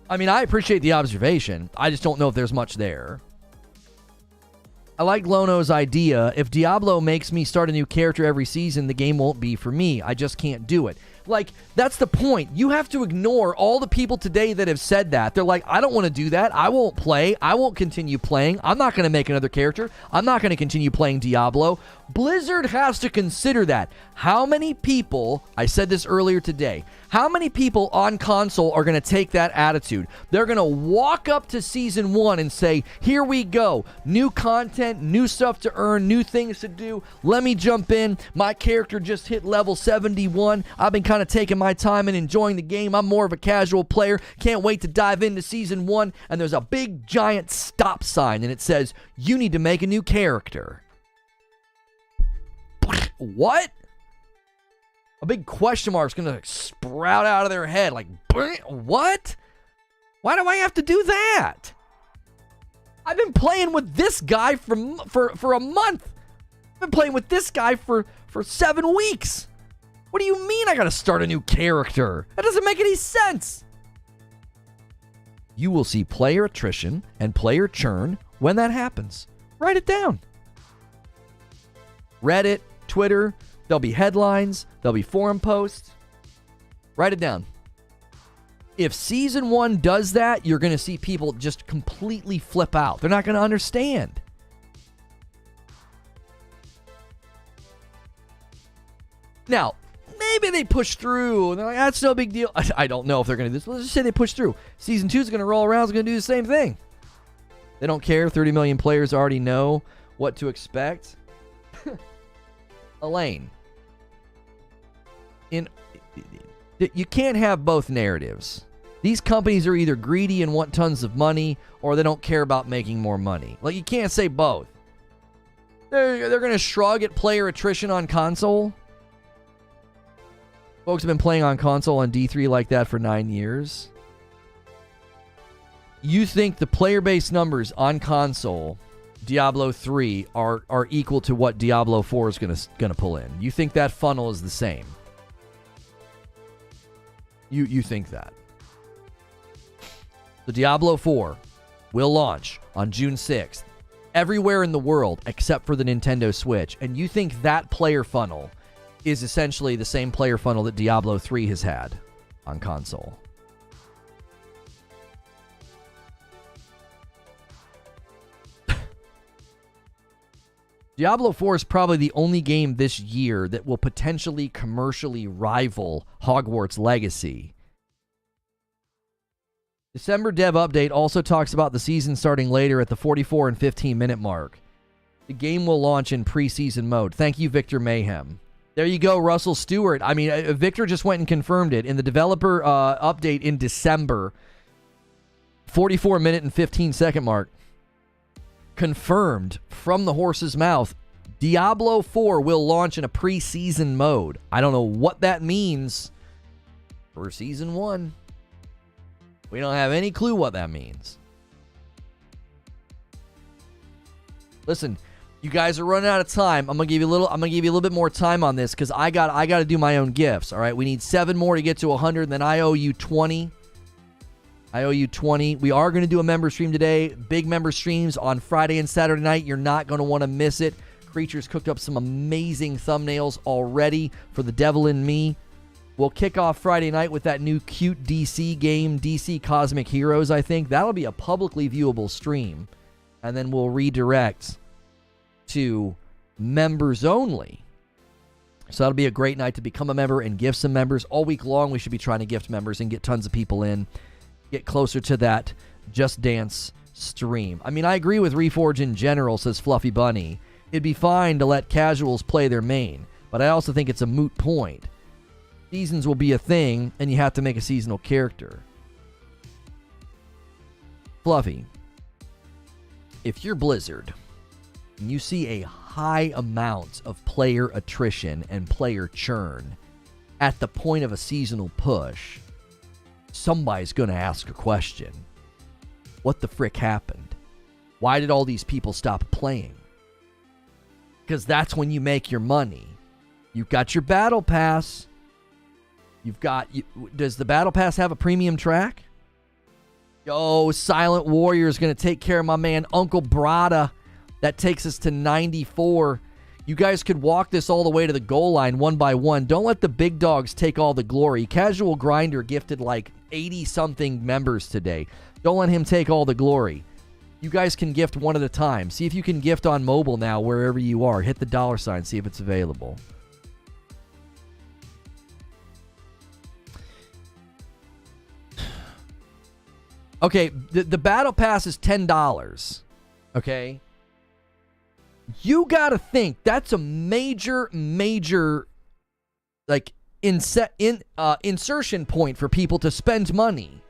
I mean, I appreciate the observation. I just don't know if there's much there. I like Lono's idea. If Diablo makes me start a new character every season, the game won't be for me. I just can't do it. Like, that's the point. You have to ignore all the people today that have said that. They're like, I don't want to do that. I won't play. I won't continue playing. I'm not going to make another character. I'm not going to continue playing Diablo. Blizzard has to consider that. How many people, I said this earlier today, how many people on console are going to take that attitude? They're going to walk up to Season 1 and say, here we go. New content, new stuff to earn, new things to do. Let me jump in. My character just hit level 71. I've been kind of taking my time and enjoying the game. I'm more of a casual player. Can't wait to dive into Season 1. And there's a big giant stop sign and it says, you need to make a new character. What? A big question mark's gonna sprout out of their head. Like, what? Why do I have to do that? I've been playing with this guy for a month. I've been playing with this guy for 7 weeks. What do you mean I gotta start a new character? That doesn't make any sense. You will see player attrition and player churn when that happens. Write it down. Reddit, Twitter, there'll be headlines, there'll be forum posts. Write it down. If Season 1 does that, you're going to see people just completely flip out. They're not going to understand. Now, maybe they push through, and they're like, that's no big deal. I don't know if they're going to do this. Let's just say they push through. Season 2 is going to roll around, it's going to do the same thing. They don't care. 30 million players already know what to expect. Elaine, you can't have both narratives. These companies are either greedy and want tons of money, or they don't care about making more money. Like, you can't say both. They're going to shrug at player attrition on console. Folks have been playing on console on D3 like that for 9 years. You think the player base numbers on console, Diablo 3, are equal to what Diablo 4 is gonna pull in? You think that funnel is the same? You think that? The Diablo 4 will launch on June 6th everywhere in the world except for the Nintendo Switch, and you think that player funnel is essentially the same player funnel that Diablo 3 has had on console? Diablo 4 is probably the only game this year that will potentially commercially rival Hogwarts Legacy. December dev update also talks about the season starting later at the 44 and 15 minute mark. The game will launch in preseason mode. Thank you, Victor Mayhem. There you go, Russell Stewart. I mean, Victor just went and confirmed it. In the developer update in December, 44 minute and 15 second mark, confirmed from the horse's mouth, Diablo 4 will launch in a preseason mode. I don't know what that means for Season 1. We don't have any clue what that means. Listen, you guys are running out of time. I'm gonna give you a little bit more time on this because I got to do my own gifts. All right, we need 7 more to get to 100, and then I owe you 20. We are going to do a member stream today. Big member streams on Friday and Saturday night. You're not going to want to miss it. Creatures cooked up some amazing thumbnails already for The Devil in Me. We'll kick off Friday night with that new cute DC game, DC Cosmic Heroes, I think. That'll be a publicly viewable stream. And then we'll redirect to members only. So that'll be a great night to become a member and gift some members. All week long, we should be trying to gift members and get tons of people in. Get closer to that Just Dance stream. I mean, I agree with Reforge in general, says Fluffy Bunny. It'd be fine to let casuals play their main, but I also think it's a moot point. Seasons will be a thing, and you have to make a seasonal character. Fluffy, if you're Blizzard, and you see a high amount of player attrition and player churn at the point of a seasonal push, somebody's going to ask a question. What the frick happened? Why did all these people stop playing? Because that's when you make your money. You've got your battle pass. Does the battle pass have a premium track? Yo, Silent Warrior is going to take care of my man Uncle Brada. That takes us to 94. You guys could walk this all the way to the goal line one by one. Don't let the big dogs take all the glory. Casual Grinder gifted like 80-something members today. Don't let him take all the glory. You guys can gift one at a time. See if you can gift on mobile now wherever you are. Hit the $, see if it's available. Okay, the battle pass is $10. Okay? You gotta think that's a major like insertion point for people to spend money.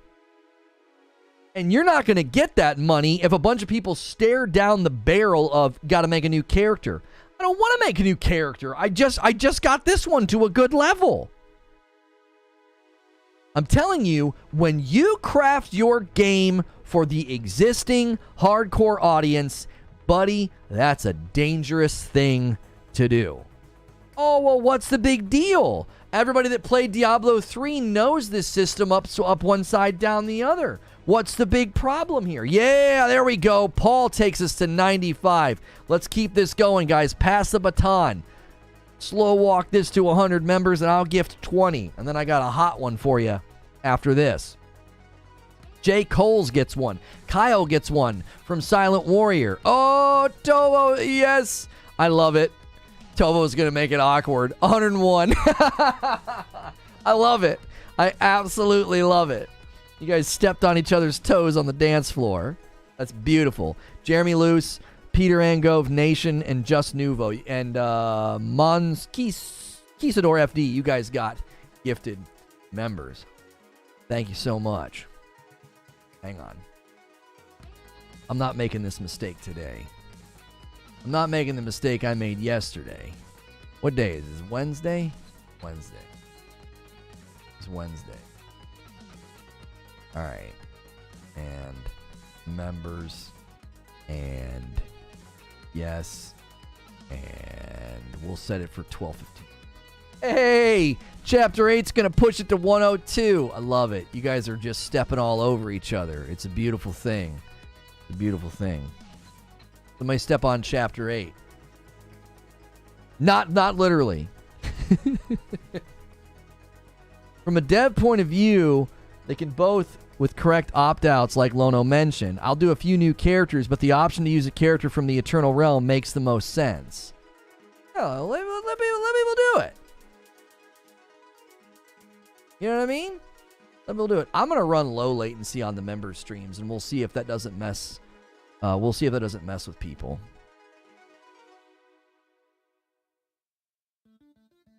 And you're not gonna get that money if a bunch of people stare down the barrel of gotta make a new character. I don't want to make a new character. I just got this one to a good level. I'm telling you, when you craft your game for the existing hardcore audience, buddy, that's a dangerous thing to do. Oh, well, what's the big deal? Everybody that played Diablo 3 knows this system up one side, down the other. What's the big problem here? Yeah, there we go. Paul takes us to 95. Let's keep this going, guys. Pass the baton. Slow walk this to 100 members, and I'll gift 20. And then I got a hot one for you after this. Jay Coles gets one. Kyle gets one from Silent Warrior. Oh, Tovo, yes. I love it. Tovo's going to make it awkward. 101. I love it. I absolutely love it. You guys stepped on each other's toes on the dance floor. That's beautiful. Jeremy Luce, Peter Angove, Nation, and Just Nuvo. And Kisador FD, you guys got gifted members. Thank you so much. Hang on. I'm not making this mistake today. I'm not making the mistake I made yesterday. What day is this? Wednesday? Wednesday. It's Wednesday. All right. And members. And yes. And we'll set it for 12:15. Hey! Chapter 8's going to push it to 102. I love it. You guys are just stepping all over each other. It's a beautiful thing. It's a beautiful thing. Somebody step on Chapter 8. Not literally. From a dev point of view, they can both, with correct opt-outs like Lono mentioned. I'll do a few new characters, but the option to use a character from the Eternal Realm makes the most sense. Oh, let people do it. You know what I mean? Let people do it. I'm going to run low latency on the member streams, and we'll see if that doesn't mess. We'll see if that doesn't mess with people.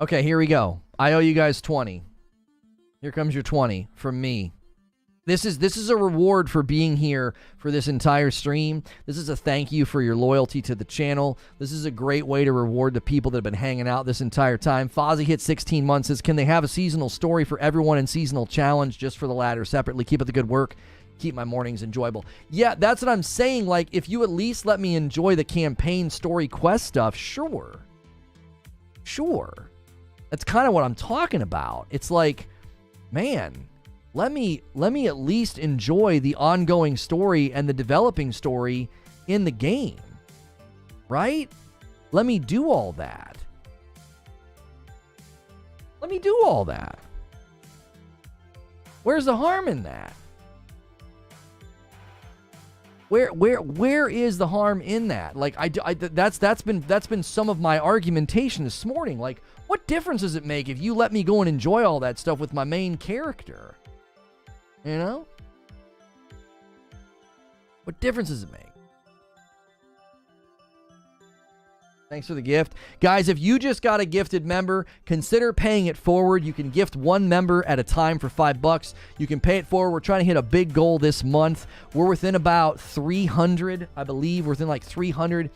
Okay, here we go. I owe you guys 20. Here comes your 20 from me. This is a reward for being here for this entire stream. This is a thank you for your loyalty to the channel. This is a great way to reward the people that have been hanging out this entire time. Fozzie hit 16 months. Says, can they have a seasonal story for everyone and seasonal challenge just for the ladder separately? Keep up the good work. Keep my mornings enjoyable. Yeah, that's what I'm saying. Like, if you at least let me enjoy the campaign story quest stuff, sure. Sure. That's kind of what I'm talking about. It's like, man, let me at least enjoy the ongoing story and the developing story in the game. Right? Let me do all that. Let me do all that. Where's the harm in that? Where is the harm in that? Like that's been some of my argumentation this morning. Like, what difference does it make if you let me go and enjoy all that stuff with my main character? You know? What difference does it make? Thanks for the gift. Guys, if you just got a gifted member, consider paying it forward. You can gift one member at a time for $5. You can pay it forward. We're trying to hit a big goal this month. We're within about 300, I believe. We're within like 300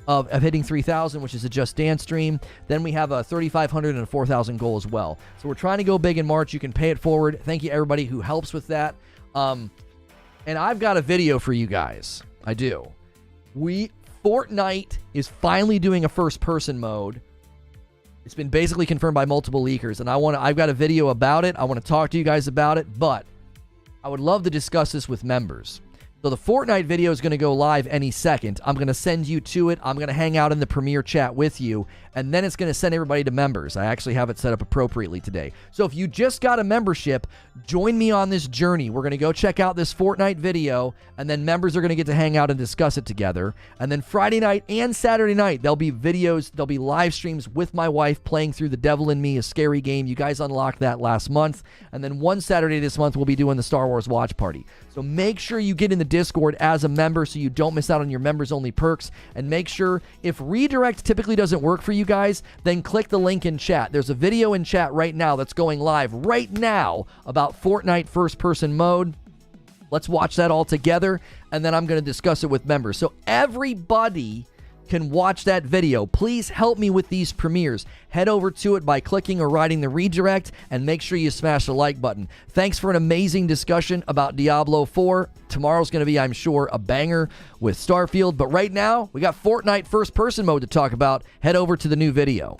of hitting 3,000, which is a Just Dance stream. Then we have a 3,500 and a 4,000 goal as well. So we're trying to go big in March. You can pay it forward. Thank you, everybody who helps with that. And I've got a video for you guys. I do. Fortnite is finally doing a first-person mode. It's been basically confirmed by multiple leakers, and I've got a video about it. I want to talk to you guys about it, but I would love to discuss this with members. So the Fortnite video is going to go live any second. I'm going to send you to it. I'm going to hang out in the premiere chat with you, and then it's going to send everybody to members. I actually have it set up appropriately today. So if you just got a membership, join me on this journey. We're going to go check out this Fortnite video, and then members are going to get to hang out and discuss it together. And then Friday night and Saturday night, there'll be videos, there'll be live streams with my wife playing through The Devil in Me, a scary game. You guys unlocked that last month. And then one Saturday this month, we'll be doing the Star Wars watch party. So make sure you get in the Discord as a member so you don't miss out on your members-only perks. And make sure, if redirect typically doesn't work for you guys, then click the link in chat. There's a video in chat right now that's going live right now about Fortnite first-person mode. Let's watch that all together, and then I'm going to discuss it with members. So everybody can watch that video. Please help me with these premieres. Head over to it by clicking or riding the redirect, and make sure you smash the like button. Thanks for an amazing discussion about Diablo 4. Tomorrow's going to be, I'm sure, a banger with Starfield. But right now, we got Fortnite first-person mode to talk about. Head over to the new video.